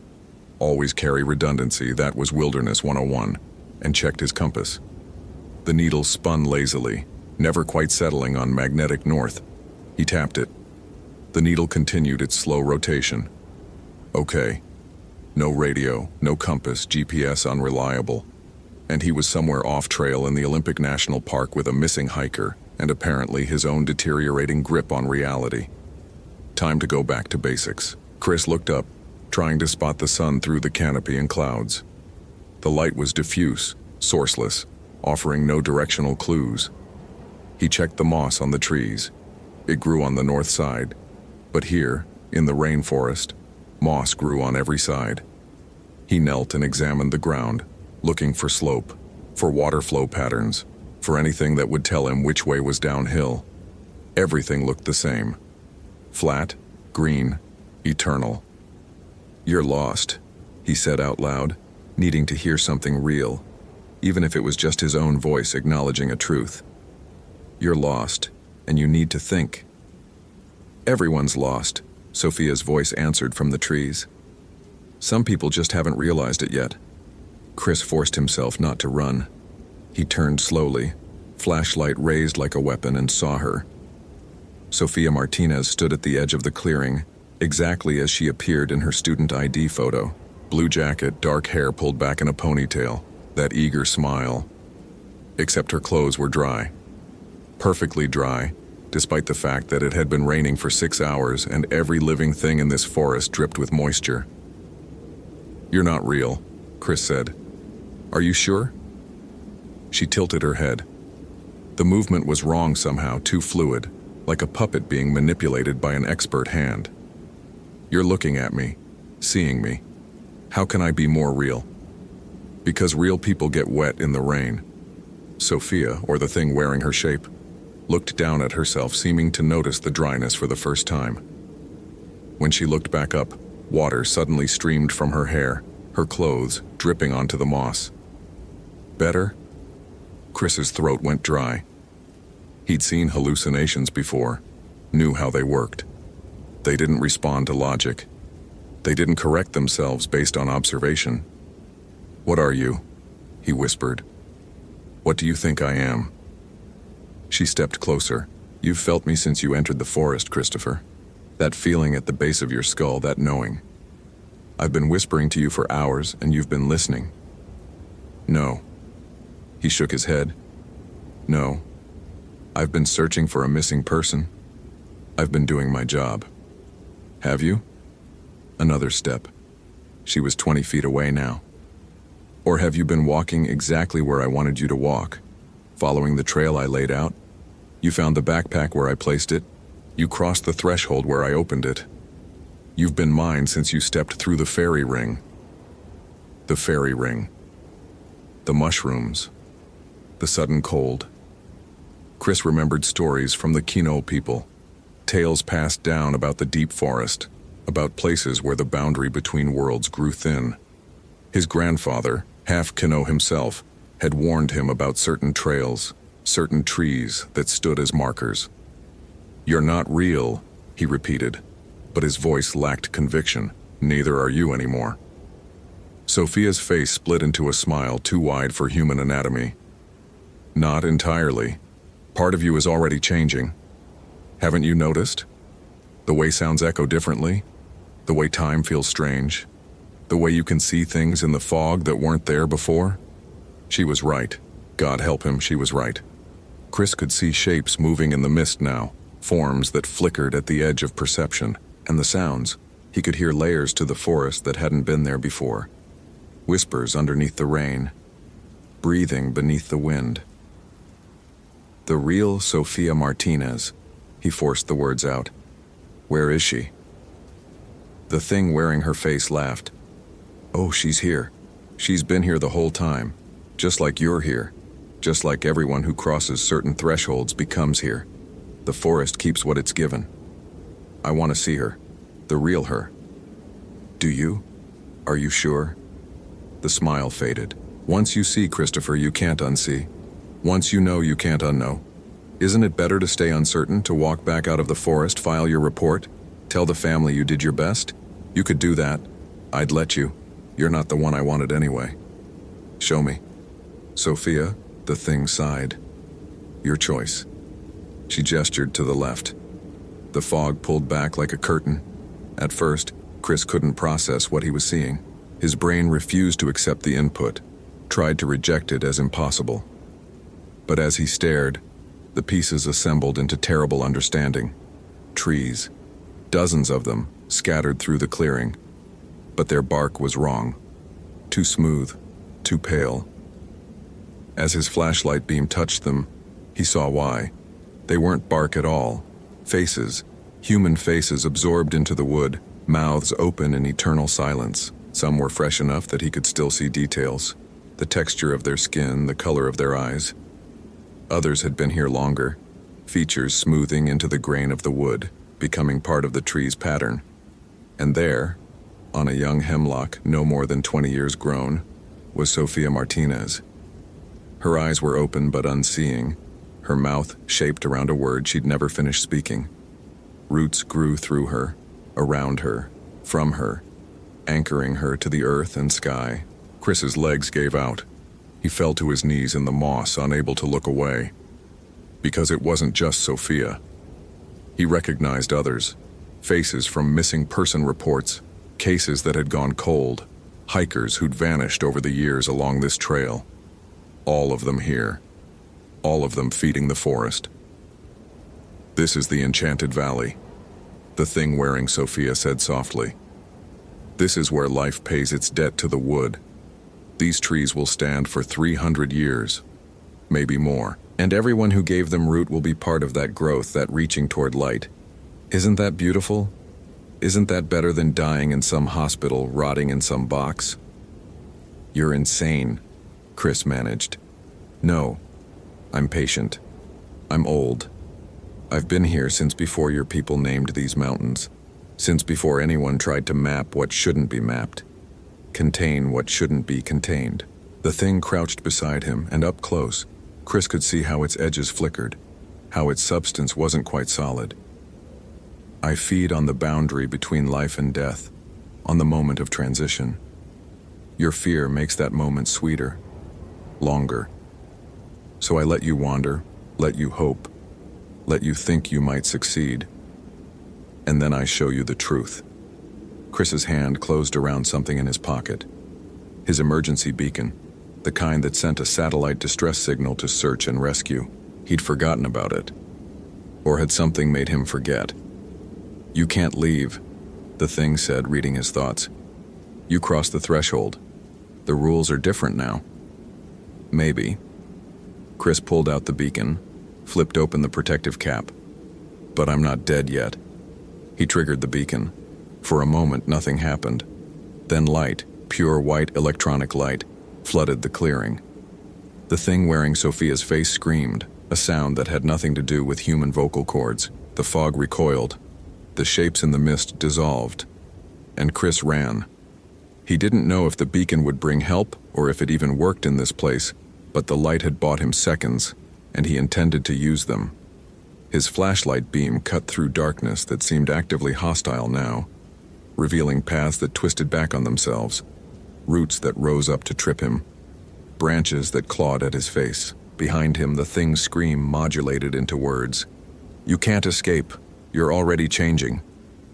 Always carry redundancy, that was Wilderness 101, and checked his compass. The needle spun lazily, never quite settling on magnetic north. He tapped it. The needle continued its slow rotation. Okay. No radio, no compass, GPS unreliable. And he was somewhere off-trail in the Olympic National Park with a missing hiker and apparently his own deteriorating grip on reality. Time to go back to basics. Chris looked up, trying to spot the sun through the canopy and clouds. The light was diffuse, sourceless, offering no directional clues. He checked the moss on the trees. It grew on the north side, but here, in the rainforest, moss grew on every side. He knelt and examined the ground, looking for slope, for water flow patterns, for anything that would tell him which way was downhill. Everything looked the same. Flat, green, eternal. You're lost, he said out loud, needing to hear something real, even if it was just his own voice acknowledging a truth. You're lost, and you need to think. Everyone's lost, Sophia's voice answered from the trees. Some people just haven't realized it yet. Chris forced himself not to run. He turned slowly, flashlight raised like a weapon, and saw her. Sophia Martinez stood at the edge of the clearing, exactly as she appeared in her student ID photo. Blue jacket, dark hair pulled back in a ponytail, that eager smile. Except her clothes were dry. Perfectly dry, despite the fact that it had been raining for 6 hours and every living thing in this forest dripped with moisture. You're not real, Chris said. Are you sure? She tilted her head. The movement was wrong somehow, too fluid, like a puppet being manipulated by an expert hand. You're looking at me, seeing me. How can I be more real? Because real people get wet in the rain. Sophia, or the thing wearing her shape, looked down at herself, seeming to notice the dryness for the first time. When she looked back up, water suddenly streamed from her hair, her clothes dripping onto the moss. Better? Chris's throat went dry. He'd seen hallucinations before, knew how they worked. They didn't respond to logic. They didn't correct themselves based on observation. What are you? He whispered. What do you think I am? She stepped closer. You've felt me since you entered the forest, Christopher. That feeling at the base of your skull, that knowing. I've been whispering to you for hours, and you've been listening. No. He shook his head. No. I've been searching for a missing person. I've been doing my job. Have you? Another step. She was 20 feet away now. Or have you been walking exactly where I wanted you to walk, following the trail I laid out? You found the backpack where I placed it. You crossed the threshold where I opened it. You've been mine since you stepped through the fairy ring. The fairy ring. The mushrooms. The sudden cold. Chris remembered stories from the Kino people, tales passed down about the deep forest, about places where the boundary between worlds grew thin. His grandfather, half Kino himself, had warned him about certain trails, certain trees that stood as markers. You're not real, he repeated, but his voice lacked conviction. Neither are you anymore. Sophia's face split into a smile too wide for human anatomy. Not entirely. Part of you is already changing. Haven't you noticed? The way sounds echo differently, the way time feels strange, the way you can see things in the fog that weren't there before. She was right. God help him, she was right. Chris could see shapes moving in the mist now, forms that flickered at the edge of perception, and the sounds. He could hear layers to the forest that hadn't been there before. Whispers underneath the rain, breathing beneath the wind. The real Sophia Martinez, he forced the words out. Where is she? The thing wearing her face laughed. Oh, she's here. She's been here the whole time. Just like you're here. Just like everyone who crosses certain thresholds becomes here. The forest keeps what it's given. I want to see her. The real her. Do you? Are you sure? The smile faded. Once you see, Christopher, you can't unsee. Once you know, you can't unknow. Isn't it better to stay uncertain, to walk back out of the forest, file your report, tell the family you did your best? You could do that. I'd let you. You're not the one I wanted anyway. Show me. Sophia, the thing sighed. Your choice. She gestured to the left. The fog pulled back like a curtain. At first, Chris couldn't process what he was seeing. His brain refused to accept the input, tried to reject it as impossible. But as he stared, the pieces assembled into terrible understanding. Trees, dozens of them, scattered through the clearing. But their bark was wrong. Too smooth, too pale. As his flashlight beam touched them, he saw why. They weren't bark at all. Faces, human faces absorbed into the wood, mouths open in eternal silence. Some were fresh enough that he could still see details, the texture of their skin, the color of their eyes. Others had been here longer, features smoothing into the grain of the wood, becoming part of the tree's pattern. And there, on a young hemlock no more than 20 years grown, was Sophia Martinez. Her eyes were open but unseeing, her mouth shaped around a word she'd never finished speaking. Roots grew through her, around her, from her, anchoring her to the earth and sky. Chris's legs gave out. He fell to his knees in the moss, unable to look away. Because it wasn't just Sophia. He recognized others, faces from missing person reports, cases that had gone cold, hikers who'd vanished over the years along this trail. All of them here. All of them feeding the forest. This is the Enchanted Valley. The thing wearing Sophia said softly. This is where life pays its debt to the wood. These trees will stand for 300 years, maybe more, and everyone who gave them root will be part of that growth, that reaching toward light. Isn't that beautiful? Isn't that better than dying in some hospital, rotting in some box? You're insane, Chris managed. No, I'm patient. I'm old. I've been here since before your people named these mountains. Since before anyone tried to map what shouldn't be mapped, contain what shouldn't be contained. The thing crouched beside him, and up close, Chris could see how its edges flickered, how its substance wasn't quite solid. I feed on the boundary between life and death, on the moment of transition. Your fear makes that moment sweeter, longer. So I let you wander, let you hope, let you think you might succeed. And then I show you the truth. Chris's hand closed around something in his pocket. His emergency beacon, the kind that sent a satellite distress signal to search and rescue. He'd forgotten about it. Or had something made him forget? You can't leave, the thing said, reading his thoughts. You crossed the threshold. The rules are different now. Maybe. Chris pulled out the beacon, flipped open the protective cap. But I'm not dead yet. He triggered the beacon. For a moment, nothing happened. Then light, pure white electronic light, flooded the clearing. The thing wearing Sophia's face screamed, a sound that had nothing to do with human vocal cords. The fog recoiled. The shapes in the mist dissolved. And Chris ran. He didn't know if the beacon would bring help or if it even worked in this place, but the light had bought him seconds, and he intended to use them. His flashlight beam cut through darkness that seemed actively hostile now, revealing paths that twisted back on themselves, roots that rose up to trip him, branches that clawed at his face. Behind him, the thing's scream modulated into words. You can't escape. You're already changing.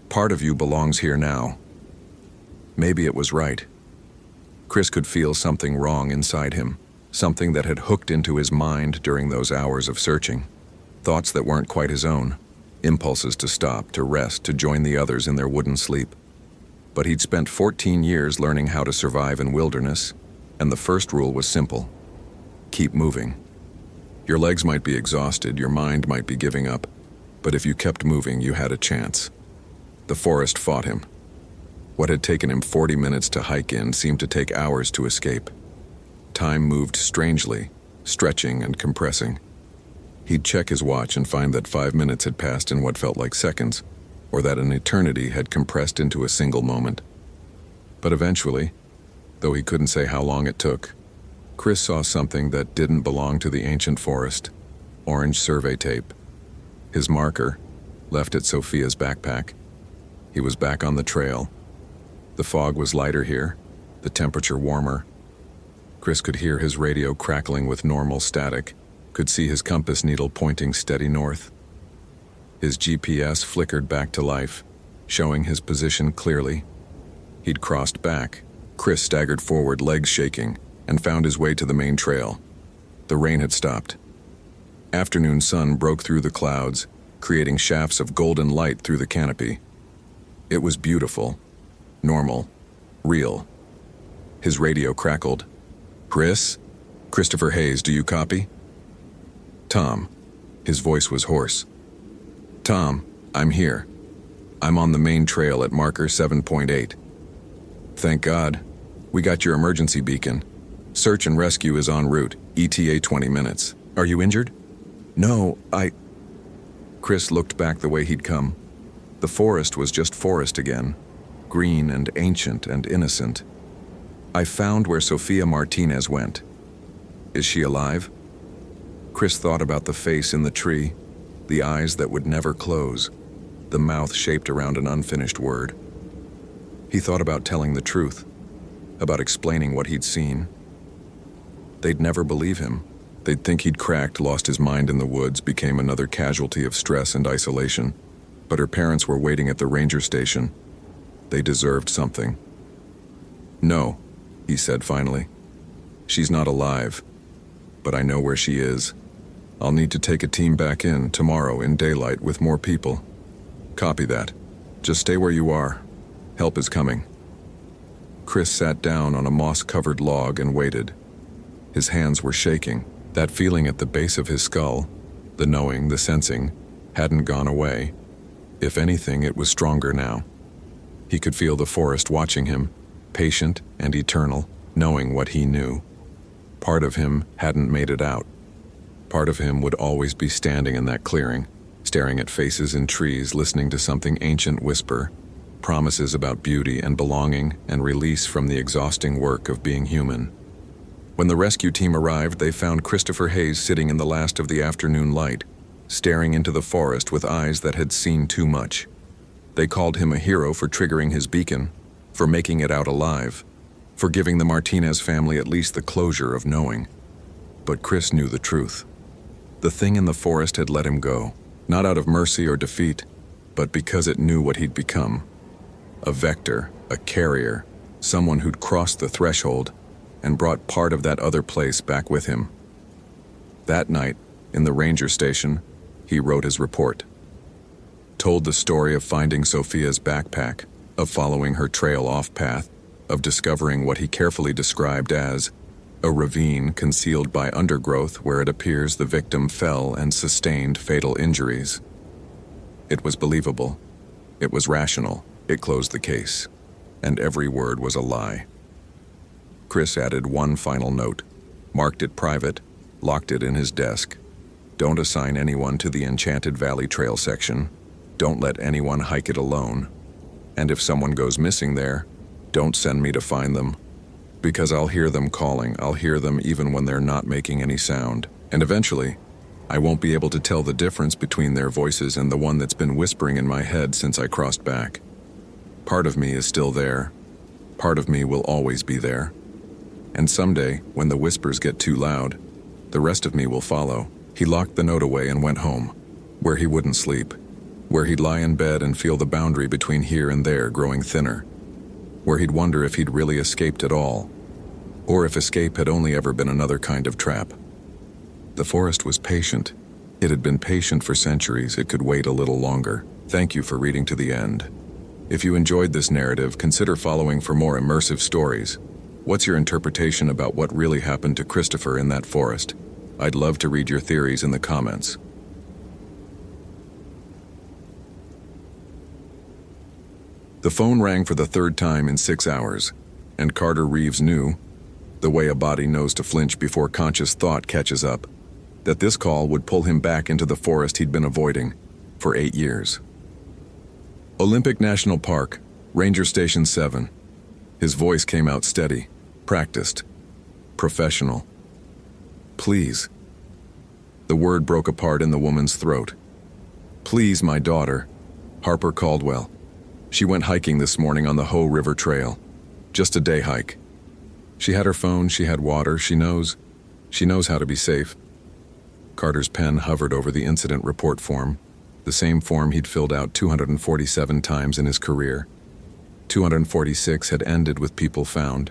Part of you belongs here now. Maybe it was right. Chris could feel something wrong inside him, something that had hooked into his mind during those hours of searching. Thoughts that weren't quite his own, impulses to stop, to rest, to join the others in their wooden sleep. But he'd spent 14 years learning how to survive in wilderness, and the first rule was simple. Keep moving. Your legs might be exhausted, your mind might be giving up, but if you kept moving, you had a chance. The forest fought him. What had taken him 40 minutes to hike in seemed to take hours to escape. Time moved strangely, stretching and compressing. He'd check his watch and find that 5 minutes had passed in what felt like seconds, or that an eternity had compressed into a single moment. But eventually, though he couldn't say how long it took, Chris saw something that didn't belong to the ancient forest: orange survey tape. His marker, left at Sophia's backpack. He was back on the trail. The fog was lighter here, the temperature warmer. Chris could hear his radio crackling with normal static, could see his compass needle pointing steady north. His GPS flickered back to life, showing his position clearly. He'd crossed back. Chris staggered forward, legs shaking, and found his way to the main trail. The rain had stopped. Afternoon sun broke through the clouds, creating shafts of golden light through the canopy. It was beautiful, normal, real. His radio crackled. Chris? Christopher Hayes, do you copy? Tom. His voice was hoarse. Tom, I'm here. I'm on the main trail at marker 7.8. Thank God. We got your emergency beacon. Search and rescue is en route, ETA 20 minutes. Are you injured? No, Chris looked back the way he'd come. The forest was just forest again, green and ancient and innocent. I found where Sophia Martinez went. Is she alive? Chris thought about the face in the tree, the eyes that would never close, the mouth shaped around an unfinished word. He thought about telling the truth, about explaining what he'd seen. They'd never believe him. They'd think he'd cracked, lost his mind in the woods, became another casualty of stress and isolation. But her parents were waiting at the ranger station. They deserved something. No, he said finally. She's not alive, but I know where she is. I'll need to take a team back in tomorrow in daylight with more people. Copy that. Just stay where you are. Help is coming. Chris sat down on a moss-covered log and waited. His hands were shaking. That feeling at the base of his skull, the knowing, the sensing, hadn't gone away. If anything, it was stronger now. He could feel the forest watching him, patient and eternal, knowing what he knew. Part of him hadn't made it out. Part of him would always be standing in that clearing, staring at faces in trees, listening to something ancient whisper, promises about beauty and belonging and release from the exhausting work of being human. When the rescue team arrived, they found Christopher Hayes sitting in the last of the afternoon light, staring into the forest with eyes that had seen too much. They called him a hero for triggering his beacon, for making it out alive, for giving the Martinez family at least the closure of knowing. But Chris knew the truth. The thing in the forest had let him go, not out of mercy or defeat, but because it knew what he'd become. A vector, a carrier, someone who'd crossed the threshold and brought part of that other place back with him. That night, in the ranger station, he wrote his report. Told the story of finding Sophia's backpack, of following her trail off-path, of discovering what he carefully described as a ravine concealed by undergrowth where it appears the victim fell and sustained fatal injuries. It was believable. It was rational. It closed the case. And every word was a lie. Chris added one final note, marked it private, locked it in his desk. Don't assign anyone to the Enchanted Valley Trail section. Don't let anyone hike it alone. And if someone goes missing there, don't send me to find them. Because I'll hear them calling. I'll hear them even when they're not making any sound. And eventually, I won't be able to tell the difference between their voices and the one that's been whispering in my head since I crossed back. Part of me is still there. Part of me will always be there. And someday, when the whispers get too loud, the rest of me will follow. He locked the note away and went home, where he wouldn't sleep, where he'd lie in bed and feel the boundary between here and there growing thinner, where he'd wonder if he'd really escaped at all, or if escape had only ever been another kind of trap. The forest was patient. It had been patient for centuries. It could wait a little longer. Thank you for reading to the end. If you enjoyed this narrative, consider following for more immersive stories. What's your interpretation about what really happened to Christopher in that forest? I'd love to read your theories in the comments. The phone rang for the third time in 6 hours, and Carter Reeves knew, the way a body knows to flinch before conscious thought catches up, that this call would pull him back into the forest he'd been avoiding for 8 years. Olympic National Park, Ranger Station 7. His voice came out steady, practiced, professional. Please. The word broke apart in the woman's throat. Please, my daughter. Harper Caldwell. She went hiking this morning on the Hoh River Trail. Just a day hike. She had her phone, she had water, she knows how to be safe. Carter's pen hovered over the incident report form, the same form he'd filled out 247 times in his career. 246 had ended with people found,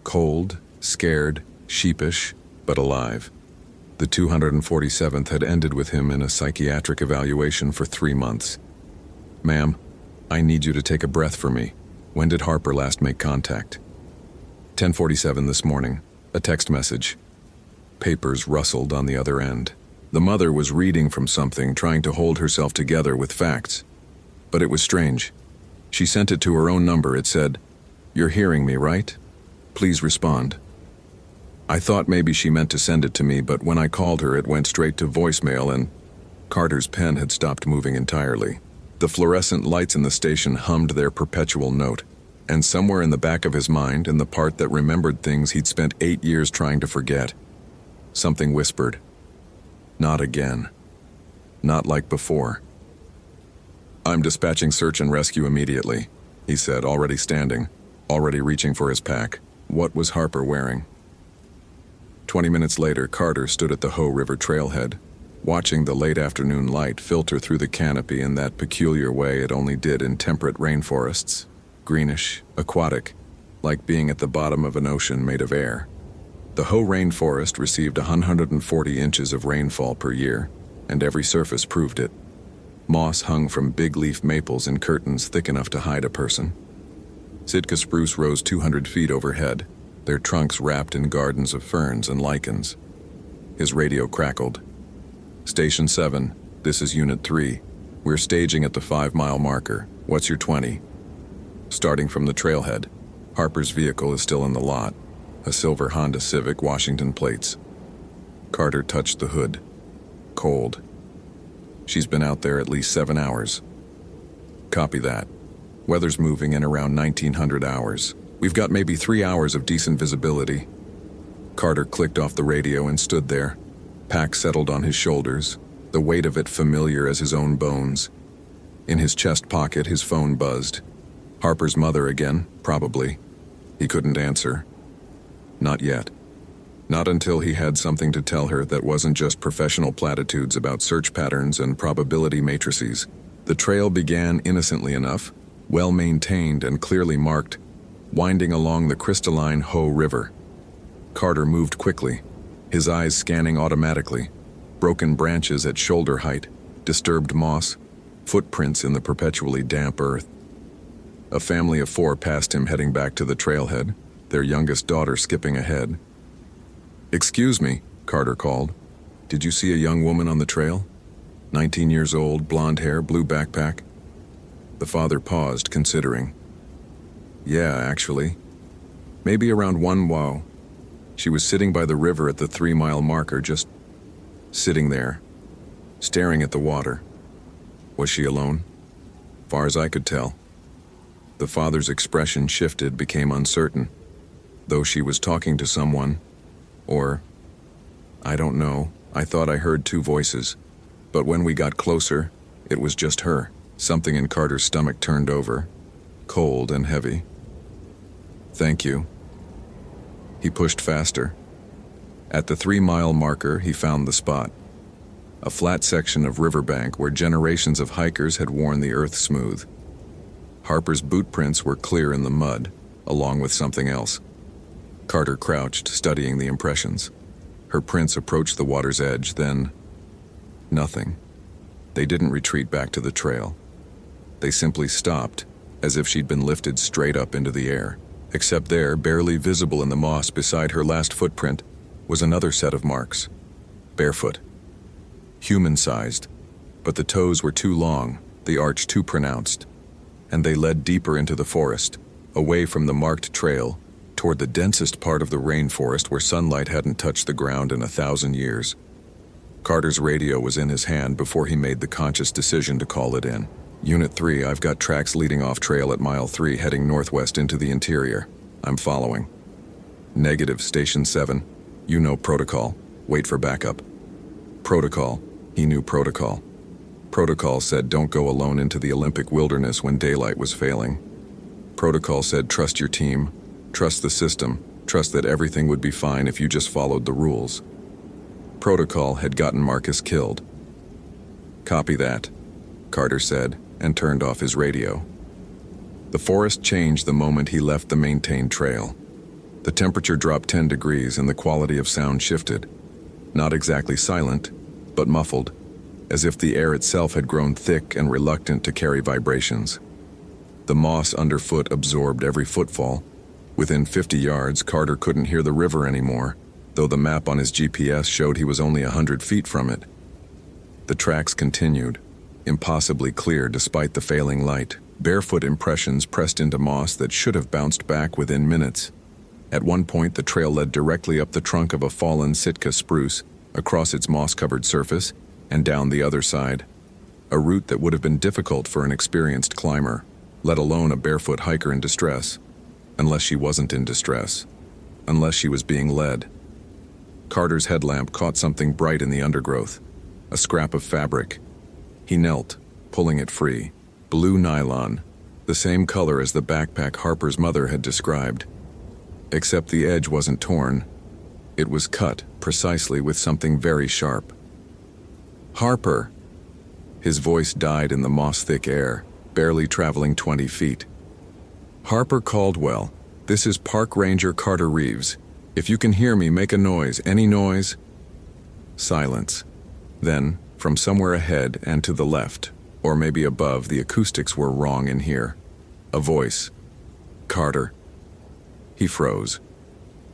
cold, scared, sheepish, but alive. The 247th had ended with him in a psychiatric evaluation for 3 months. Ma'am, I need you to take a breath for me. When did Harper last make contact? 10:47 this morning, a text message. Papers rustled on the other end. The mother was reading from something, trying to hold herself together with facts. But it was strange. She sent it to her own number. It said, "You're hearing me, right? Please respond." I thought maybe she meant to send it to me, but when I called her, it went straight to voicemail, and Carter's pen had stopped moving entirely. The fluorescent lights in the station hummed their perpetual note, and somewhere in the back of his mind, in the part that remembered things he'd spent 8 years trying to forget, something whispered, "Not again. Not like before." "I'm dispatching search and rescue immediately," he said, already standing, already reaching for his pack. What was Harper wearing? 20 minutes later, Carter stood at the Hoh River trailhead, watching the late afternoon light filter through the canopy in that peculiar way it only did in temperate rainforests, greenish, aquatic, like being at the bottom of an ocean made of air. The Hoh rainforest received 140 inches of rainfall per year, and every surface proved it. Moss hung from big leaf maples in curtains thick enough to hide a person. Sitka spruce rose 200 feet overhead, their trunks wrapped in gardens of ferns and lichens. His radio crackled. "Station 7, this is Unit 3. We're staging at the 5-mile marker. What's your 20? Starting from the trailhead. Harper's vehicle is still in the lot. A silver Honda Civic, Washington plates." Carter touched the hood. Cold. "She's been out there at least 7 hours. Copy that. Weather's moving in around 1900 hours. We've got maybe 3 hours of decent visibility." Carter clicked off the radio and stood there. Pack settled on his shoulders, the weight of it familiar as his own bones. In his chest pocket, his phone buzzed. Harper's mother again, probably. He couldn't answer. Not yet. Not until he had something to tell her that wasn't just professional platitudes about search patterns and probability matrices. The trail began innocently enough, well-maintained and clearly marked, winding along the crystalline Ho River. Carter moved quickly, his eyes scanning automatically. Broken branches at shoulder height, disturbed moss, footprints in the perpetually damp earth. A family of 4 passed him heading back to the trailhead, their youngest daughter skipping ahead. "Excuse me," Carter called. "Did you see a young woman on the trail? 19 years old, blonde hair, blue backpack?" The father paused, considering. "Yeah, actually. Maybe around 1 wow. She was sitting by the river at the 3-mile marker, just sitting there, staring at the water." "Was she alone?" "Far as I could tell." The father's expression shifted, became uncertain. "Though she was talking to someone, or, I don't know, I thought I heard 2 voices. But when we got closer, it was just her." Something in Carter's stomach turned over, cold and heavy. "Thank you." He pushed faster. At the 3-mile marker, he found the spot. A flat section of riverbank where generations of hikers had worn the earth smooth. Harper's boot prints were clear in the mud, along with something else. Carter crouched, studying the impressions. Her prints approached the water's edge, then nothing. They didn't retreat back to the trail. They simply stopped, as if she'd been lifted straight up into the air. Except there, barely visible in the moss beside her last footprint, was another set of marks. Barefoot. Human-sized, but the toes were too long, the arch too pronounced, and they led deeper into the forest, away from the marked trail, toward the densest part of the rainforest where sunlight hadn't touched the ground in 1,000 years. Carter's radio was in his hand before he made the conscious decision to call it in. "Unit 3, I've got tracks leading off trail at mile 3 heading northwest into the interior. I'm following." "Negative, Station 7. You know protocol. Wait for backup." Protocol. He knew protocol. Protocol said don't go alone into the Olympic wilderness when daylight was failing. Protocol said trust your team, trust the system, trust that everything would be fine if you just followed the rules. Protocol had gotten Marcus killed. "Copy that," Carter said, and turned off his radio. The forest changed the moment he left the maintained trail. The temperature dropped 10 degrees and the quality of sound shifted. Not exactly silent, but muffled, as if the air itself had grown thick and reluctant to carry vibrations. The moss underfoot absorbed every footfall. Within 50 yards, Carter couldn't hear the river anymore, though the map on his GPS showed he was only 100 feet from it. The tracks continued, impossibly clear despite the failing light. Barefoot impressions pressed into moss that should have bounced back within minutes. At one point, the trail led directly up the trunk of a fallen Sitka spruce, across its moss-covered surface, and down the other side. A route that would have been difficult for an experienced climber, let alone a barefoot hiker in distress. Unless she wasn't in distress. Unless she was being led. Carter's headlamp caught something bright in the undergrowth. A scrap of fabric. He knelt, pulling it free. Blue nylon, the same color as the backpack Harper's mother had described. Except the edge wasn't torn. It was cut, precisely with something very sharp. "Harper!" His voice died in the moss-thick air, barely traveling 20 feet. "Harper Caldwell, this is Park Ranger Carter Reeves. If you can hear me, make a noise, any noise." Silence. Then, from somewhere ahead and to the left, or maybe above, the acoustics were wrong in here. A voice. "Carter." He froze.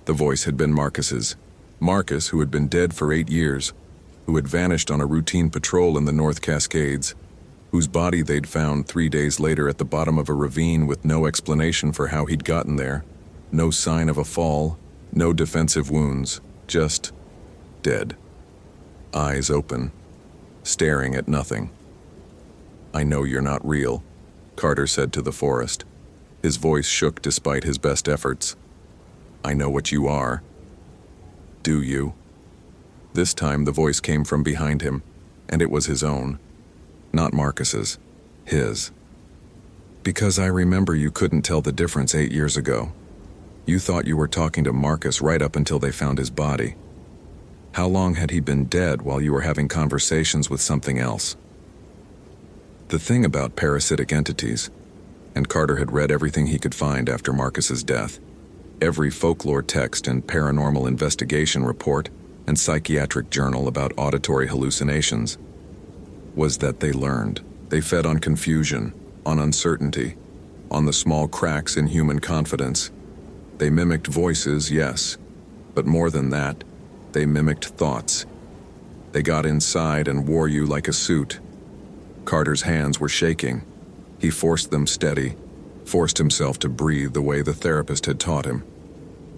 The voice had been Marcus's. Marcus, who had been dead for 8 years, who had vanished on a routine patrol in the North Cascades, whose body they'd found 3 days later at the bottom of a ravine with no explanation for how he'd gotten there, no sign of a fall, no defensive wounds, just dead. Eyes open, staring at nothing. "I know you're not real," Carter said to the forest. His voice shook despite his best efforts. "I know what you are." "Do you?" This time the voice came from behind him, and it was his own. Not Marcus's. His. "Because I remember you couldn't tell the difference 8 years ago." You thought you were talking to Marcus right up until they found his body. How long had he been dead while you were having conversations with something else? The thing about parasitic entities, and Carter had read everything he could find after Marcus's death, every folklore text and paranormal investigation report and psychiatric journal about auditory hallucinations, was that they learned. They fed on confusion, on uncertainty, on the small cracks in human confidence. They mimicked voices, yes, but more than that, they mimicked thoughts. They got inside and wore you like a suit. Carter's hands were shaking. He forced them steady, forced himself to breathe the way the therapist had taught him.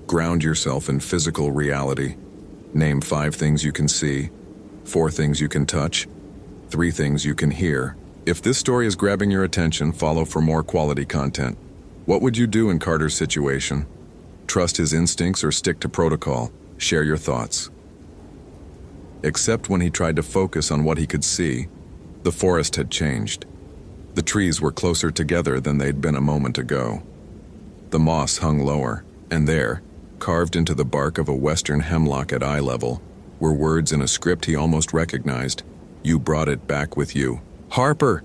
Ground yourself in physical reality. Name 5 things you can see, 4 things you can touch, 3 things you can hear. If this story is grabbing your attention, follow for more quality content. What would you do in Carter's situation? Trust his instincts or stick to protocol? Share your thoughts. Except when he tried to focus on what he could see, the forest had changed. The trees were closer together than they'd been a moment ago. The moss hung lower, and there, carved into the bark of a western hemlock at eye level, were words in a script he almost recognized. You brought it back with you. Harper!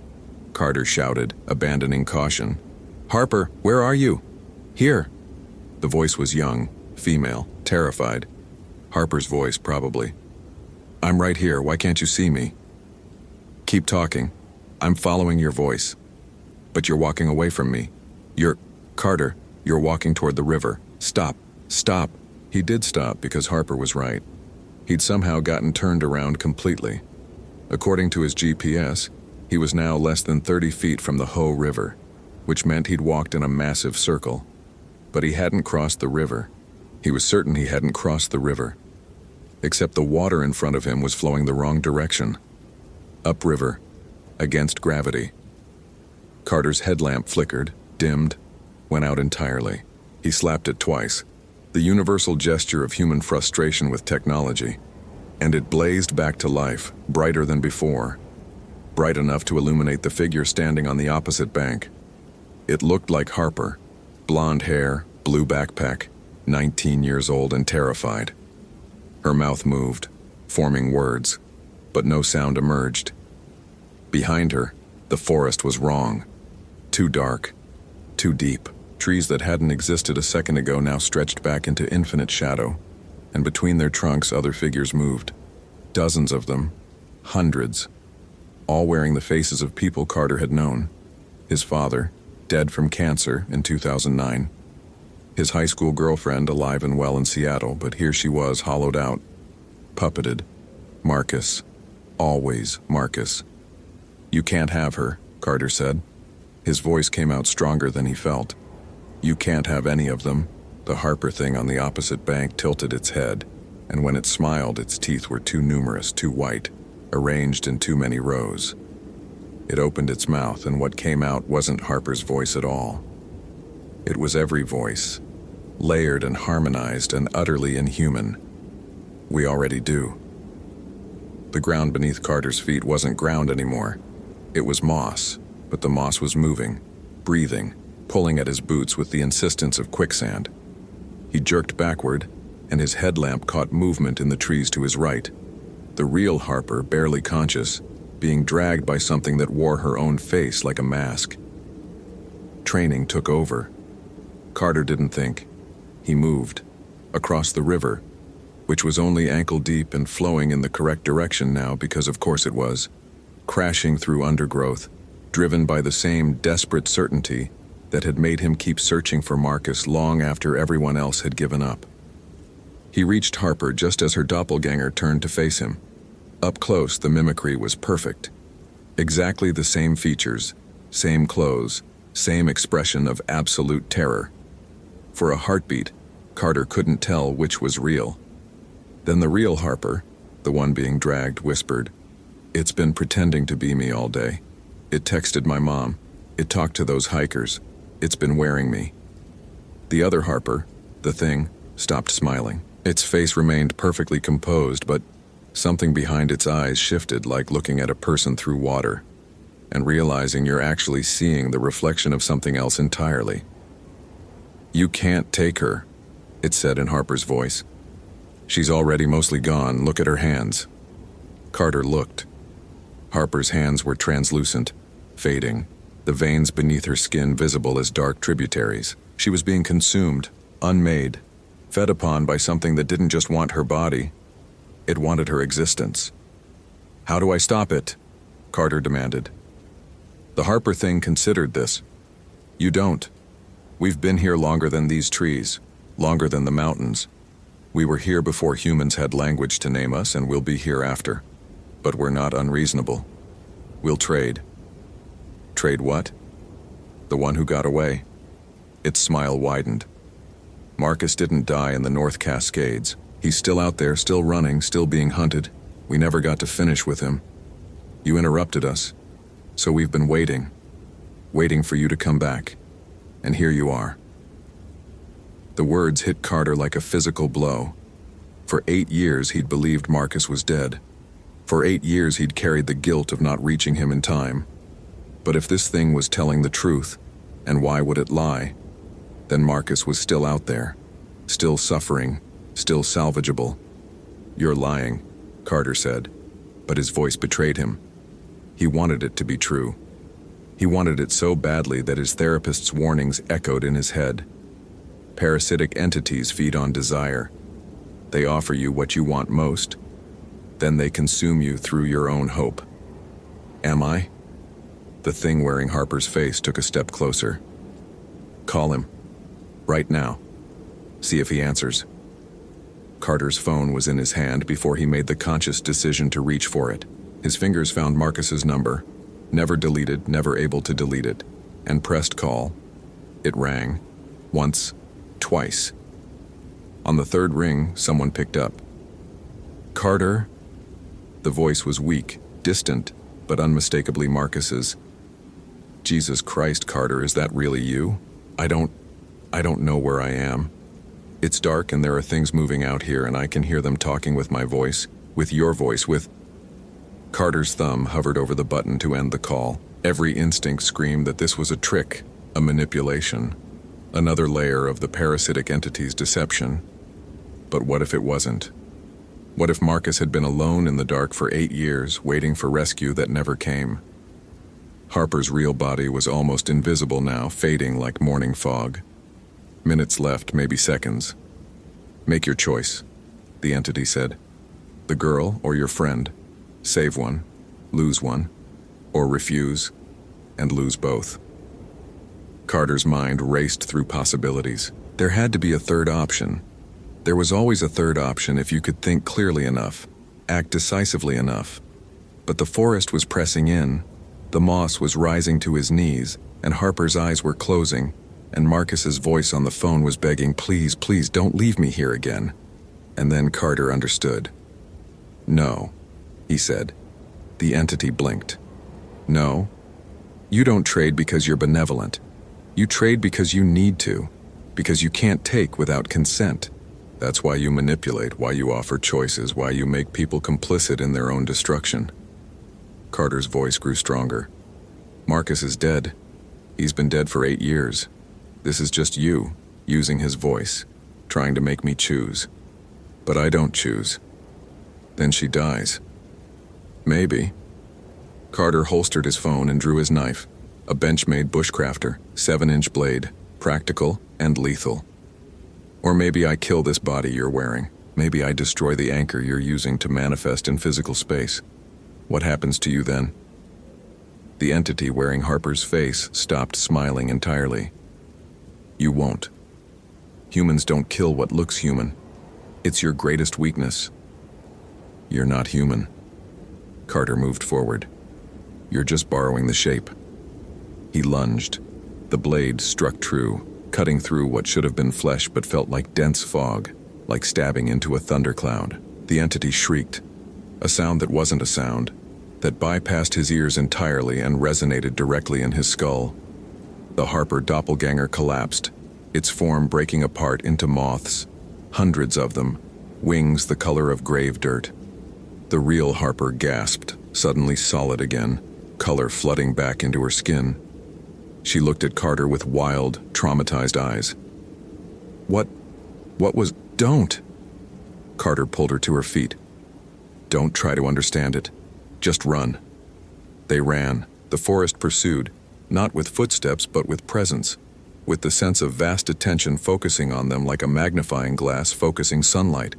Carter shouted, abandoning caution. Harper, where are you? Here. The voice was young, female, terrified. Harper's voice, probably. I'm right here, why can't you see me? Keep talking. I'm following your voice. But you're walking away from me. Carter, you're walking toward the river. Stop. Stop. He did stop because Harper was right. He'd somehow gotten turned around completely. According to his GPS, he was now less than 30 feet from the Hoh River, which meant he'd walked in a massive circle. But he hadn't crossed the river. He was certain he hadn't crossed the river. Except the water in front of him was flowing the wrong direction. Upriver, against gravity. Carter's headlamp flickered, dimmed, went out entirely. He slapped it twice, the universal gesture of human frustration with technology, and it blazed back to life, brighter than before, bright enough to illuminate the figure standing on the opposite bank. It looked like Harper, blonde hair, blue backpack, 19 years old and terrified. Her mouth moved, forming words, but no sound emerged. Behind her, the forest was wrong. Too dark, too deep. Trees that hadn't existed a second ago now stretched back into infinite shadow, and between their trunks other figures moved. Dozens of them, hundreds, all wearing the faces of people Carter had known. His father, dead from cancer in 2009. His high school girlfriend alive and well in Seattle, but here she was, hollowed out, puppeted. Marcus. Always Marcus. You can't have her, Carter said. His voice came out stronger than he felt. You can't have any of them. The Harper thing on the opposite bank tilted its head, and when it smiled, its teeth were too numerous, too white, arranged in too many rows. It opened its mouth, and what came out wasn't Harper's voice at all. It was every voice, layered and harmonized and utterly inhuman. We already do. The ground beneath Carter's feet wasn't ground anymore. It was moss, but the moss was moving, breathing, pulling at his boots with the insistence of quicksand. He jerked backward, and his headlamp caught movement in the trees to his right. The real Harper, barely conscious, being dragged by something that wore her own face like a mask. Training took over. Carter didn't think. He moved, across the river, which was only ankle-deep and flowing in the correct direction now because of course it was, crashing through undergrowth, driven by the same desperate certainty that had made him keep searching for Marcus long after everyone else had given up. He reached Harper just as her doppelganger turned to face him. Up close, the mimicry was perfect. Exactly the same features, same clothes, same expression of absolute terror. For a heartbeat, Carter couldn't tell which was real. Then the real Harper, the one being dragged, whispered, "It's been pretending to be me all day. It texted my mom. It talked to those hikers. It's been wearing me." The other Harper, the thing, stopped smiling. Its face remained perfectly composed, but something behind its eyes shifted like looking at a person through water, and realizing you're actually seeing the reflection of something else entirely. "You can't take her," it said in Harper's voice. She's already mostly gone. Look at her hands. Carter looked. Harper's hands were translucent, fading, the veins beneath her skin visible as dark tributaries. She was being consumed, unmade, fed upon by something that didn't just want her body, it wanted her existence. How do I stop it? Carter demanded. The Harper thing considered this. You don't. We've been here longer than these trees, longer than the mountains. We were here before humans had language to name us, and we'll be here after. But we're not unreasonable. We'll trade. Trade what? The one who got away. Its smile widened. Marcus didn't die in the North Cascades. He's still out there, still running, still being hunted. We never got to finish with him. You interrupted us, so we've been waiting for you to come back. And here you are. The words hit Carter like a physical blow. For 8 years he'd believed Marcus was dead. For 8 years he'd carried the guilt of not reaching him in time. But if this thing was telling the truth, and why would it lie? Then Marcus was still out there, still suffering, still salvageable. You're lying, Carter said, but his voice betrayed him. He wanted it to be true. He wanted it so badly that his therapist's warnings echoed in his head. Parasitic entities feed on desire. They offer you what you want most. Then they consume you through your own hope. Am I? The thing wearing Harper's face took a step closer. Call him. Right now. See if he answers. Carter's phone was in his hand before he made the conscious decision to reach for it. His fingers found Marcus's number, never deleted, never able to delete it, and pressed call. It rang. Once, twice. On the third ring, someone picked up. Carter? The voice was weak, distant, but unmistakably Marcus's. Jesus Christ, Carter, is that really you? I don't know where I am. It's dark and there are things moving out here and I can hear them talking with my voice, with your voice, with... Carter's thumb hovered over the button to end the call. Every instinct screamed that this was a trick, a manipulation, another layer of the parasitic entity's deception. But what if it wasn't? What if Marcus had been alone in the dark for 8 years, waiting for rescue that never came? Harper's real body was almost invisible now, fading like morning fog. Minutes left, maybe seconds. Make your choice, the entity said. The girl or your friend. Save one, lose one, or refuse, and lose both. Carter's mind raced through possibilities. There had to be a third option. There was always a third option if you could think clearly enough, act decisively enough. But the forest was pressing in, the moss was rising to his knees, and Harper's eyes were closing, and Marcus's voice on the phone was begging, please, please, don't leave me here again. And then Carter understood. No, he said. The entity blinked. No, you don't trade because you're benevolent. You trade because you need to, because you can't take without consent. That's why you manipulate, why you offer choices, why you make people complicit in their own destruction. Carter's voice grew stronger. Marcus is dead. He's been dead for 8 years. This is just you, using his voice, trying to make me choose. But I don't choose. Then she dies. Maybe. Carter holstered his phone and drew his knife, a bench-made bushcrafter, 7-inch blade, practical and lethal. Or maybe I kill this body you're wearing. Maybe I destroy the anchor you're using to manifest in physical space. What happens to you then? The entity wearing Harper's face stopped smiling entirely. You won't. Humans don't kill what looks human. It's your greatest weakness. You're not human. Carter moved forward. You're just borrowing the shape. He lunged. The blade struck true, cutting through what should have been flesh but felt like dense fog, like stabbing into a thundercloud. The entity shrieked, a sound that wasn't a sound, that bypassed his ears entirely and resonated directly in his skull. The Harper doppelganger collapsed, its form breaking apart into moths, hundreds of them, wings the color of grave dirt. The real Harper gasped, suddenly solid again, color flooding back into her skin. She looked at Carter with wild, traumatized eyes. What was... Don't! Carter pulled her to her feet. Don't try to understand it. Just run. They ran. The forest pursued, not with footsteps but with presence, with the sense of vast attention focusing on them like a magnifying glass focusing sunlight.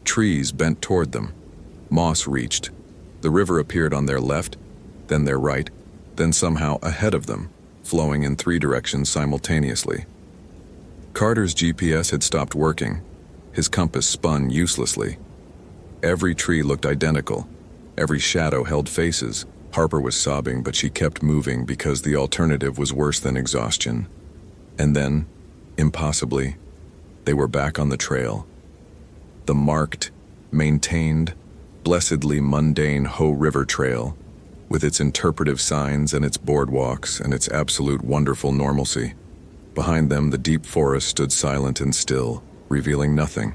Trees bent toward them. Moss reached. The river appeared on their left, then their right, then somehow ahead of them, flowing in 3 directions simultaneously. Carter's GPS had stopped working. His compass spun uselessly. Every tree looked identical. Every shadow held faces. Harper was sobbing, but she kept moving because the alternative was worse than exhaustion. And then, impossibly, they were back on the trail. The marked, maintained, blessedly mundane Ho River Trail, with its interpretive signs and its boardwalks and its absolute wonderful normalcy. Behind them, the deep forest stood silent and still, revealing nothing.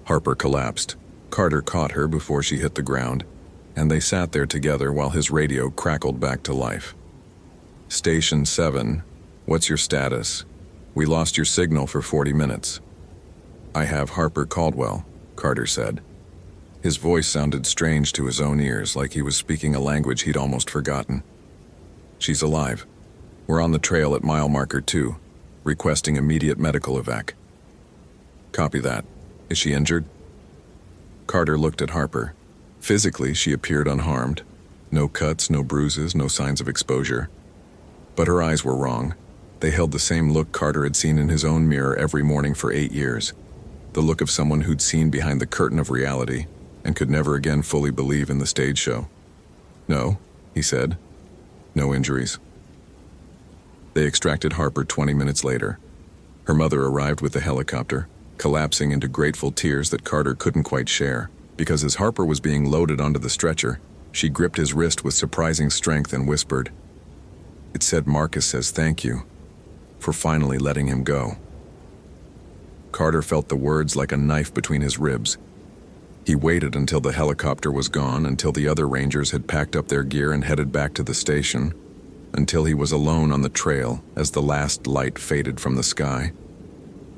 Harper collapsed. Carter caught her before she hit the ground, and they sat there together while his radio crackled back to life. Station 7, what's your status? We lost your signal for 40 minutes. I have Harper Caldwell, Carter said. His voice sounded strange to his own ears, like he was speaking a language he'd almost forgotten. She's alive. We're on the trail at mile marker 2, requesting immediate medical evac. Copy that. Is she injured? Carter looked at Harper. Physically, she appeared unharmed. No cuts, no bruises, no signs of exposure. But her eyes were wrong. They held the same look Carter had seen in his own mirror every morning for 8 years. The look of someone who'd seen behind the curtain of reality and could never again fully believe in the stage show. No, he said. No injuries. They extracted Harper 20 minutes later. Her mother arrived with the helicopter, collapsing into grateful tears that Carter couldn't quite share, because as Harper was being loaded onto the stretcher, she gripped his wrist with surprising strength and whispered, "It said Marcus says thank you for finally letting him go." Carter felt the words like a knife between his ribs. He waited until the helicopter was gone, until the other rangers had packed up their gear and headed back to the station, until he was alone on the trail as the last light faded from the sky.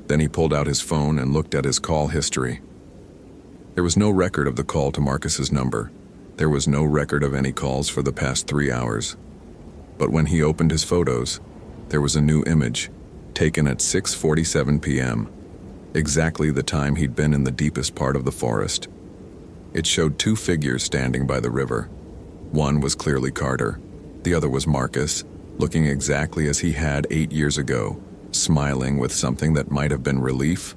Then he pulled out his phone and looked at his call history. There was no record of the call to Marcus's number. There was no record of any calls for the past 3 hours. But when he opened his photos, there was a new image, taken at 6:47 p.m., exactly the time he'd been in the deepest part of the forest. It showed 2 figures standing by the river. One was clearly Carter. The other was Marcus, looking exactly as he had 8 years ago, smiling with something that might have been relief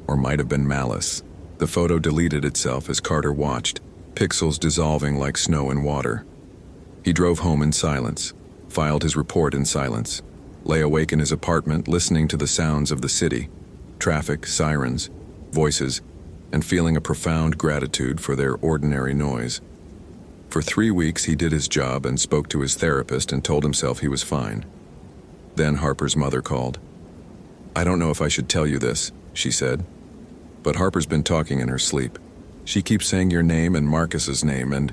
or might have been malice. The photo deleted itself as Carter watched, pixels dissolving like snow in water. He drove home in silence, filed his report in silence, lay awake in his apartment listening to the sounds of the city, traffic, sirens, voices, and feeling a profound gratitude for their ordinary noise. For 3 weeks he did his job and spoke to his therapist and told himself he was fine. Then Harper's mother called. "I don't know if I should tell you this," she said, "but Harper's been talking in her sleep. She keeps saying your name and Marcus's name, and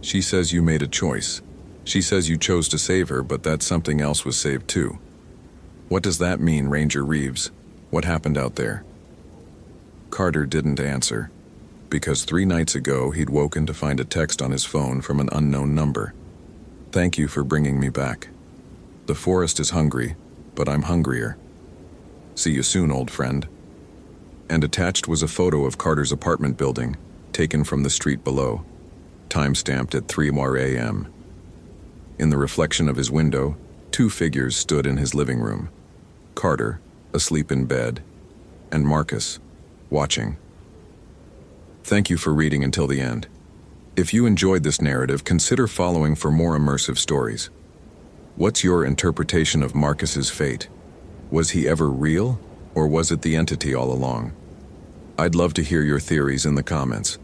she says you made a choice. She says you chose to save her, but that something else was saved too. What does that mean, Ranger Reeves? What happened out there?" Carter didn't answer, because 3 nights ago he'd woken to find a text on his phone from an unknown number. "Thank you for bringing me back. The forest is hungry, but I'm hungrier. See you soon, old friend." And attached was a photo of Carter's apartment building, taken from the street below, time-stamped at 3 a.m. In the reflection of his window, 2 figures stood in his living room. Carter, asleep in bed, and Marcus, watching. Thank you for reading until the end. If you enjoyed this narrative, consider following for more immersive stories. What's your interpretation of Marcus's fate? Was he ever real, or was it the entity all along? I'd love to hear your theories in the comments.